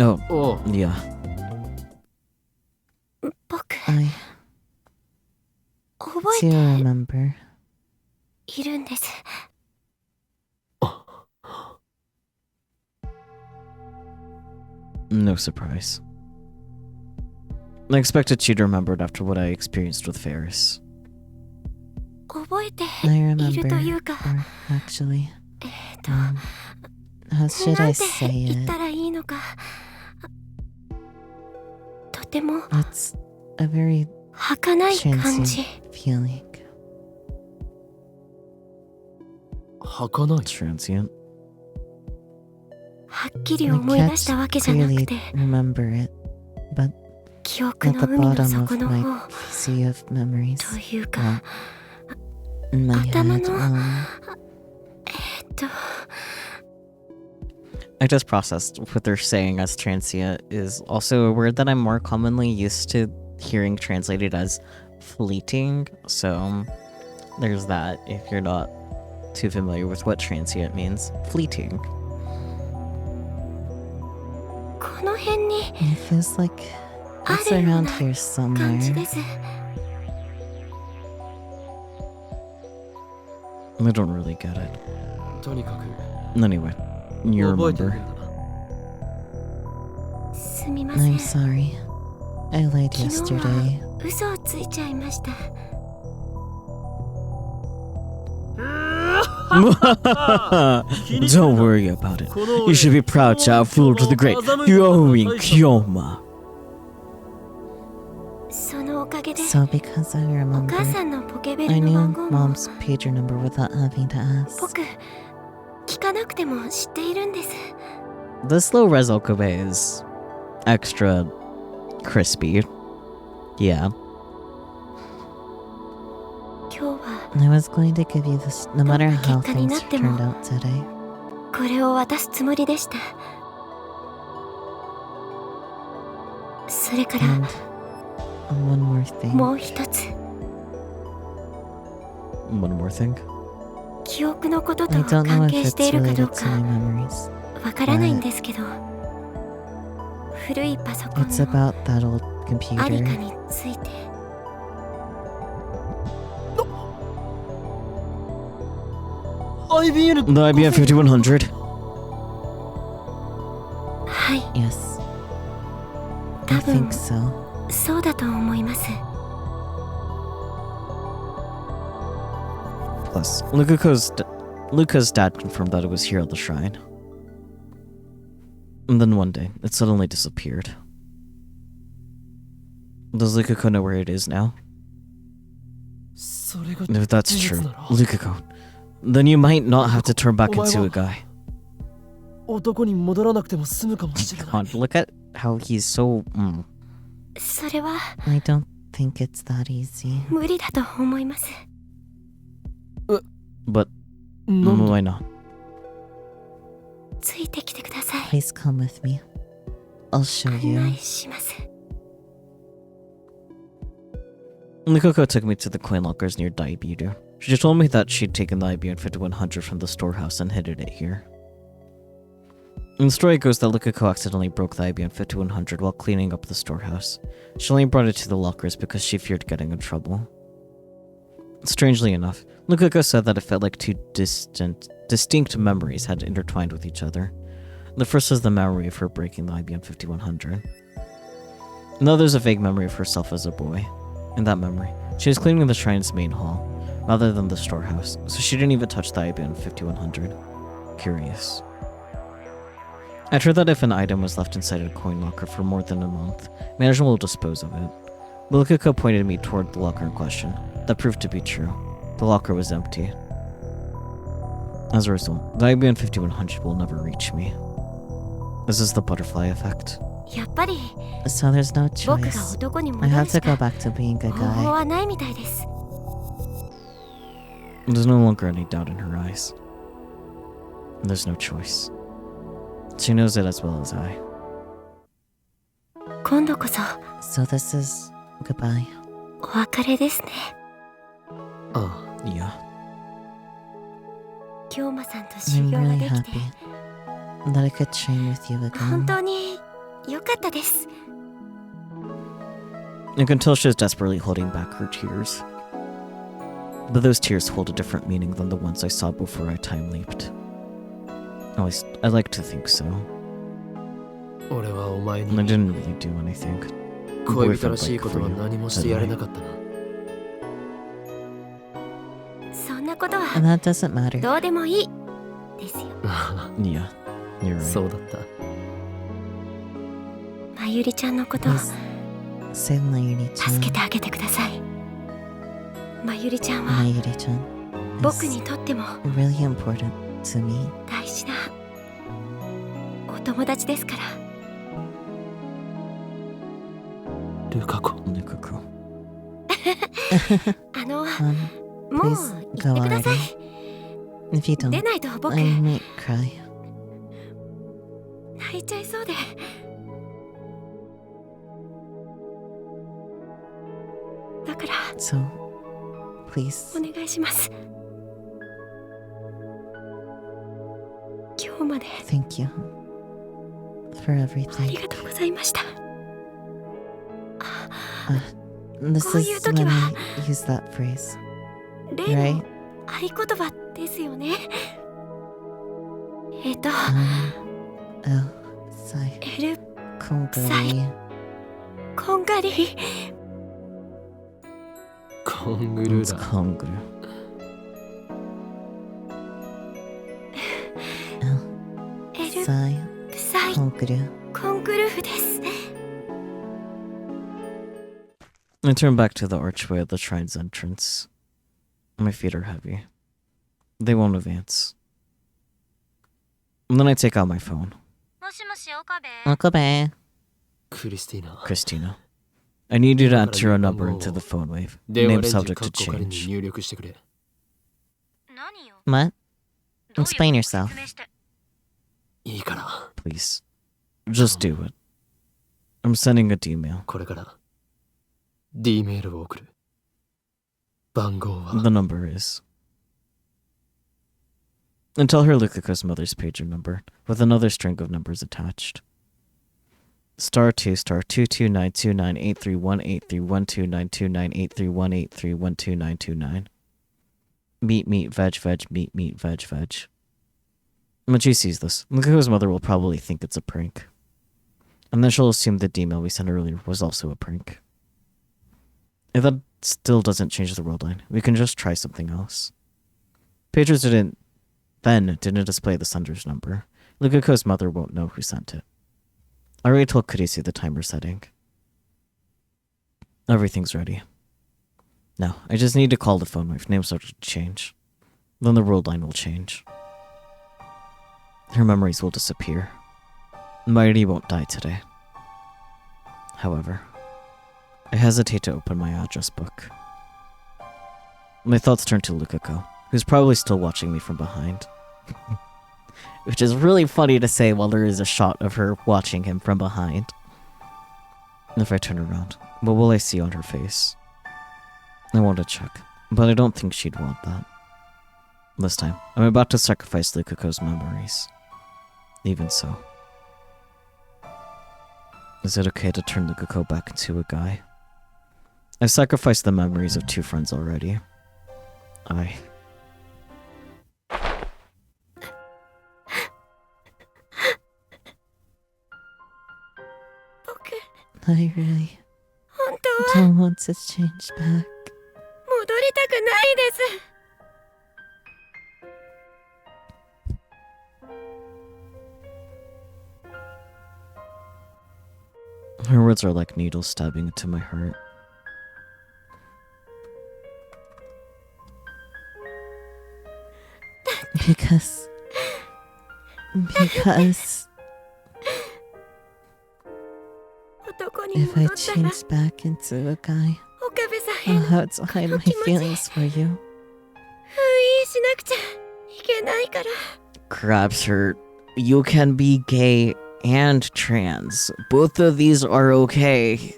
Oh, おう yeah. 僕 I 覚 do え remember. ているんです。 No surprise. I expected she'd remembered after what I experienced with Ferris. 覚えて I いると remember, いうか、 or actually, と how should な I んて say 言っ it? たらいいのか。とても It's a very 儚い感じ。 transient feeling. 儚い。 Transient. はっきり I 思い出 can't したわけじゃな clearly くて、 remember it, but 記憶 at の the 海の bottom 底 of の my 方 sea of memories, というか、 in my 頭 head, のと I just processed what they're saying as transient is also a word that I'm more commonly used to hearing translated as fleeting. So there's that if you're not too familiar with what transient means. Fleeting. この辺に it feels like it's around here 感じ somewhere. です。 I don't really get it. とにかく Anyway, you 覚えている remember. んだな。すみませ I'm ん。 sorry. I lied 昨日 yesterday. は嘘をついちゃいました。 Don't worry about it. You should be proud to have fooled the great Yoin Kyoma. そのおかげで So because I お remembered, 母さんのポケベ I ルの knew 番号も mom's pager number without having to ask. 僕聞かなくても知っているんです。 This low res Okabe is extra crispy. Yeah. 今日は I was going to give you this no matter how どんな結果に things なっても turned out today. これを渡すつもりでした。それから And one more thing. もう一つ、 One more thing. 記憶のことと I don't know 関 if 係して it's いるかどう related to my か memories. わからないんですけど、古いパソコン It's の about that old ありか computer. について。IBM The IBM 5100. はい、 Yes, 多 I 分 think so. そうだと思います。 Plus, Luca's dad confirmed that it was here at the shrine. And then one day, it suddenly disappeared. Does Lukako know where it is now? それが If that's 事実 true, なら Lukako, then you might not have to turn back into a guy. 男に戻らなくても済むかもしれない。 God, look at how he's so. それは I don't think it's that easy. 無理だと思います。 But なんで why not? ついてきてください。 Please come with me. I'll show 案 you. 内します。 Lukako took me to the coin lockers near Daibiru. She told me that she'd taken the IBM 5100 from the storehouse and hidden it here. And the story goes that Lukako accidentally broke the IBM 5100 while cleaning up the storehouse. She only brought it to the lockers because she feared getting in trouble. Strangely enough, Lukako said that it felt like two distinct memories had intertwined with each other. The first was the memory of her breaking the IBM 5100. And the other is a vague memory of herself as a boy. In that memory, she was cleaning the shrine's main hall, rather than the storehouse, so she didn't even touch the IBM 5100. Curious. I'd heard that if an item was left inside a coin locker for more than a month, management will dispose of it. Lukako pointed me toward the locker in question. That proved to be true. The locker was empty. As a result, the IBM 5100 will never reach me. This is the butterfly effect. So there's no choice. I have to go back to being a guy. There's no longer any doubt in her eyes. There's no choice. She knows it as well as I. So this is goodbye. Yeah. I'm really happy that I could train with you again. You can tell she is desperately holding back her tears. But those tears hold a different meaning than the ones I saw before I time leaped. At least, I like to think so. And I didn't really do anything. Boyfriend like for you, And that doesn't matter. Yeah, you're right. そうだった Please, say Mayuri-chan. Mayuri-chan is really important to me. ルカ子 Lukako. Please go already. If you don't, I might cry. So, please, thank you for everything. This is when I use that phrase, right? Sai. Kongari. コングル It's だ Konguru. Sai. Konguru. I turn back to the archway of the shrine's entrance. My feet are heavy. They won't advance. And then I take out my phone. Okabe. クリスティーナ Christina, I need you to enter a number into the phone wave. 電話 Name レンジ subject カ to ッコ仮に change. 入力してくれ What? Explain yourself. いいから Please. Just do it. I'm sending a D-mail. これから D メールを送る番号は The number is... And tell her Lukako's mother's pager number, with another string of numbers attached. *2 *22929831831292983129299. Meat veg. When she sees this, Lukako's mother will probably think it's a prank. And then she'll assume the D-mail we sent earlier was also a prank. If that still doesn't change the world line, we can just try something else. Pagers didn't display the sender's number. Lukako's mother won't know who sent it. I already told Kurisu the timer setting. Everything's ready. Now, I just need to call the phone wave. Name subject to change. Then the world line will change. Her memories will disappear. Mairi won't die today. However, I hesitate to open my address book. My thoughts turn to Lukako, who's probably still watching me from behind. Which is really funny to say while there is a shot of her watching him from behind. If I turn around, what will I see on her face? I want to check. But I don't think she'd want that. This time, I'm about to sacrifice Lukako's memories. Even so. Is it okay to turn Lukako back into a guy? I've sacrificed the memories of 2 friends already. I really don't want to change back. 戻りたくないです。 Her words are like needles stabbing into my heart. Because if I change back into a guy, I'll have to hide my feelings for you. Grabs her. You can be gay and trans. Both of these are okay.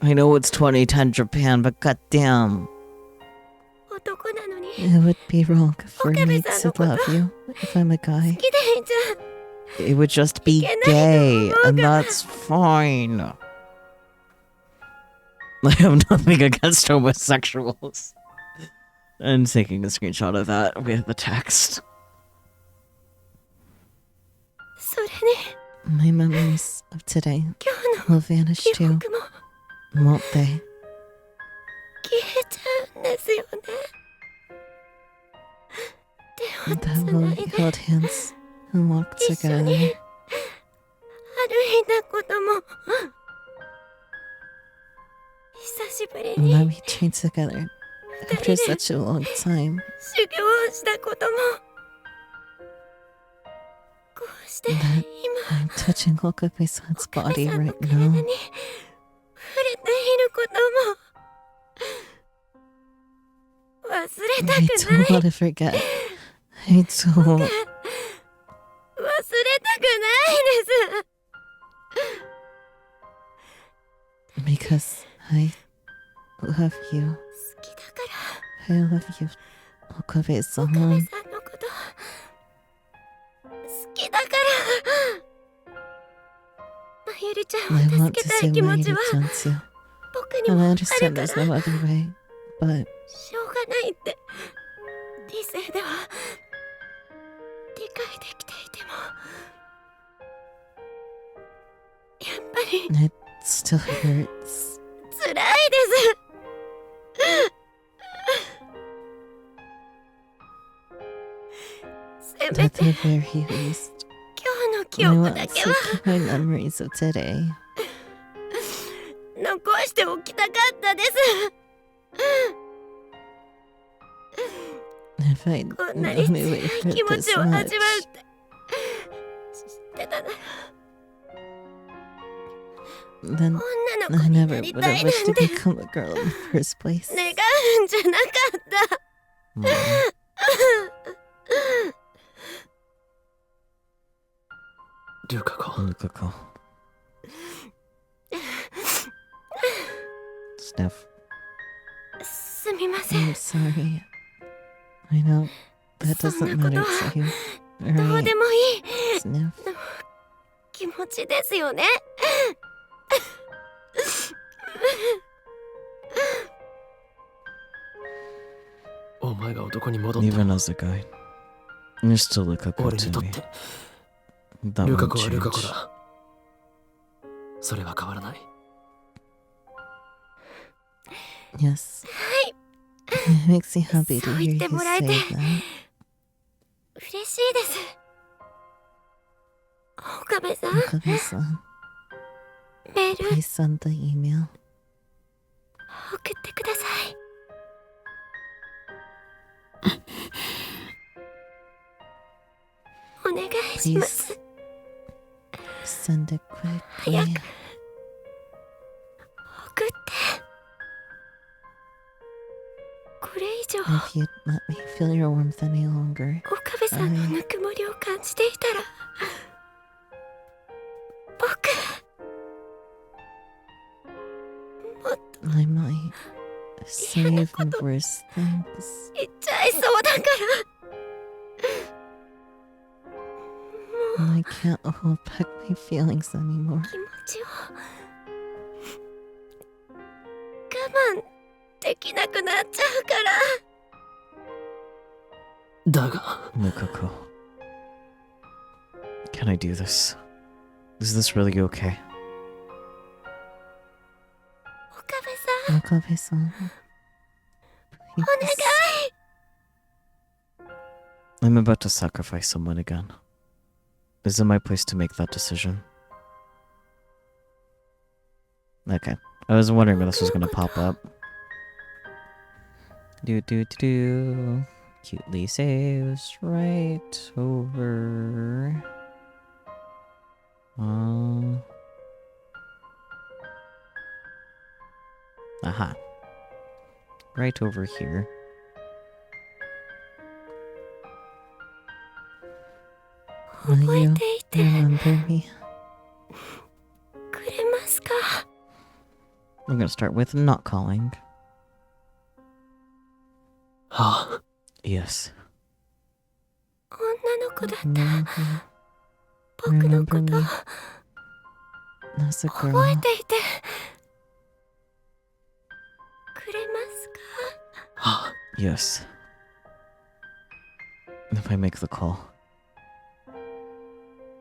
I know it's 2010 Japan, but goddamn. It would be wrong for me to love you if I'm a guy. It would just be gay, and that's fine. I have nothing against homosexuals. I'm taking a screenshot of that with the text. My memories of today will vanish too, won't they? That when we held hands and walked together. And that we trained together after such a long time. That I'm touching Okabe-san's body right now. I don't want to forget. I don't. Because I love you. I love you, Okabe-san. I want to see Mayuri-chan too. And I understand there's no other way, but... It still hurts. At the very least, I want to keep my memories of today. If I only wait for this much, then I never would have wished to become a girl in the first place. Lukako. Steph. I'm sorry. I know that doesn't matter to you, right? Sniff. Even as a guy, you're still Lukako to me. That won't change. Yes. It makes me happy to hear you say that. Okabe-san, please send the email. Please send it quickly. If you'd let me feel your warmth any longer, I might Save worse things. 言っちゃいそうだから。 I can't hold back my feelings anymore. 気持ちを我慢できなくなっちゃうから。だが Mikako. Can I do this? Is this really okay? 岡部さん、 Okabe-san. お願 Please. い。 I'm about to sacrifice someone again. Is it my place to make that decision? Okay. I was wondering when this was gonna pop up. Do. Cutely saves right over. Aha. Right over here. Will 覚え you ていて remember me? くれますか。 I'm gonna start with not calling. はあ Yes. 女の子だった。 Remember, 僕のこ remember と me as a 覚え girl. ていてくれますか。 はあ Yes. If I make the call.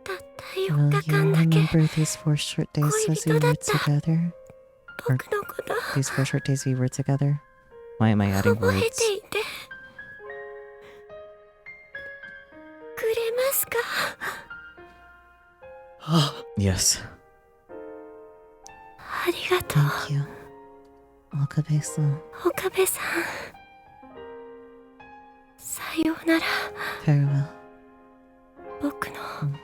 たった Will 4日 you 間だけ remember these 4 short days as we were together? 僕のこと These 4 short days we were together? Why am I adding 覚え words? ていてくれますか。はあ Yes. ありがとう Thank you. Okabe-san. 岡部さん。さようなら Farewell, 僕の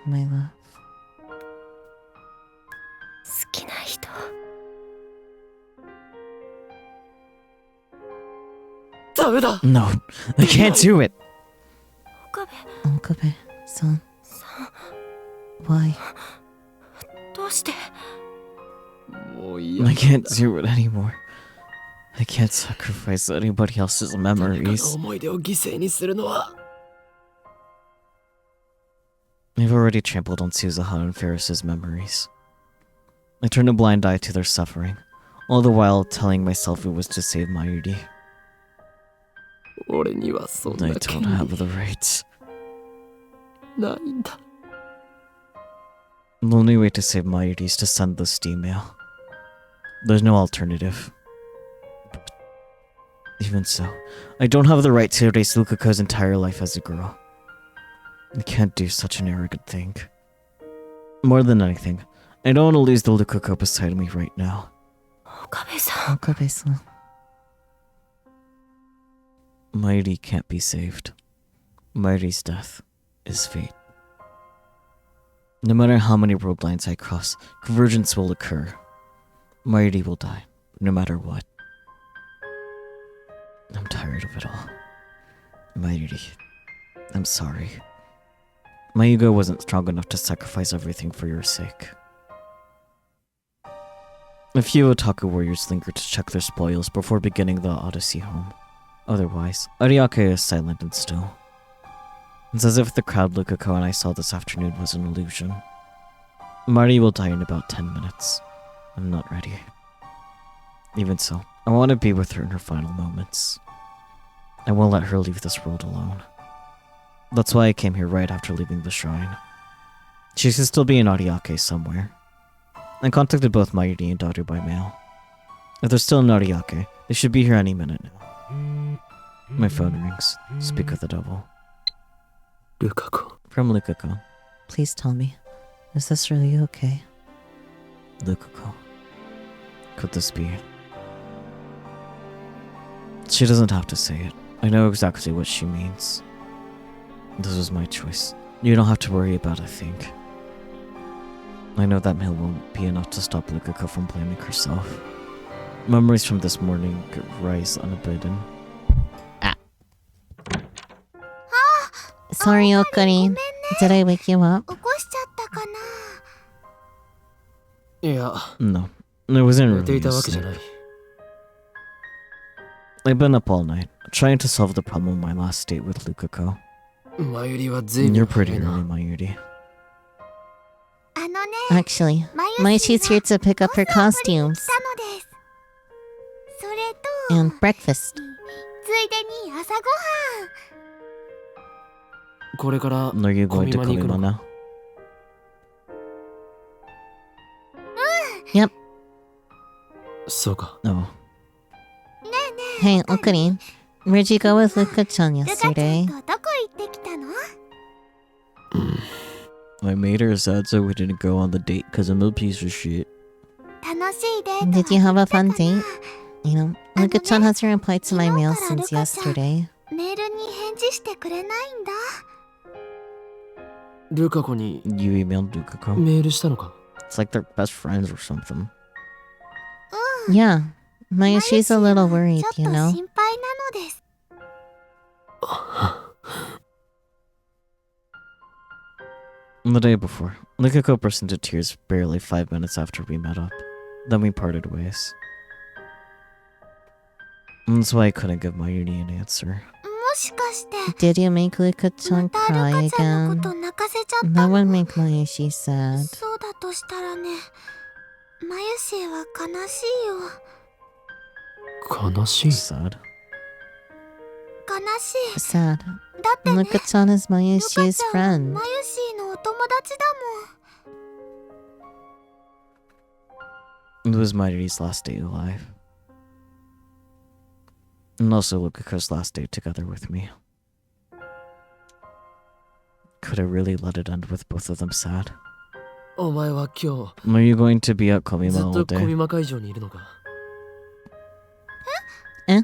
my love. 好きな人。 ダメだ No. I can't do it. 岡部 Okabe-san. さん、 Why? どうして。もう嫌 I だ can't do it anymore. I can't sacrifice anybody else's 誰かの memories. 思い出を犠牲にするのは I've already trampled on Suzuha and Ferris's memories. I turned a blind eye to their suffering, all the while telling myself it was to save Mayuri. 俺にはそん I な権 don't have 利 the rights. ないんだ The only way to save Mayuri is to send this email. There's no alternative. But even so, I don't have the right to erase Lukako's entire life as a girl. I can't do such an arrogant thing. More than anything, I don't want to lose the Lukako beside me right now. 岡部さん。 Okabe-san. Mayuri can't be saved. Mayuri's death is fate. No matter how many road lines I cross, convergence will occur. Mayuri will die, no matter what. I'm tired of it all. Mayuri, I'm sorry. My ego wasn't strong enough to sacrifice everything for your sake. A few otaku warriors lingered to check their spoils before beginning the odyssey home. Otherwise, Ariake is silent and still. It's as if the crowd Lukako and I saw this afternoon was an illusion. Mari will die in about 10 minutes. I'm not ready. Even so, I want to be with her in her final moments. I won't let her leave this world alone. That's why I came here right after leaving the shrine. She should still be in Ariake somewhere. I contacted both Mayuri and Daru by mail. If they're still in Ariake, they should be here any minute now. My phone rings. Speak with the devil. ルカ子 From Lukako. Please tell me, is this really okay? Lukako. Could this be it? She doesn't have to say it. I know exactly what she means. This was my choice. You don't have to worry about a thing. I know that mail won't be enough to stop Lukako from blaming herself. Memories from this morning rise unabidden. Sorry, Okarin. Did I wake you up? 起こしちゃったかな。いや No, I wasn't 寝て really いたわけじゃ asleep. ない I've been up all night, trying to solve the problem of my last date with Lukako. 前売りは随分 You're pretty 早いな。 early, Mayuri. Actually, Mayushi's here to pick up her costumes. それと And breakfast. ついでに朝ごはん。これから Are you going to コミマに行く Komima の now? Yep. そうか。 No. Hey, Okarin. Where'd you go with Luka-chan ルカちゃん yesterday? とどこ行ってきたの？ I made her sad so we didn't go on the date because I'm a piece of shit. 楽しいデート Did you have a fun は行 date? ったか You know, Luka-chan hasn't replied to my mail since yesterday. な？メールに返事してくれないんだ。ルカ子に You emailed Lukako? メールしたのか？ It's like they're best friends or something. Yeah. Mayushi's a little worried, ちょっと you 心 know? 配なのです。 The day before, Lukako burst into tears barely 5 minutes after we met up. Then we parted ways. And that's why I couldn't give Mayuri an answer. もしかして Did you make Luka-chan また cry ルカちゃんのこ again? と泣かせちゃった That の？ would make Mayushi sad. そうだとしたらね、マユシーは悲しいよ。悲しい。 Sad. 悲しい。 Sad. だってね、 Luka-chan is ルカ Mayushi's ちゃんは friend. マユシーのお友達だもん。 It was Mayuri's last day alive. And also Lukako's last day together with me. Could I really let it end with both of them sad? お前は今 Are you going to be at 日ず Komima っ all とコミ day? マ会場にいるのか？いる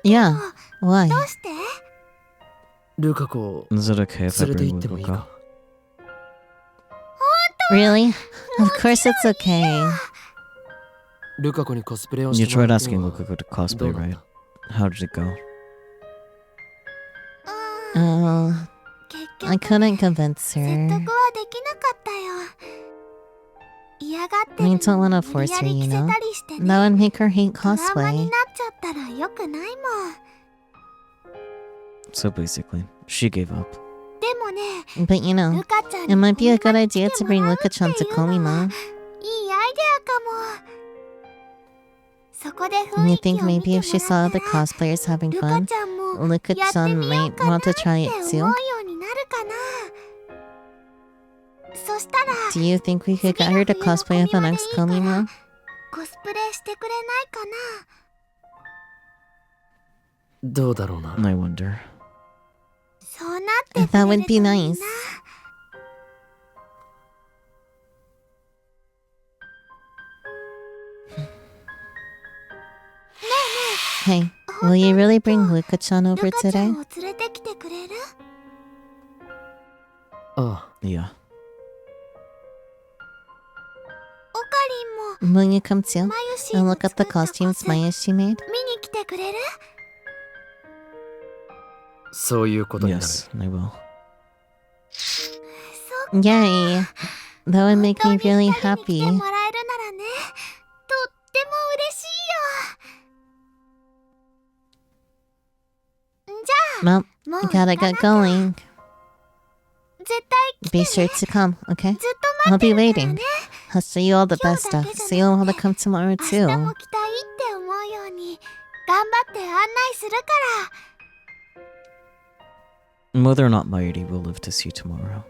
けど、 Yeah. Why? どうして？ルカ子を Is it okay if I 連れて bring 行ってもいい Lukako? か？ Really? Of course it's okay. ルカ子にコスプレをし You ても tried らったの asking は Lukako to ど cosplay, うなん right? だ？ How did it go? 結 I 局 couldn't convince 説得 her. はできなかったよ。嫌がってる We don't の wanna に無理 force や her, り you 着せ know? たりしてね。 That would make her hate トラウマに cosplay. なっちゃったらよくないもん。 So basically, she gave up. でもね、 But you ル know, カちゃんに it might be a good コミマに idea 来 to ても bring らうって Luka-chan to いうのは Komima. いいアイデアかも。そこで And 雰 you 囲気 think を見 maybe ても if ら she った saw ら other cosplayers having ルカ fun, ちゃんもやって Luka-chan みよう might かな want って to try it 思う too. ようになるかな。そしたら Do you think we could get her to cosplay at the next Komima? コスプレしてくれないかな。どうだろうな。 I wonder. そうなってく That れる would と be いい nice. な。 Hey, will you really bring Luka-chan ル over カちゃ today? んを連れてきてくれる？ああ、 Yeah. オカリンも Will you come too? マユシー And の look 作 at った the コ costumes ス見に Mayushi made? 来てくれる？そういうことになる。 Yes, I will. そう Yay! That would make 本 me 当に really 二人に来て happy. もらえるならね、とっても嬉しいよ。じゃ Well, あ、もう we 行か gotta なきゃ get going. 絶対来て Be ね。 sure to come, okay? ずっと I'll 待って be るから waiting. ね。 I'll show you all the 今 best 日だ stuff, けじゃ so you'll な want く to て come tomorrow 明日も too. 来たいって思うように頑張って案内するから。 Whether or not Mayuri will live to see tomorrow.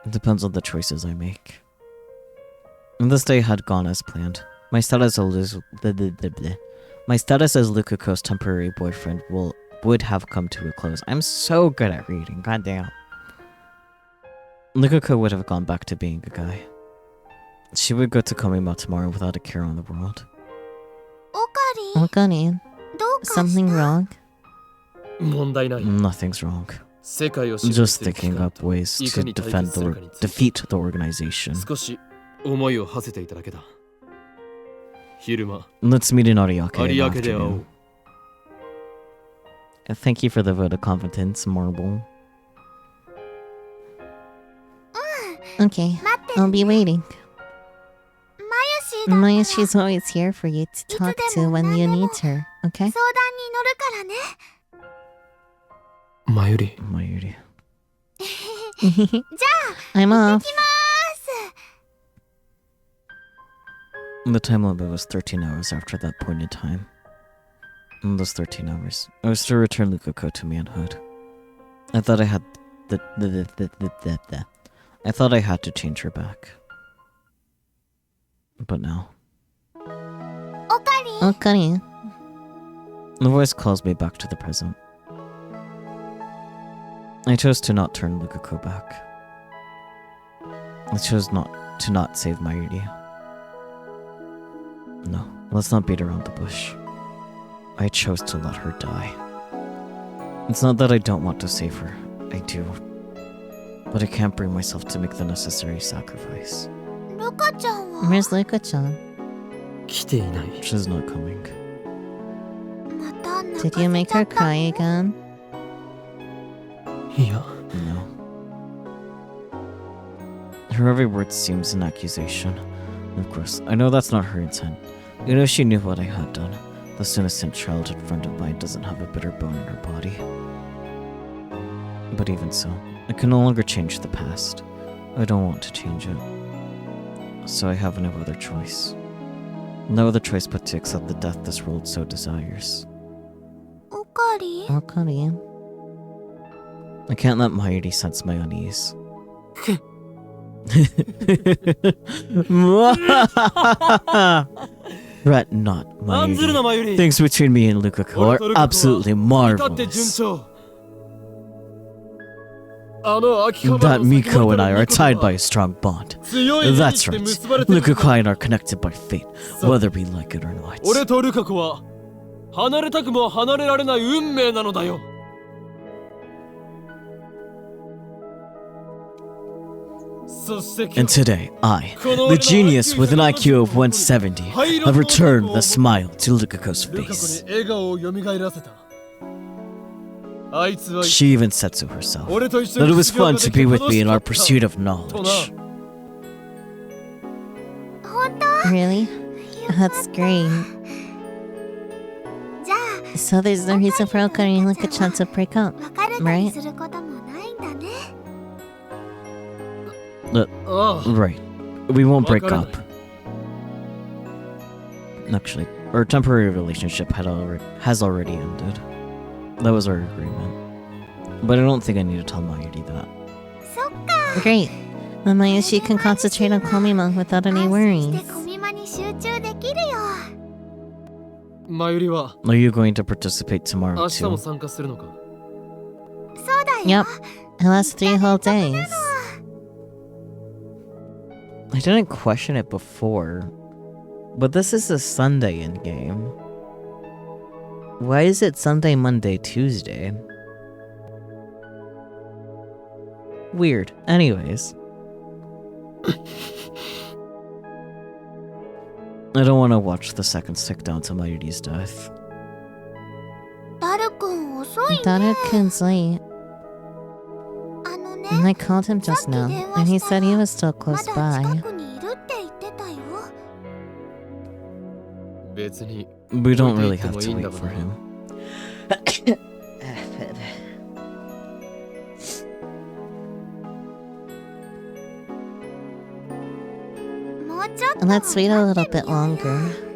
It depends on the choices I make. And this day had gone as planned. My status as Lukako's temporary boyfriend would have come to a close. I'm so good at reading, goddamn. Lukako would have gone back to being a guy. She would go to Komima tomorrow without a care in the world. オカリン、 Okarin, どうかし something た？ wrong? 問題ない。 Nothing's wrong. 世界を支配 Just する機 thinking 関 up と ways いか to に対 defend 決す the るかについて defeat the organization. 少し思いを馳せていただけだ。昼間、 Let's meet in Ariake 有 in the 明で会お afternoon. う。 Thank you for the vote of confidence, Marble. Okay, 待ってる I'll be waiting. マユシ Mayashi's always here for you to talk to when you need her, okay? 相談に乗るからね。前より Mayuri. じゃあ、 I'm 行っ off. てきます。 The time limit was 13 hours after that point in time. In those 13 hours, I was to return Lukako to manhood. I thought I had I thought I had to change her back. But now, おかりん、 Okay. the voice calls me back to the present. I chose to not turn Lukako back. I chose not save Mayuri. No, let's not beat around the bush. I chose to let her die. It's not that I don't want to save her. I do. But I can't bring myself to make the necessary sacrifice. ルカちゃんは Where's Luka-chan? 来ていない。 She's not coming. また泣 Did か you せ make ちゃ her った。 cry again? いや、 No. Her every word seems an accusation. Of course, I know that's not her intent. You know she knew what I had done. This innocent childhood friend of mine doesn't have a bitter bone in her body. But even so, I can no longer change the past. I don't want to change it. So I have no other choice. No other choice but to accept the death this world so desires. おかりん、 Okay. I can't let Mayuri sense my unease. Fret not, 案ずるな Mayuri. 前より。 Things between me and Lukako are absolutely 至って順 marvelous. 調。あの秋葉 That 原の Miko and I are 先ほど tied の by a strong bond. 強い意 That's 志で right. 結ばれてるんだ。 Lukako and I are connected by fate, whether we like it or not. 俺とルカ子は離れたくも離れられない運命なのだよ。そして今 And 日 today, I, the genius with an IQ of 170, have returned the smile to Lukako's ルカ子 face. に笑顔を蘇らせた。あいつは She even said so herself, 俺と一緒 that に it was 修行 fun が to でき be て with 楽 me し in か our った pursuit of とな。 knowledge. 本当？ Really? That's great. じゃあ、 So there's no reason for Okari and Luka-chan to break up. 別れたりすることもないんだね。ああ、 Right. We won't break Wakaranai. up. Actually, our temporary relationship has already ended. That was our agreement. But I don't think I need to tell Mayuri that. そっか。 Great. Then Mayashi can concentrate on Komima without any 安心 worries. してコミマに集中できるよ。マユリは Are you going to participate 明 tomorrow 日も too? 参加するのか。そうだよ。 Yep. It lasts 3 whole days. I didn't question it before, but this is a Sunday in game. Why is it Sunday, Monday, Tuesday? Weird. Anyways. I don't want to watch the second stick down to Mayuri's death. ダルくん遅いね。 Daru-kun's late. あのね、 And I called him just now, and he said he was still ま close だ by. 近くにいるって言ってたよ。別に We don't really have to 置いていってもいいんだ wait も for んな。 him. もうちょっと Let's wait a little 待って bit みようよ。 longer.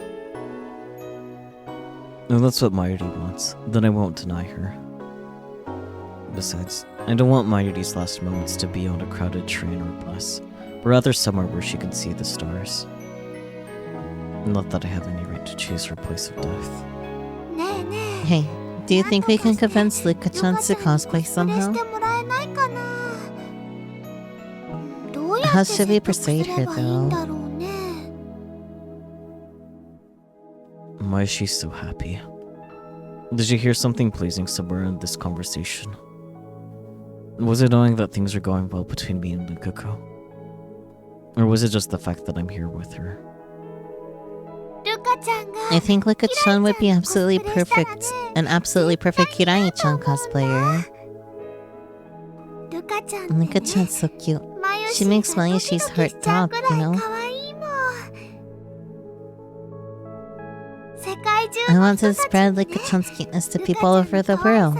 No, that's what Mayuri wants. Then I won't deny her. Besides, I don't want Mayuri's last moments to be on a crowded train or bus, but rather somewhere where she can see the stars. Not that I have any right to choose her place of death. ねえねえ。 Hey, do you think we can convince Luka-chan to ルカ cosplay ちゃんにコスプレ somehow? してもらえないかな。どうや How って should we 説得す persuade れ her ばいいんだろうね。 Why is she so happy? Did you hear something pleasing somewhere in this conversation? Was it knowing that things are going well between me and Lukako? Or was it just the fact that I'm here with her? ルカちゃんが I think Luka-chan would be absolutely perfect, an absolutely perfect Kirai-chan cosplayer. ルカちゃんってね Luka-chan's so cute. マユ She makes がドキ Mayushi's ドキし heart ちゃう throb, く you らい know? 可愛いもん。I want to spread Luka-chan's cuteness to people all over the world.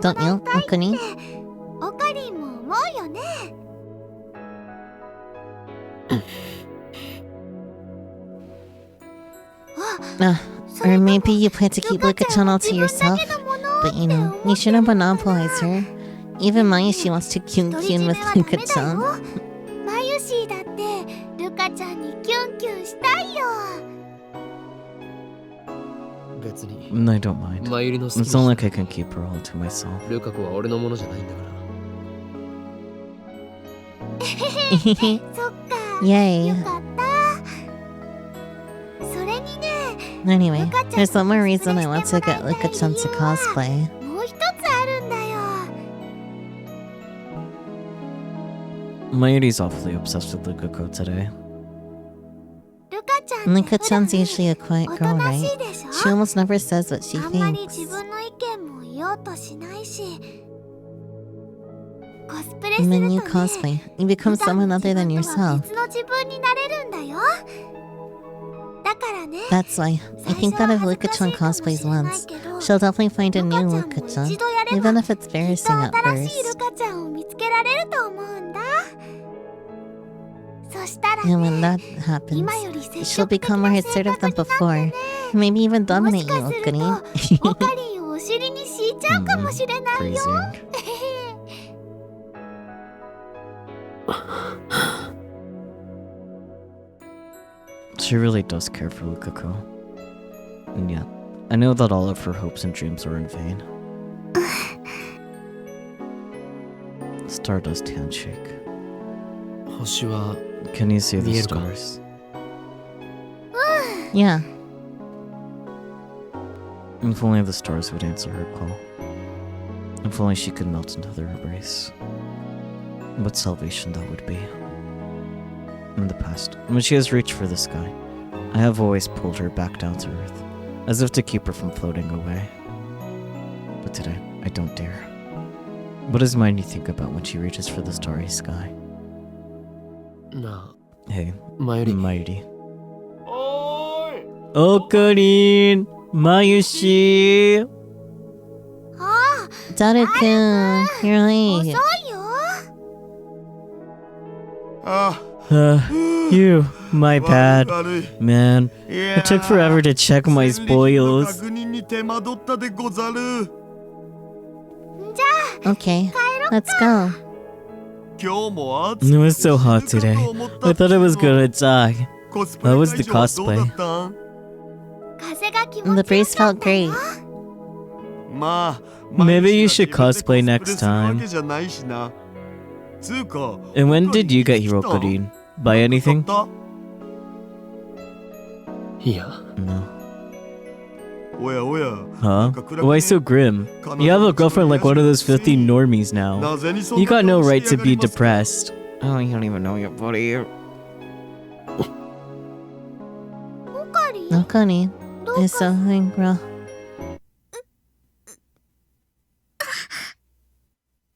Don't you, Okuni? Or maybe you plan to keep Luka-chan all to yourself. But you know, you shouldn't monopolize her. Even Mayushi wants to kyun-kyun with Luka-chan. マユシーだってルカちゃんにキュンキュンしたいよ。別に I don't mind. マユリの好き It's not like I can keep her all to myself. ルカ子は俺のものじゃないんだから そっか。 Yay. よかった。それにね。 Anyway, there's one more reason I want to get Luka-chan to cosplay. もう一つあるんだよ。 Mayuri's awfully obsessed with Lukako today. ルカちゃん Luka-chan's usually a quiet お girl, となし right? いでしょ。 She almost never says what she あんまり thinks. 自分の意見も言おうとしないし。コスプレする And と then ね。 you cosplay, you become 普段 someone の other 自 than 分とは yourself. 別の自分になれるんだよ。だからね。 That's why I think that if Luka-chan cosplays once, she'll definitely find a new Luka-chan, even if it's embarrassing at 新しいル first. カちゃんを見つけられると思うんだ。そしたら And when ね、 that happens, 今より積 she'll 極的 become な more 性 assertive 格 than になって before. ね。 Maybe even も dominate し you, かすると Okuni. オカリンをお尻に敷いちゃうかもしれないよ。 Freezing. She really does care for Lukako. And yet, I know that all of her hopes and dreams were in vain. Stardust handshake. 星は Can you see the 見えるか？ stars? Yeah. If only the stars would answer her call. If only she could melt into their embrace. What salvation that would be. In the past, when she has reached for the sky, I have always pulled her back down to earth, as if to keep her from floating away. But today, I don't dare. What does Mindy think about when she reaches for the starry sky? な Hey, あマユリ Mighty. おーい Okarin! Mayushi! あ Daru-kun, you're あ、 late. 遅いよ。 You, my bad. 悪い Man, いや it took forever to check my 戦利品の spoils. 確認に手間取ったでござる。じゃ Okay, let's go. 今日も暑 It く was so hot today. I thought I was gonna die. コスプレ How was the 会場はどうだ cosplay? ったんあ、風が気持 The ちよ breeze かっ felt たよ。 great. まあ Maybe you 毎日 should が自分 cosplay で next コスプレするわ time. けじゃないしな。つうか And when did you get Hirokarin? Buy anything? 買っいや No. たおやおや Huh? Why so grim? You have a girlfriend like one of those filthy normies now. なぜにそん You な got no 顔 right して to やが be りますか depressed. Oh, you don't even know your body. オカリン Okuni どう is か something wrong.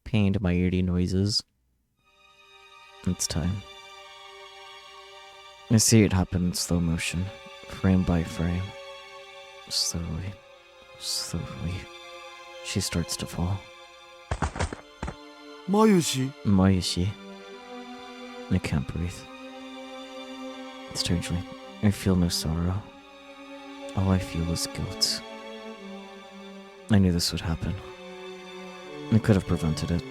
Pained my early noises. It's time. I see it happen in slow motion, frame by frame. Slowly, slowly, she starts to fall. マユシ Mayushi. I can't breathe. Strangely, I feel no sorrow. All I feel is guilt. I knew this would happen. I could have prevented it.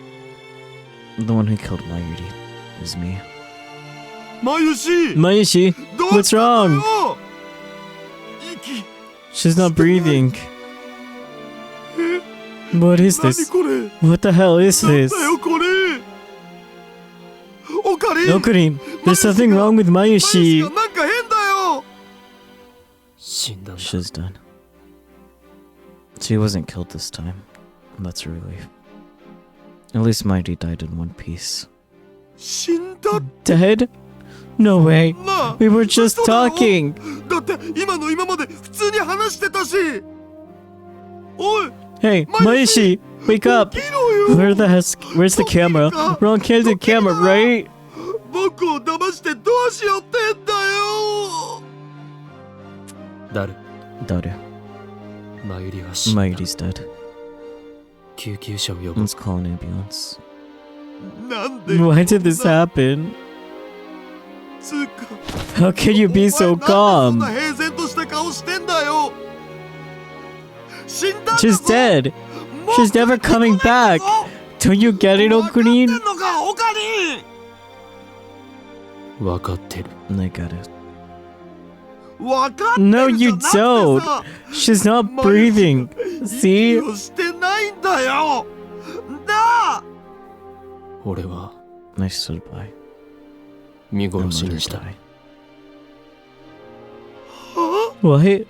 The one who killed Mayuri was me. マユシ Mayushi! どう What's したん wrong? だよ息 She's not breathing. What is 何 this? これ What the hell is なん this? だよこれオカリン Okarin, there's something wrong with マユシ Mayushi. がなんか変だよ死んだんだ She's done. She wasn't killed this time. That's a relief. At least Mighty died in one piece. 死んだ Dead? No way. なあ We were just 嘘だろ talking. だって今の今まで普通に話してたしおい Hey, Mayushi, wake up. 起きろよ Where's the camera? We're on candid camera, right? 僕を騙してどうしようってんだよダル誰？マユリは死んだ。Mayuri's dead. 救急車を呼ぶ。 Let's call an ambulance. なんで Why did this happen? つうか How can you be so お前なんでそんな calm? 平然とした顔してんだよ。死んだんだぞ。 She's dead. もう She's never coming back. Don't you get it, 分かってん Okunin? のかオカリン。分かってる。 I get it. 分かって No, るじゃ you なくてさ don't. She's not breathing. 息 See? をしてないんだよ。なあ。俺は I stood by. 見 I 殺 let し her にした。 die. What?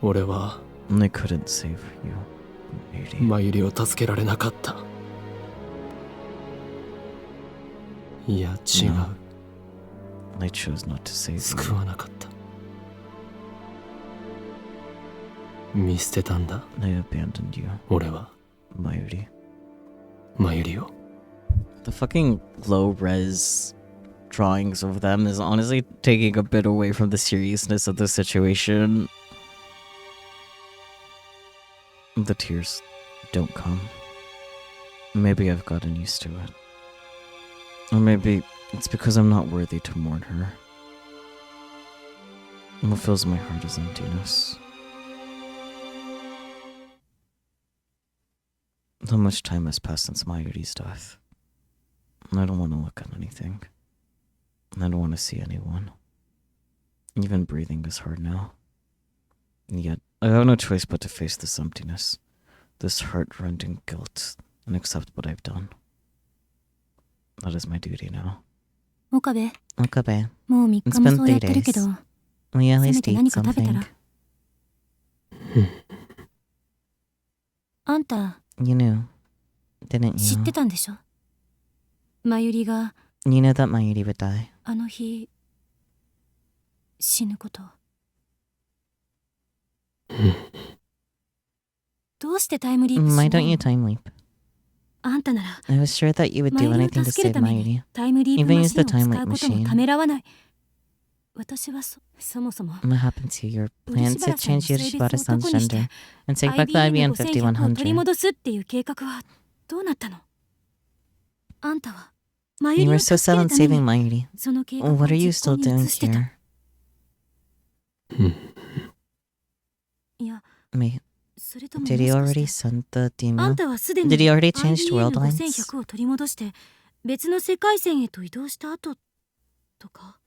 俺は I couldn't save you, Mayuri. マユリを助けられなかった。いや違う。 No. I chose not to save 救 you. わなかった。見捨てたんだ。 I abandoned you, 俺は Mayuri. マユリを。 The fucking low res drawings of them is honestly taking a bit away from the seriousness of the situation. The tears don't come. Maybe I've gotten used to it. Or maybe it's because I'm not worthy to mourn her. What fills my heart is emptiness. So much time has passed since Mayuri's death. I don't want to look at anything. I don't want to see anyone. Even breathing is hard now. And yet, I have no choice but to face this emptiness, this heart-rending guilt, and accept what I've done. That is my duty now. 岡部、 Okabe. もう3 It's 日も been そうやっ 3てるけど、 days. We at せめ least て eat 何か食べた something. ら。あんた、 You knew, didn't 知っ you? てたんでしょ？マユリが You knew that Mayuri would die. あの日、死ぬこと。どうしてタイムリープしな Why い don't の？ you time leap? あんたなら、 I was sure that you would マ do ユリを anything to 助ける save ために Mayuri. タイムリープ Even マ use シン the を time 使 leap うことも machine. ためらわない。私はそもそも What happened to your 漆 plans 原 to さんの change 性 Yurishibara 別を son's 男にして gender and take back the IBM 5100を取り 5100? 戻すっていう計画はどうなったの？あんたはマユ You リ were を so 助け set る on ため saving に Mayuri. その計画を What are you 実行 still に doing 移してた。 here? いや、 Wait, それとも did he もしか already して send the あん email? たはすでに Did he already change to world lines? IBM5100 を取り戻して別の世界線へと移動した後とか。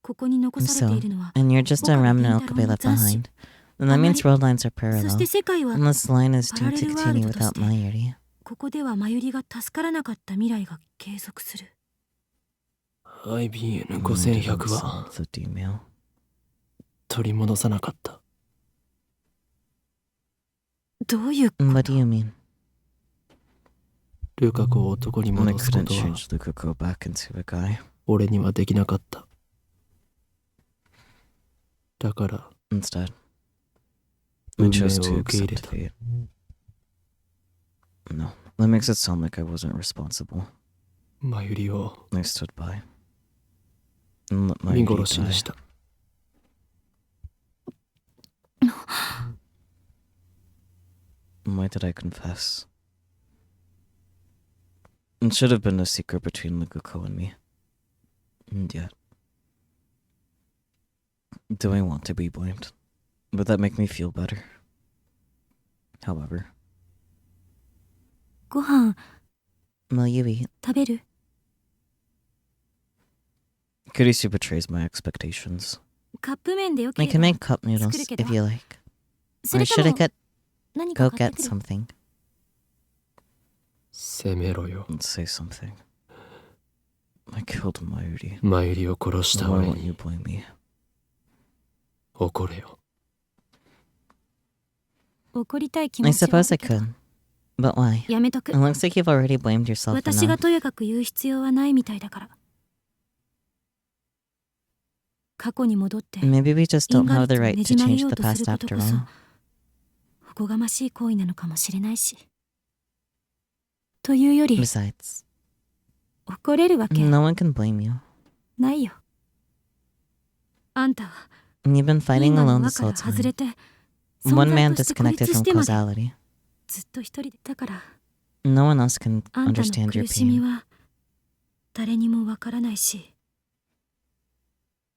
ここに残され So, ているのは and you're just a remnant Okabe left behind. Then that means world lines are そし parallel. て世界は And this line is パラ doomed レ to ルワール continue ドとし without て Mayuri. ここではマユリが助からなかった未来が継続する。 IBN5100 は The email. 取り戻さなかった。どういうこと？ What do you mean? ルカ子を男に I 戻すこ couldn't とは change Lukaku back into a guy. 俺にはできなかった。だから Instead, 運 I 命 chose を to 受け入れ accept た。 fate. No, that makes it sound like I wasn't responsible. マユリを I stood by and let my 見 Yuri 殺しにし die. た。 Why did I confess? It should have been a secret between Lukaku and me. And yet, do I want to be blamed? Would that make me feel better? However, ご飯 Will you eat? 食べる？ Kurisu betrays my expectations. カップ麺でよけ I れ can ば。 make cup noodles if you like. そ Or れと should I も get 何 go か買って get くる？ something? 責めろよ。 Let's say something. I killed Mayuri. マユリを殺した Why 俺 won't you に blame me? 怒れよ。怒りたい気 I 持ちはあ suppose I るけど could. But why? やめとく。 It looks like you've already blamed yourself 私が enough. とやかく言う必要はないみたいだから。過去に戻って Maybe we just 因 don't 果 have the 律を right ね to じ曲げ change よう the とする past こと after こそ all. おこがましい行為なのかもしれないし。というより Besides, 怒れるわけ no one can blame you. ないよ。あんたは You've been fighting 因果の alone 輪 this か whole ら外れ time. て One 存 man 在として孤 disconnected 立し from てまで causality. ずっと一人でだから No one else can あんたの understand your 苦しみ pain. は誰にもわからないし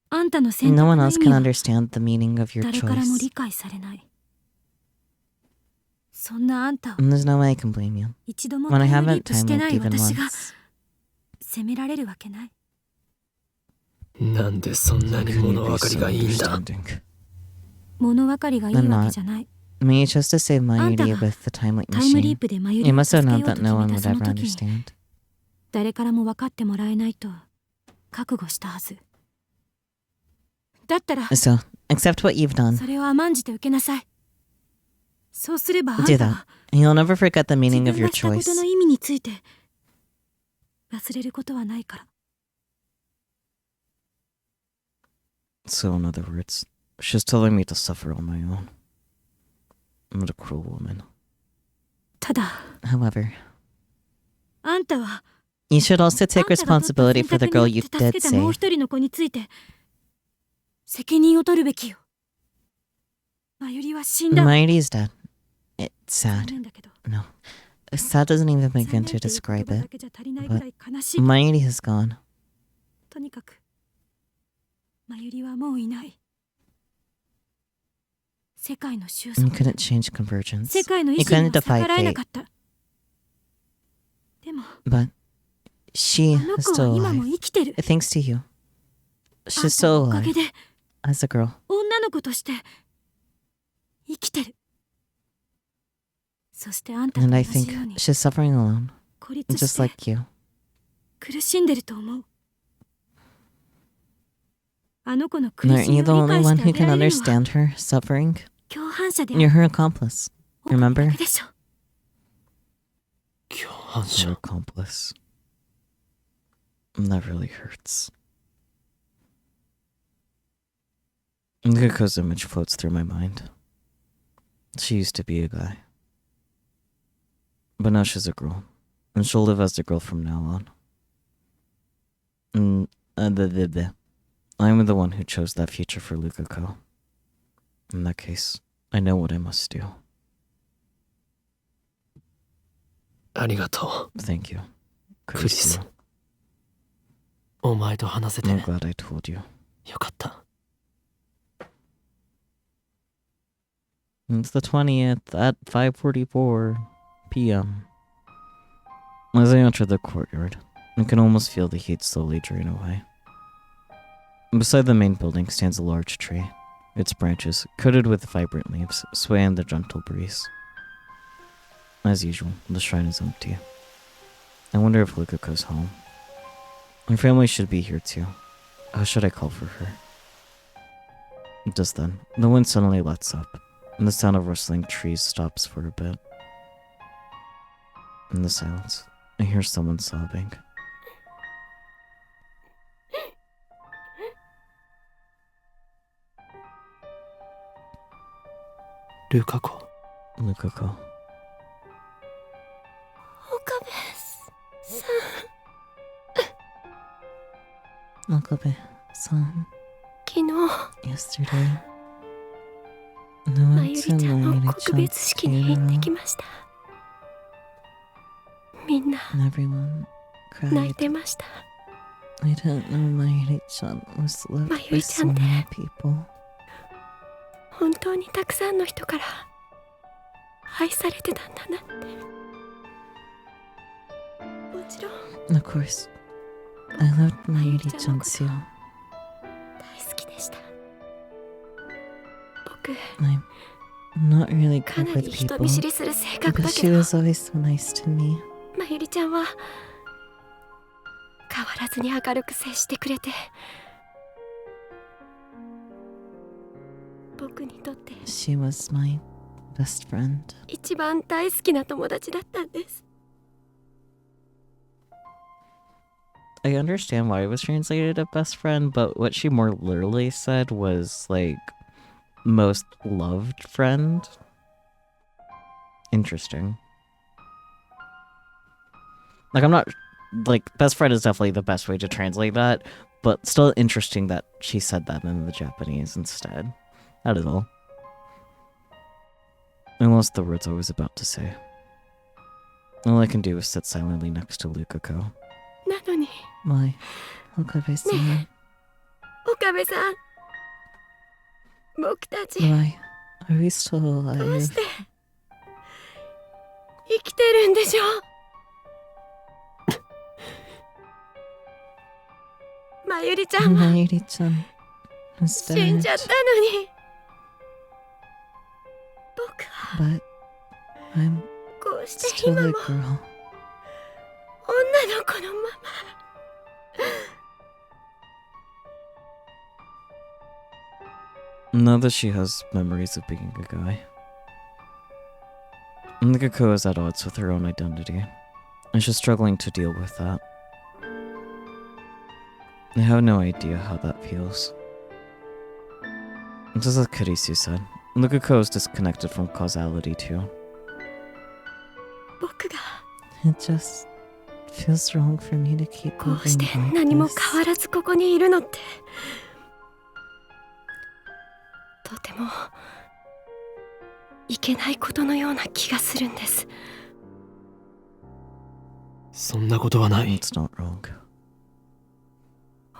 あんたの選 No 択 one の else 意 can 味は understand the meaning of your 誰からも choice. 理解されないそんなあんたを And there's no way I can blame you. 一度も When I タイムリ haven't ープして time な looped い even 私が once. 責められるわけないなんでそんなに Can you 物 be 分かり so がいいんだ understanding? 物分かりがいい I'm わけ not. じゃない I mean, you chose to save あんた Mayuri が with the time loop タイムリ machine. ープでマユ You リを must 助 have け known ようと that 決 no め one た would その ever 時に understand. 誰からも分かってもらえないと覚悟したはずだったら So, accept what you've done. それを甘んじて受けなさいそうすればあん Do た that. は You'll never forget the 自 meaning 分 of が your したこと choice. の意味について忘れることはないから So, in other words, she's telling me to suffer on my own. I'm a cruel woman. ただ However, あんたは you should also あ take んたが取った responsibility 選 for the 択 girl に you よって助 did けたもう save. 一人の子について責任を取るべきよマユリは死んだ Mayuri's dead. It's 残 sad. 念だけど No. Sad doesn't even 残念 begin ってい to う言 describe 葉だ it. けじゃ足りないぐらい悲しい Mayuri has gone. とにかくマユリはもういない世界の収 You 束 couldn't change convergence. 世界の意 You 志に couldn't は逆 defy らえな fate. かったでも But she あの is 子は still 今も alive. 生きてる Thanks to you. あ She's んた still のおか alive げで as a girl. 女の子として生きてるそしてあんたと And 同 I じ think ように she's suffering alone, 孤立し just て like you. 苦しんでると思うあの子の苦 Aren't しみ you を the 理 only 解し one てあ who げ can られるのは understand her suffering? 共犯者であ You're る her accomplice. お金だ Remember? けでしょ共犯 Her 者 accomplice. That really hurts. Lukako's image floats through my mind. She used to be a guy. But now she's a girl. And she'll live as a girl from now on. I'm the one who chose that future for Lukako. In that case, I know what I must do. ありがと Thank you, クリス Chris. お前と話せて I'm glad I told you. よかった It's the 20th at 5:44 p.m. As I enter the courtyard, I can almost feel the heat slowly drain away. Beside the main building stands a large tree. Its branches, coated with vibrant leaves, sway in the gentle breeze. As usual, the shrine is empty. I wonder if Lukako's home. Her family should be here too. How should I call for her? Just then, the wind suddenly lets up, and the sound of rustling trees stops for a bit. In the silence, I hear someone sobbing. ルカ子 Lukako. 岡部さん Okabe-san, 昨日 yesterday, ま no ゆ one りちゃんの Mayuri 告別 chan's 式に行ってき funeral, ましたみんな and everyone 泣い cried. てました I didn't know Mayuri-chan was loved by so Mayuri-chan many people. 本当にたくさんの人から愛されてたんだなってもちろん Of course, I loved Mayuri-chan too. 大好きでした僕 I'm not really か good な with り人 people, 見知りする性格 but だ she けど was always so nice to me. まゆりちゃんは変わらずに明るく接してくれて僕にとって She was my best friend. 一番大好きな友達だったんです I understand why it was translated as best friend, but what she more literally said was like most loved friend. Interesting. Like I'm not like best friend is definitely the best way to translate that, But still interesting that she said that in the Japanese instead. That is all. I lost the words I was about to say. All I can do is sit silently next to Lukako. なのに Why? Okabe-san. 岡部さん、僕たち Why? Are we still どう alive? して生きてるんでしょう。まゆりちゃんも Mayuri-chan is 死ん dead. じゃったのに、僕は But I'm こうして still 今 a も girl. 女の子のまま。 Now that she has memories of being a guy. Lukako is at odds with her own identity, and she's struggling to deal with that. I have no idea how that feels. Just as Kurisu said, Lukako is disconnected from causality too. 僕が It just feels wrong for me to keep こうし moving て like 何も this. 変わらずここにいるのって、とてもいけないことのような気がするんです。そんなことはない。 It's not wrong.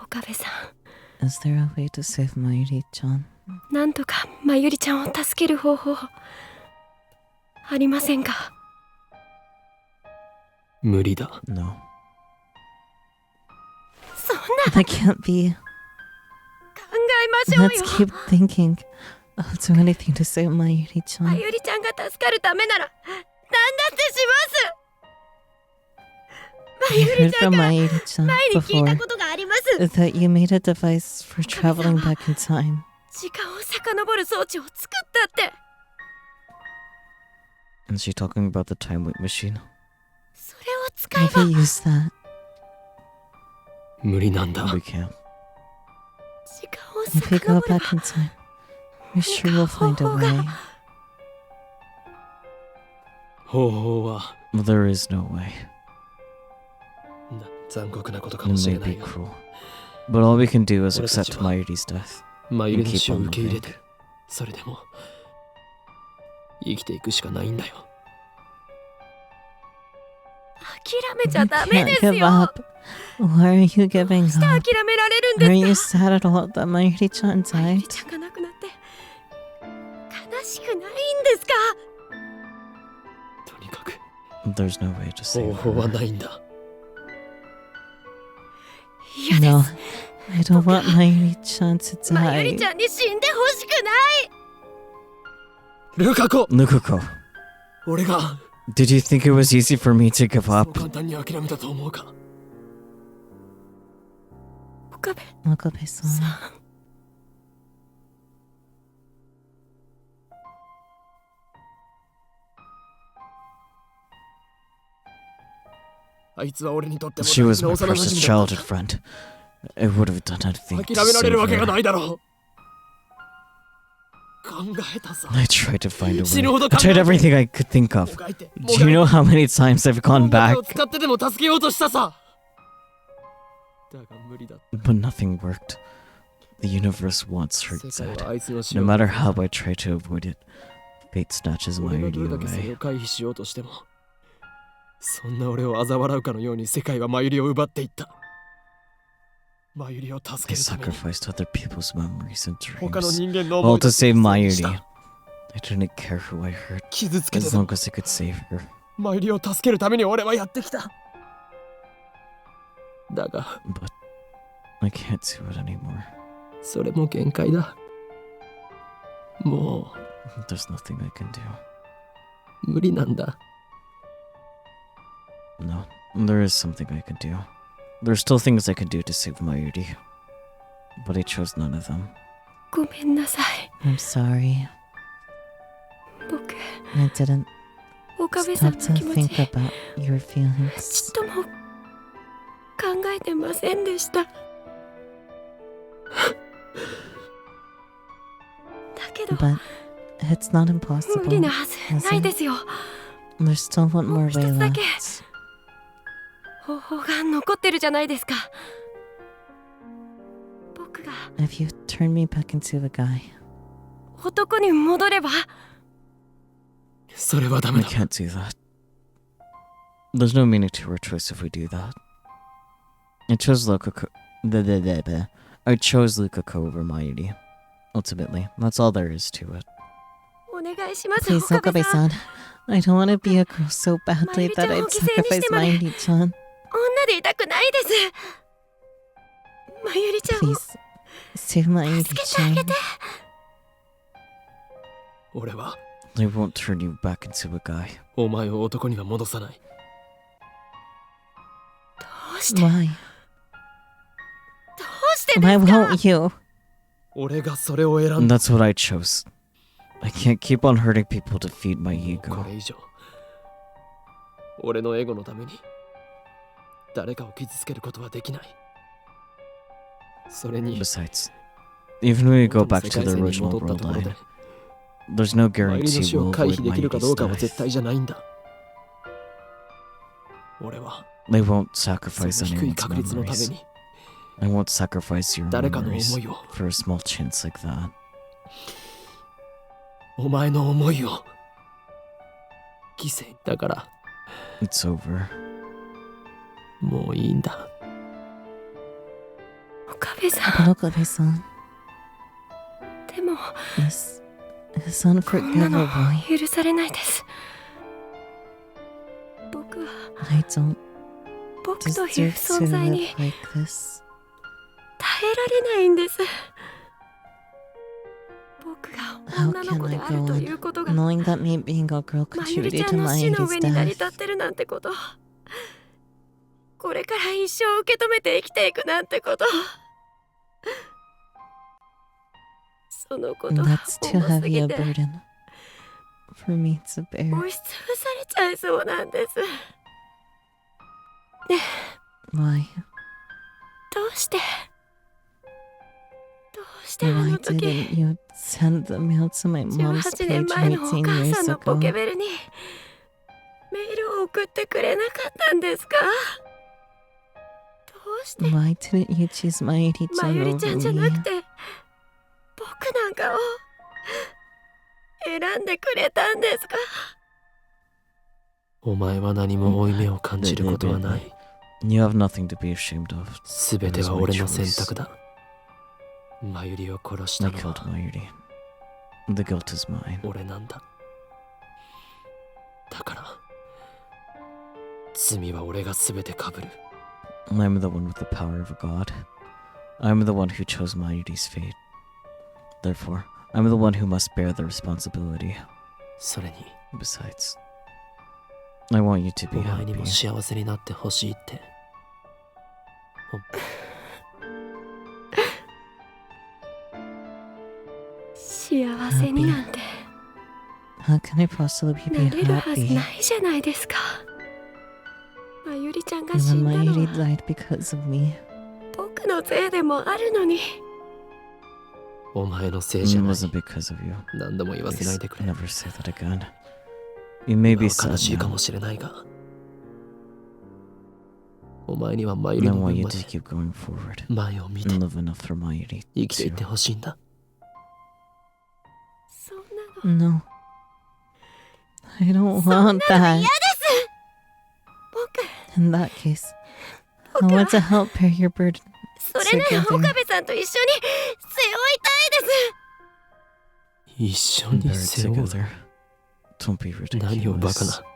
岡部さ Is there a way to save Mayuri-chan? ん、なんとかまゆりちゃんを助ける方法ありませんか？無理だ。 No. そんな That can't be. 考えましょう Let's よ。 keep thinking. I'll do anything to save ま Mayuri-chan. ゆりちゃんが助かるためなら何だってします。ま I ゆ heard りちゃん from から Mayuri-chan 前に聞いた before ことがあります。 that you made a device for traveling back in time. 時間を遡る装置を作ったって。 Is she talking about the time loop machine? それを使え If ば we use that, 無理なんだ。 We can't. 時間を if we 遡 go れば back in time, we sure will find a way. 方法は There is no way. 残酷なことか It もし may れな be いが、 cruel. But all we can do is 俺た accept ちは Mayuri's death. まゆりの and 死 keep を on 受け入れ moving. て、それでも生きていくしかないんだよ。諦めちゃ You ダメ can't ですよ。 give up. Why are you giving して up? 諦められるん Are で you すか？ sad at all that Mayuri-chan まゆり died? ちゃんが亡くなって悲しくないんですか？とにかく There's no way to 方 save 法は her. ないんだ。嫌で No, す。 I don't want Mayuri-chan to まゆり die. ちゃんに死んでほしくない。ルカコ、 Lukako, 俺が did you think it was easy for me to give そう up? 簡単に諦めたと思うか。岡部 Okabe-san. さん、あいつは俺にとっても She 大 was 事な my 幼馴 precious 染だった childhood friend. I would have done anything to 諦められ save るわけが her. ないだろう。考えたさ。 I tried to find a 死ぬほ way. ど I 考え tried て everything I could think も of. がいて、 Do you know how many times I've gone 音楽 back? を使ってでも助けようとしたさ。だが無理だ。 But nothing worked. The universe wants her 世界 dead. はあいつの死 No を matter how I try to avoid it, fate snatches 俺が Mayuri どれだけそれ away. を回避しようとしても、そんな俺を嘲笑うかのように世界はマユリを奪っていった。マユリを助 I けるために sacrificed other people's memories and 他の dreams, 人間の思 all い出 to save し Mayuri. た。 I didn't care who I hurt, 傷つけて as でも long as I could save her. マユリを助けるために俺はやってきた。だが、 But I can't do it anymore. それも限界だ。も There's nothing I can do. う無理なんだ。 No, there is something I can do. There are still things I can do to save Mayuri. But I chose none of them. ごめんなさい。 I'm sorry. 僕、 I didn't 岡部さん stop の to 気持 think ち、 about your ち feelings. っとも考えてませんでした。だけど、 But it's not 無 impossible. 理なはずないですよ。 There's still one more way もう一つだけ。 left. 方法が残ってるじゃないですか。if you turn me back into a guy. 男に戻れば。それはダ We メだ。 can't do that. There's no meaning to our choice if we do that. I chose I chose Lukaku over Mayuri. Ultimately, that's all there is to it. お願いします、 Please, 岡部さん。 Okabe-san. I don't want to be a girl so badly that I'd sacrifice Mayuri-chan. 女でいたくないです。まゆりちゃんを Please, save 助けてあ Mayuri-chan. げて。俺は I won't turn you back into a guy. お前を男には戻さない。どうして Why? どうしてで Why すか。 won't you? 俺がそれを選んだ。 That's what I chose. I can't keep on hurting people to feed my こ ego. れ以上俺のエゴのために誰かを傷つけることはできない。それに Besides, even when we go 元の back 世 to 界 the 線に original 戻った world ところで line, there's no マユリの guarantee 死 we'll を回 avoid 避できるかどうかは Mayuri's 絶 death. 対じゃないんだ。俺は They won't その sacrifice 低い anyone's 確率のため memories. に I won't sacrifice your 誰かの memories 思いを for a small chance like that. お前の思いを犠牲だから It's over. もういいんだ。岡部さん。 But Okabe-san, でも this is こんなの unforgivable. 許されないです。僕は I don't 僕という deserve 存 to 在に live like this. 耐えられないんです。僕が How 女の can 子 I である go と on いうことが knowing that me being a girl まゆり contributed ちゃん to の死の Mayuri's 上に成り death? 立ってるなんてこと、これから一生受け止めて生きていくなんてこと、そのことが That's too 重す heavy ぎ a て burden for me to bear. 押しつぶされちゃいそうなんです。 Why? どうしてあ Why の時 didn't you send the mail to my mom's 18年 page 前のお 18母 years さんのポ ago? ケベルにメールを送ってくれなかったんですか。どうして Why didn't you choose ま Mayuri-chan ゆりちゃんじゃ over な me? くて僕なんかを選んでくれたんですか。お前は何も負い目を感じることはない。 You have nothing to be ashamed of. すべては俺の選択だ。マユリを殺した I の killed は Mayuri. The guilt is mine. 俺なんだ。だから罪は俺がすべて被る。 I'm the one with the power of a god. I'm the one who chose Mayuri's fate. Therefore, I'm the one who must bear the responsibility. それに Besides, I want you to お be 前に happy. も幸せになってほしいって。幸せになんて How can I possibly な be れるはず happy ないじゃないですか。まゆりちゃんが when 死んだの Mayuri は died because of me? 僕のせいでもあるのに。お前のせい It じゃない wasn't。because of you. 何度も言わせない Please でくれ。 never say that again. You may 今 be は悲 sad しいか now, もしれないが、お前にはマユ and リ I の want 分 you ま to で keep going forward 前を見て and live enough for Mayuri 生きていって too. ほしいんだ。そんなの No. I don't want that. 嫌です。僕 In that case, I want to help bear your burden. それなら Together. 岡部さんと一緒に背負いたいです。一緒 And に bear it 背負う。 together. Don't be 何をバカ ridiculous. な。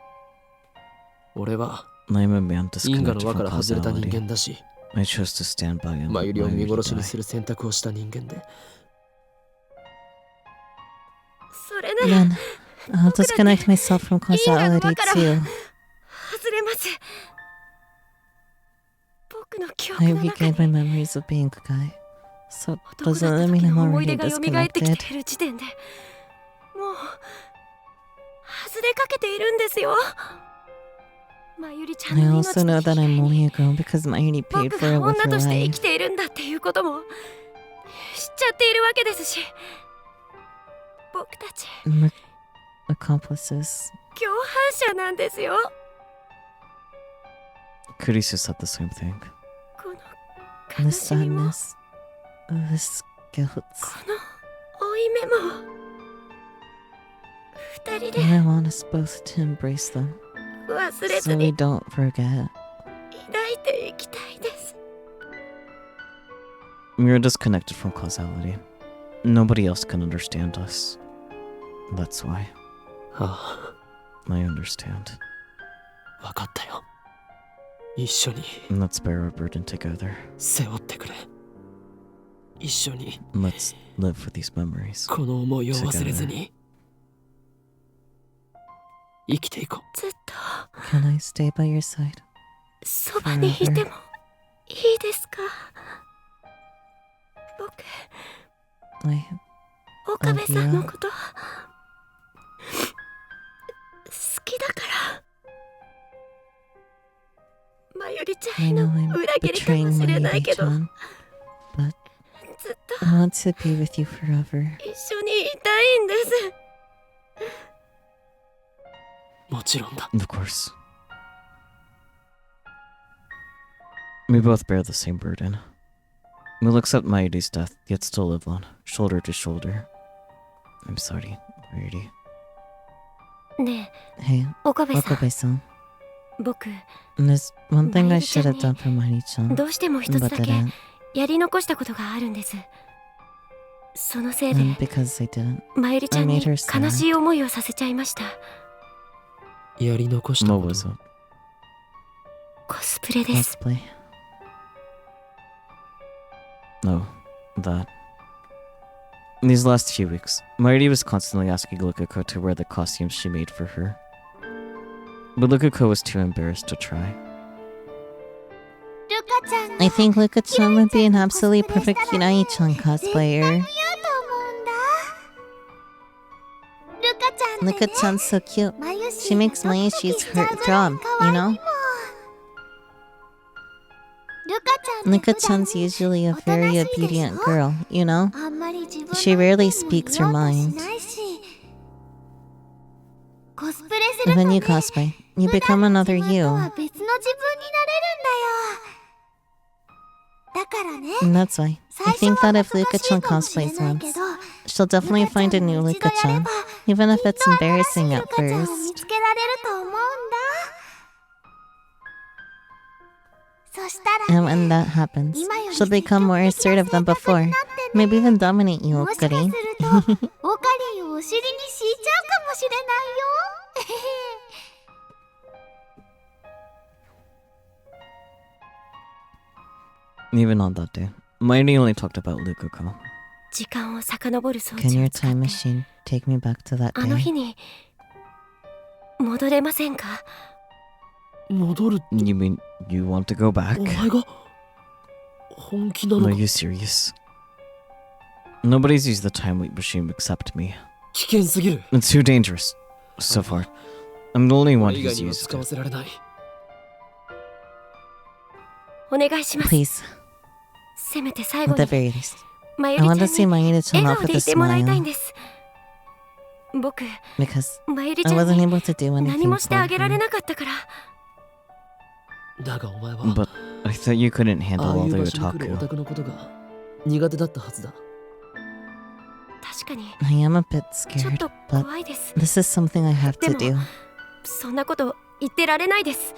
俺は I'm a man 因果の disconnected 輪か from ら外れた人 causality. 間だし、 I chose to stand by and マ let ユリを見 Mayuri 殺しに die. する選択をした人間で、それなら Then I'll disconnect myself from causality too. 外れます。僕の記憶 I の中 regained に my memories of being a guy. So it 男 doesn't だった let me 時 no の more 思い出 being が蘇ってき disconnected. ている時点でもう外れかけているんですよ。まゆりちゃん I の also 命 know の that 被害 I'm に only a girl because Mayuri paid 僕 for が it with 女 her として生 life. きているんだっていうことも知っちゃっているわけですし、僕たち And we're accomplices. 共犯者なんですよ。 Kurisu said the same thing. この And 悲 the しみも sadness, this guilt. この負い目も二人で And I want us both to embrace them 忘れず so we に don't forget. 抱いていきたいです。 We are disconnected from causality. Nobody else can understand us. That's why. あ I understand. あ、わかったよ。一緒に Let's bear our burden together. 背負ってくれ。一緒に Let's live for these memories. この思いを忘れずに生きていこう。ずっと Can I stay by your side? そばにいてもいいですか？僕、 I 岡部さんのこと好きだから。まゆりちゃ I ん know の I'm 裏切りか betraying もしれない Mayuri けど、 chan, but ずっと I want to be with you forever. 一緒にいたいんです。もちろんだ。 Of course. We both bear the same burden. We'll accept Mayuri's death, yet still live on, shoulder to shoulder. I'm sorry, Mayuri. ね Hey, え、岡部さん、 Okabe-san, 僕 there's one thing I Mayuri-chan should have done for Mayuri-chan, どうしても一つ but だ I け didn't. やり残したことがあるんです。そのせいで And because I didn't, まゆりちゃん I に made her sad. 悲しい思いをさせちゃいました。やり残した What こ was と it? コスプレです。 cosplay. No, that. These last few weeks, Mayuri was constantly asking Lukuko to wear the costumes she made for her. But Lukuko was too embarrassed to try. I think Luka-chan would be an absolutely perfect Hinai-chan cosplayer. Luka-chan's so cute. She makes Mayushi's heart throb, you know? Luka-chan's usually a very obedient girl, you know? She rarely speaks her mind. When you cosplay, you become another you. And that's why I think that if Luka-chan cosplays once, she'll definitely find a new Luka-chan, even if it's embarrassing at first. And when that happens, she'll become more assertive than before. Maybe even dominate you, Okari. Even on that day, Mayuri only talked about Lukuko. 時間を遡る装 Can 置 your を使っ time て machine take me back to that あの日 day? に戻れませんか？戻るって You mean you want to go back? お前が本気なの Are か？ you serious? Nobody's used the time leap machine except me. 危険すぎる。 It's too dangerous. So far, I'm the only one 俺以外 who's には used 使わ it. せられない。お願いします。 Please, せめて最後 at に the very least. まゆ I り want ちゃ to ん see に Mayuri-chan 笑 off 顔で with a いてもらいたいん smile. です。僕、 Because まゆり I ちゃん wasn't に able to do 何 anything もして for あげられ her. なかったから。だがお前は But I thought you couldn't あ handle あ all いう the 場所に来るオタ otaku. クのことが苦手だったはずだ。確かに I am a bit ちょっ scared, と but 怖いです。 this is something I have to do. そんなこと言ってられないです。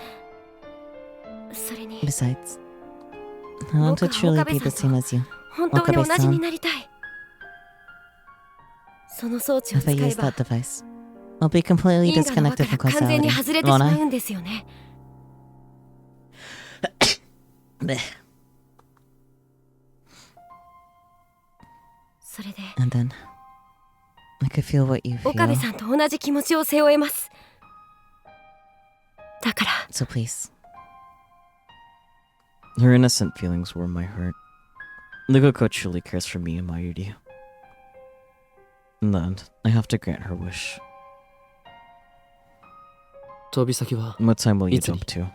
それに Besides, I want to truly be the same as you. 本当に同じになりたい。その装置を If 使 I え use ば that device, I'll be completely 因果の輪 disconnected か from ら完全に causality, 外れてし won't ま I? うんですよね。 Bleh. それで And then, I could feel what you 岡部 feel. さんと同じ気持ちを背負えます。だから So please, Her innocent feelings warm my heart. Lukuko truly cares for me and Mayuri. In the end, I have to grant her wish. 飛び先は What time will you いつに jump to?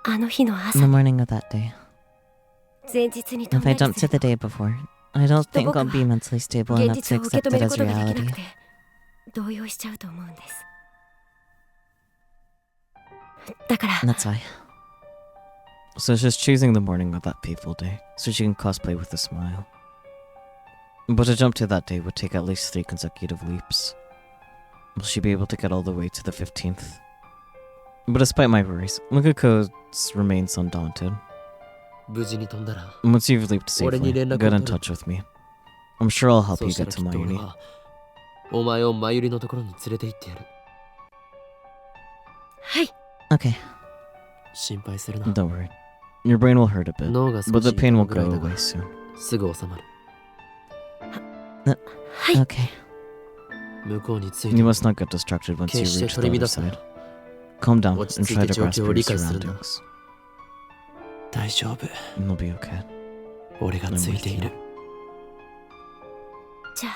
あの日の in 朝 the morning of that day, 前日に飛 if ん I だり jump す to る the day before, I don't think I'll be 僕は mentally stable 現 enough 実 to を受 accept け止め it る as ことができな reality. くて動揺しちゃうと思うんです。だから And that's why. So she's choosing the morning of that fateful day, so she can cosplay with a smile. But to jump to that day would take at least 3 consecutive leaps. Will she be able to get all the way to the 15th? But despite my worries, Lukako remains undaunted. 無事に飛んだら Once you've leaped safely, 俺に連絡を get in 取る。 touch with me. I'm sure I'll help そ you うした get ら to きっと俺 Mayuri. はお前をマユリのところに連れて行ってやる。はい。 Okay. 心配するな。 Don't worry. Your brain will hurt a bit, 脳が少 but し the pain will 痛むぐらい go だが away soon. すぐ収まる。はい。 Okay. 向こうについ You て must not get distracted once 決 you して reach 取 the り other 乱すな side. よ。 Calm down 落ち and 着い try て to 状 grasp 況を your 理解するんだ。 surroundings. 大丈夫。 And you'll be okay. 俺がついている。じゃあ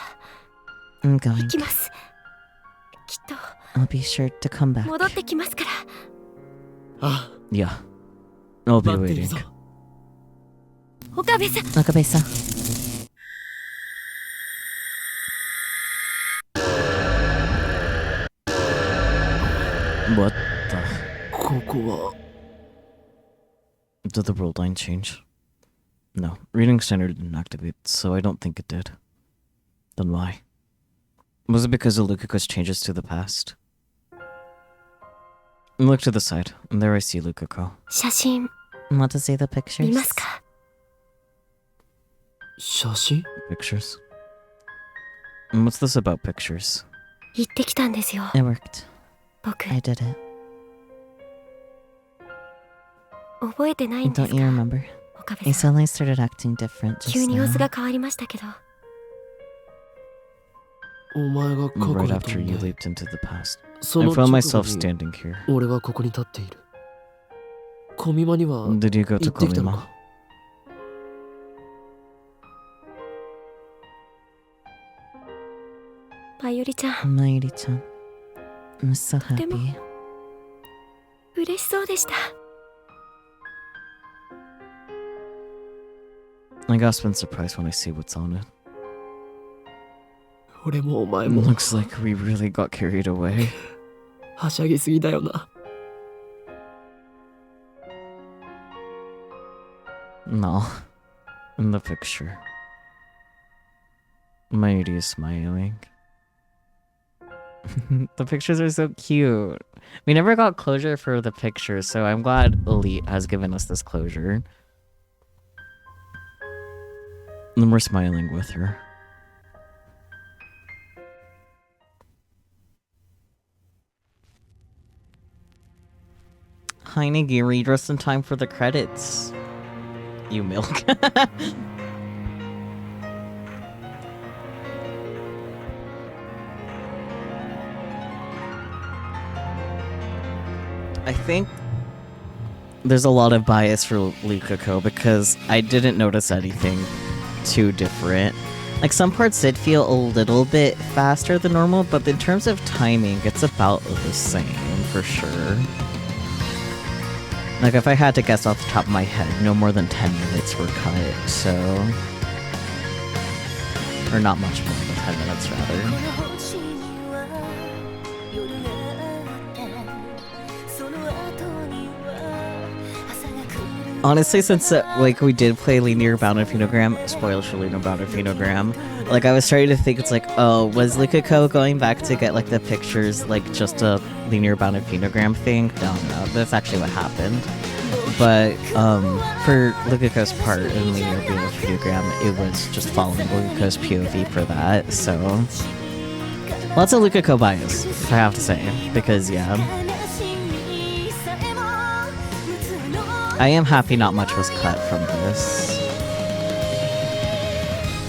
I'm 行 going. きます。きっ I'll be sure to come と back. 戻ってきますから。あ、 Yeah. I'll be 待っている waiting. ぞ。岡部さん。 Okabe-san. What the? ここは Did the world line change? No. Reading standard didn't activate, so I don't think it did. Then why? Was it because of Lukaku's changes to the past? Look to the side, and there I see Lukaku. 写真 Want to see the 見 pictures? ますか？写真 Pictures? And what's this about pictures? 行ってきたんですよ。 It worked. 僕 I did it. 覚えてないんです Don't you か？ remember? 岡部 He さん。 suddenly started acting different 急 just に様子 now. が変わりましたけど。お前が過去 Right に after 飛ん you で leaped into the past. そ I の found 直 myself 後に standing here. 俺はここに立っている。小見間には Did you go 行 to ってきたの Komima? か？まゆりちゃん、 Mayuri-chan. I'm so でも happy. 嬉しそうでした。 I gasp in surprise when I see what's on it. 俺もお前 It も looks like we really got carried away. はしゃぎすぎだよな。 No. In the picture. Mayuri is smiling. The pictures are so cute. We never got closure for the pictures, so I'm glad Elite has given us this closure. And we're smiling with her. Hi Nigiri, just in time for the credits. You milk. I think there's a lot of bias for Lukaku because I didn't notice anything too different. Like some parts did feel a little bit faster than normal, but in terms of timing, it's about the same for sure. Like if I had to guess off the top of my head, no more than 10 minutes were cut, so... Or not much more than 10 minutes rather. Honestly, since like we did play linear bounded phenogram, spoilers for linear bounded phenogram, like I was starting to think it's like, oh, was Lukaku going back to get like the pictures like just a linear bounded phenogram thing? No, that's actually what happened. But for Lukaku's part in linear bounded phenogram, it was just following Lukaku's POV for that. So lots of Lukaku bias, I have to say, because yeah. I am happy not much was cut from this.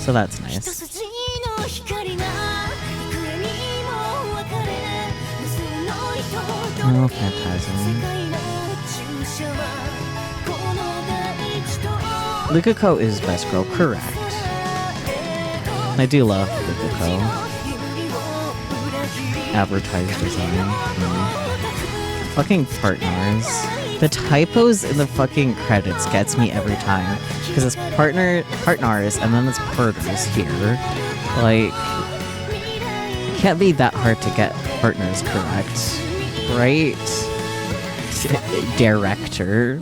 So that's nice. Oh, Phantasm. Lukaku is best girl, correct. I do love Lukaku. Advertised design. Fucking partners. The typos in the fucking credits gets me every time. Because it's partners, and then it's partners here. Like, it can't be that hard to get partners correct. Right? Director.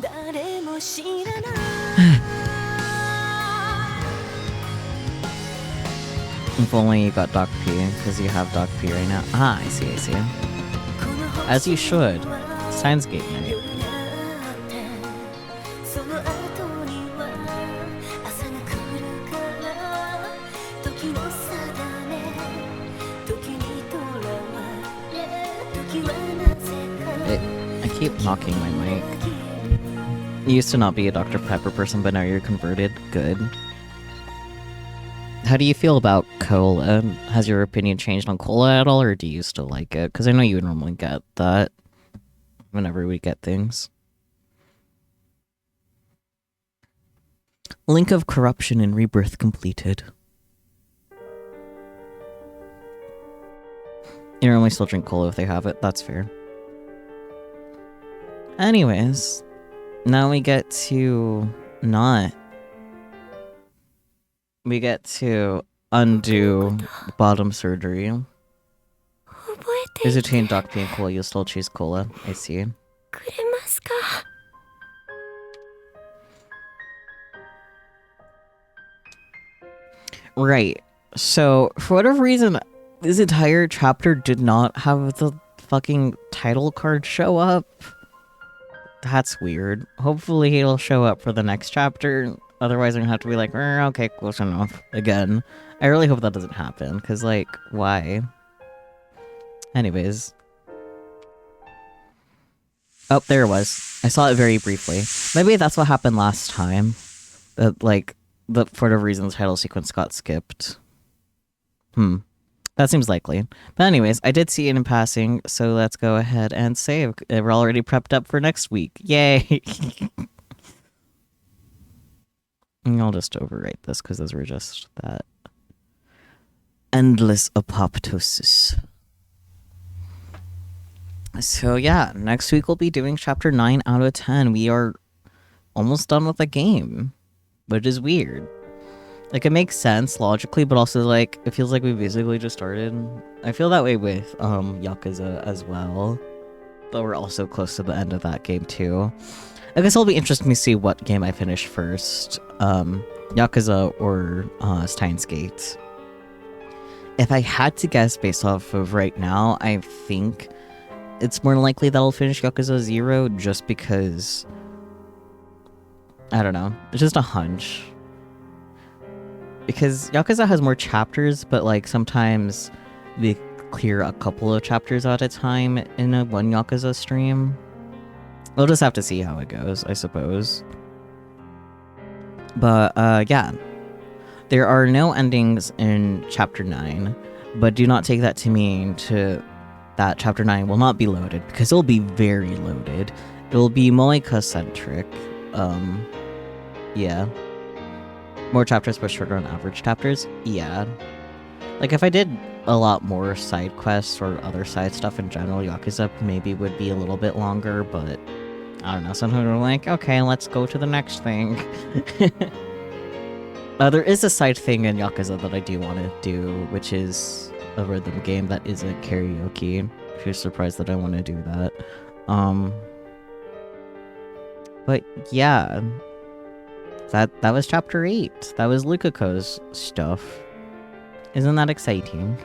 If only you got Doc P, because you have Doc P right now. Ah, I see, I see. As you should. Steins Gate night. I keep knocking my mic. You used to not be a Dr. Pepper person, but now you're converted. Good. How do you feel about cola? Has your opinion changed on cola at all, or do you still like it? Because I know you normally get that whenever we get things. Link of corruption and rebirth completed. You normally still drink cola if they have it. That's fair. Anyways, now we get to not. We get to undo bottom surgery. Is between Doc P and cola, you'll still choose cola. I see. Right. So, for whatever reason, this entire chapter did not have the fucking title card show up. That's weird. Hopefully it'll show up for the next chapter. Otherwise I'm gonna have to be like, okay, close enough. Again. I really hope that doesn't happen, because, like, why? Anyways. Oh, there it was. I saw it very briefly. Maybe that's what happened last time. That, like, for whatever reason, the title sequence got skipped. That seems likely. But anyways, I did see it in passing, so let's go ahead and save. We're already prepped up for next week. Yay! I'll just overwrite this, because those were just that. Endless apoptosis. So yeah, next week we'll be doing chapter 9 out of 10. We are almost done with the game, which is weird. Like, it makes sense logically, but also, like, it feels like we basically just started. I feel that way with Yakuza as well, but we're also close to the end of that game too. I guess it'll be interesting to see what game I finish first, Yakuza or Steins Gate. If I had to guess based off of right now, I think it's more likely that I'll finish Yakuza 0 just because, I don't know, it's just a hunch. Because Yakuza has more chapters, but, like, sometimes they clear a couple of chapters at a time in a one Yakuza stream. We'll just have to see how it goes, I suppose. But, yeah. There are no endings in Chapter 9, but do not take that to mean that Chapter 9 will not be loaded, because it'll be very loaded. It'll be Moeka-centric. Yeah. More chapters but shorter on average chapters? Yeah. Like, if I did a lot more side quests or other side stuff in general, Yakuza maybe would be a little bit longer, but I don't know, sometimes we're like, okay, let's go to the next thing. There is a side thing in Yakuza that I do want to do, which is a rhythm game that isn't karaoke. If you're surprised that I want to do that. But yeah. That was chapter 8. That was Lukako's stuff. Isn't that exciting?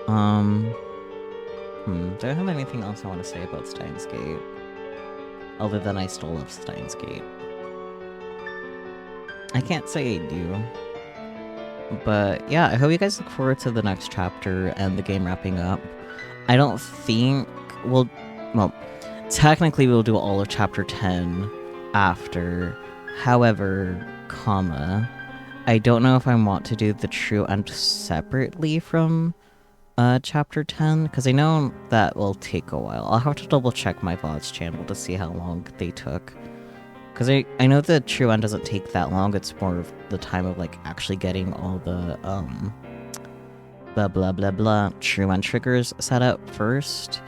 Do I have anything else I want to say about Steins Gate? Other than I still love Steins Gate. I can't say I do. But yeah, I hope you guys look forward to the next chapter and the game wrapping up. I don't think well, technically we'll do all of chapter 10 after. However, I don't know if I want to do the true end separately from chapter 10, because I know that will take a while. I'll have to double check my Vods channel to see how long they took. Because I know the true end doesn't take that long, it's more of the time of, like, actually getting all the, blah blah blah blah true end triggers set up first.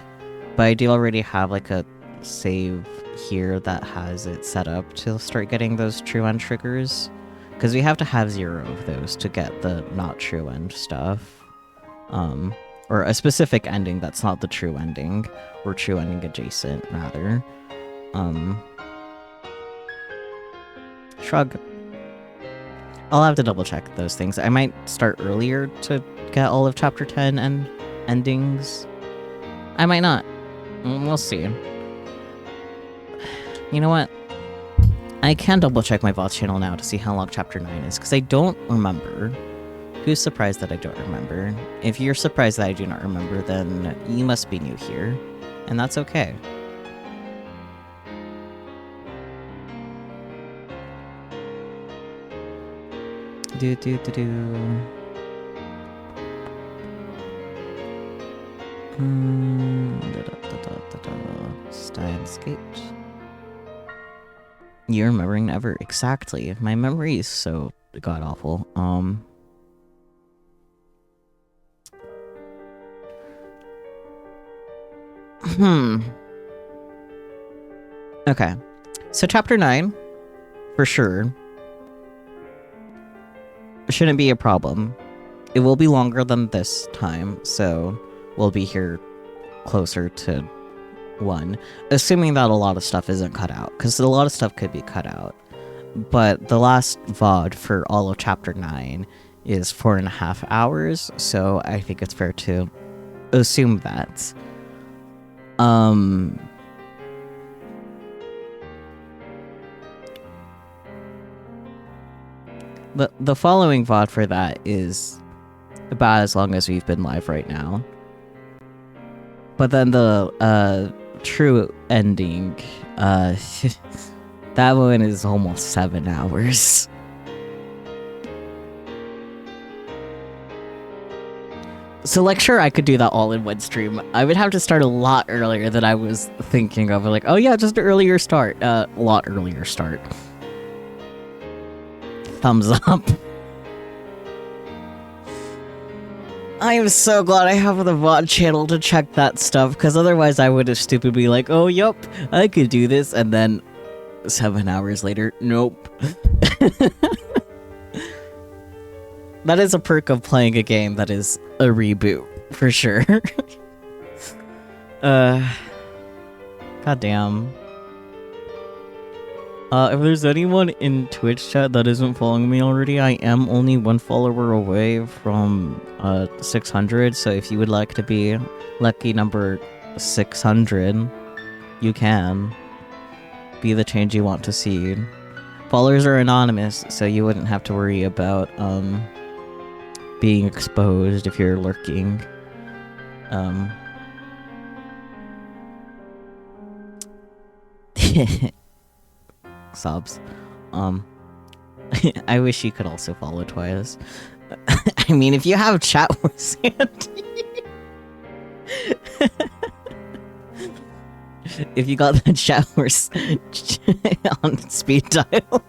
But I do already have, like, a save here that has it set up to start getting those true end triggers. Because we have to have 0 of those to get the not true end stuff. Or a specific ending that's not the true ending, or true ending adjacent, rather. Shrug. I'll have to double check those things. I might start earlier to get all of chapter 10 and endings. I might not. We'll see. You know what? I can double check my Vods channel now to see how long chapter 9 is, because I don't remember. Who's surprised that I don't remember? If you're surprised that I do not remember, then you must be new here. And that's okay. Steins Gate. You're remembering never. Exactly. My memory is so god-awful. Okay. So chapter 9, for sure, shouldn't be a problem. It will be longer than this time, so we'll be here closer to 1. Assuming that a lot of stuff isn't cut out, because a lot of stuff could be cut out. But the last VOD for all of chapter 9 is 4.5 hours, so I think it's fair to assume that. The following VOD for that is about as long as we've been live right now. But then the true ending, that one is almost 7 hours. So, like, sure, I could do that all in one stream. I would have to start a lot earlier than I was thinking of. Like, oh yeah, just an earlier start. A lot earlier start. Thumbs up. I am so glad I have the VOD channel to check that stuff, because otherwise I would have stupidly like, oh, yup, I could do this, and then 7 hours later, nope. That is a perk of playing a game that is a reboot, for sure. Goddamn. If there's anyone in Twitch chat that isn't following me already, I am only 1 follower away from 600, so if you would like to be lucky number 600, you can. Be the change you want to see. Followers are anonymous, so you wouldn't have to worry about being exposed if you're lurking. Sobs. I wish you could also follow twice. I mean, if you have chat with Sandy. If you got the chat horse on speed dial.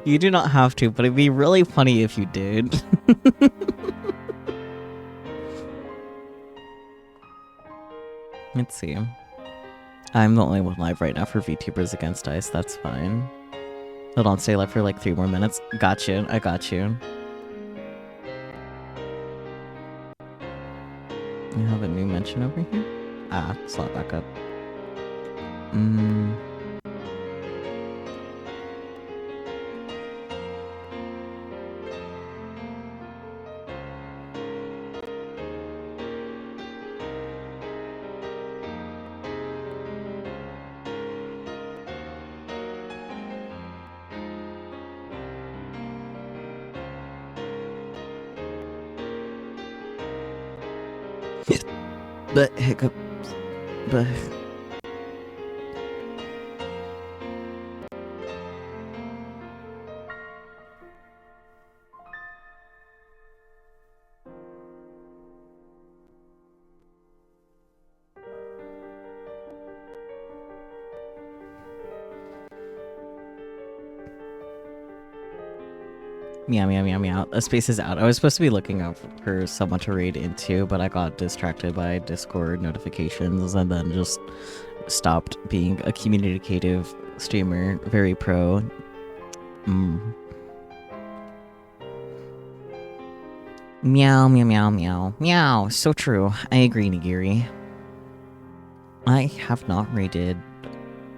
You do not have to, but it'd be really funny if you did. Let's see. I'm the only one live right now for VTubers Against Ice, that's fine. Hold on, stay live for like 3 more minutes. Got you, I got you. You have a new mention over here? Ah, slot back up. But hiccups. But meow meow meow meow. A space is out. I was supposed to be looking up for someone to raid into, but I got distracted by Discord notifications and then just stopped being a communicative streamer. Very pro. Meow meow meow meow meow. So true. I agree, Nigiri. I have not raided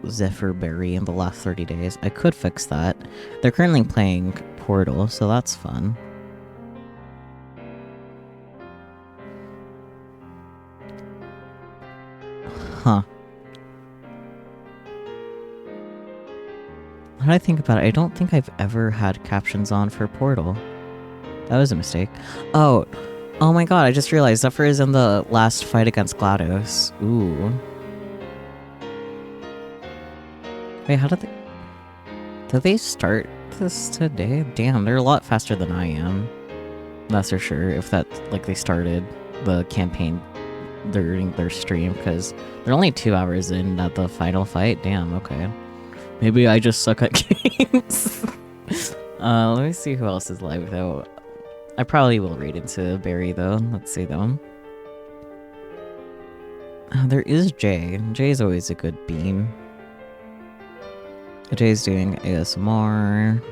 Zephyr Berry in the last 30 days. I could fix that. They're currently playing Portal, so that's fun. Huh. How do I think about it? I don't think I've ever had captions on for Portal. That was a mistake. Oh my god, I just realized Zephyr is in the last fight against GLaDOS. Ooh. Wait, how did they... Did they start this today? Damn, they're a lot faster than I am. That's for sure, if that, like, they started the campaign during their stream, because they're only 2 hours in at the final fight. Damn, okay. Maybe I just suck at games. Let me see who else is live, though. I probably will read into Barry, though. Let's see, though. There is Jay. Jay's always a good beam. Jay's doing ASMR.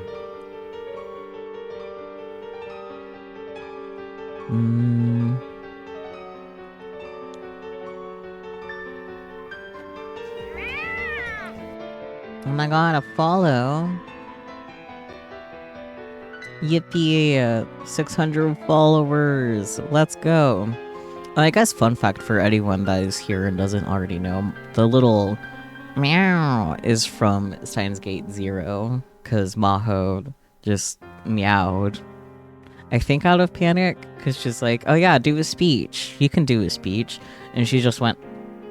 Oh my god, a follow. Yippee, 600 followers. Let's go. I guess fun fact for anyone that is here and doesn't already know, the little meow is from Steins Gate 0, because Maho just meowed. I think out of panic, because she's like, oh yeah, do a speech. You can do a speech. And she just went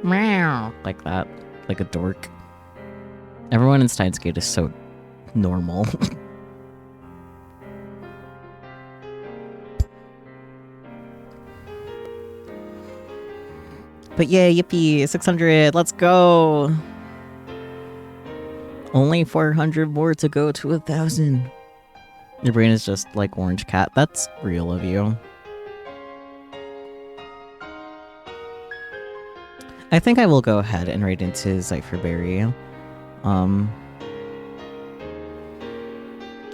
meow like that, like a dork. Everyone in Steins Gate is so normal. But yeah, yippee, 600, let's go! Only 400 more to go to 1,000. Your brain is just like Orange Cat. That's real of you. I think I will go ahead and raid into Zephyr Berry.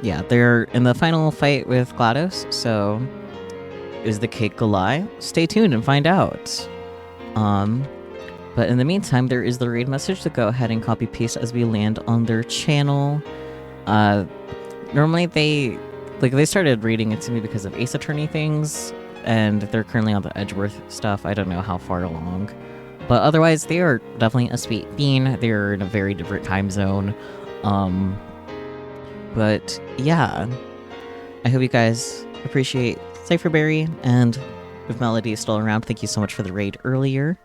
Yeah, they're in the final fight with GLaDOS, so is the cake a lie? Stay tuned and find out. But in the meantime, there is the raid message to go ahead and copy paste as we land on their channel. Normally they started reading it to me because of Ace Attorney things, and they're currently on the Edgeworth stuff. I don't know how far along. But otherwise, they are definitely a sweet bean. They're in a very different time zone. But yeah, I hope you guys appreciate Zephyr Berry, and if Melody is still around, thank you so much for the raid earlier.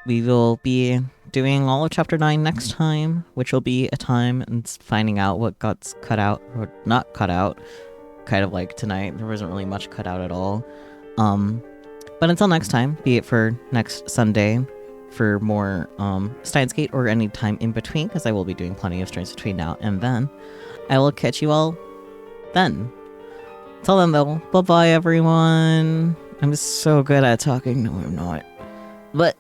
We will be doing all of Chapter 9 next time, which will be a time and finding out what got cut out or not cut out. Kind of like tonight, there wasn't really much cut out at all. But until next time, be it for next Sunday for more Steins Gate or any time in between, because I will be doing plenty of streams between now and then, I will catch you all then. Till then though, bye-bye everyone. I'm so good at talking. No, I'm not. But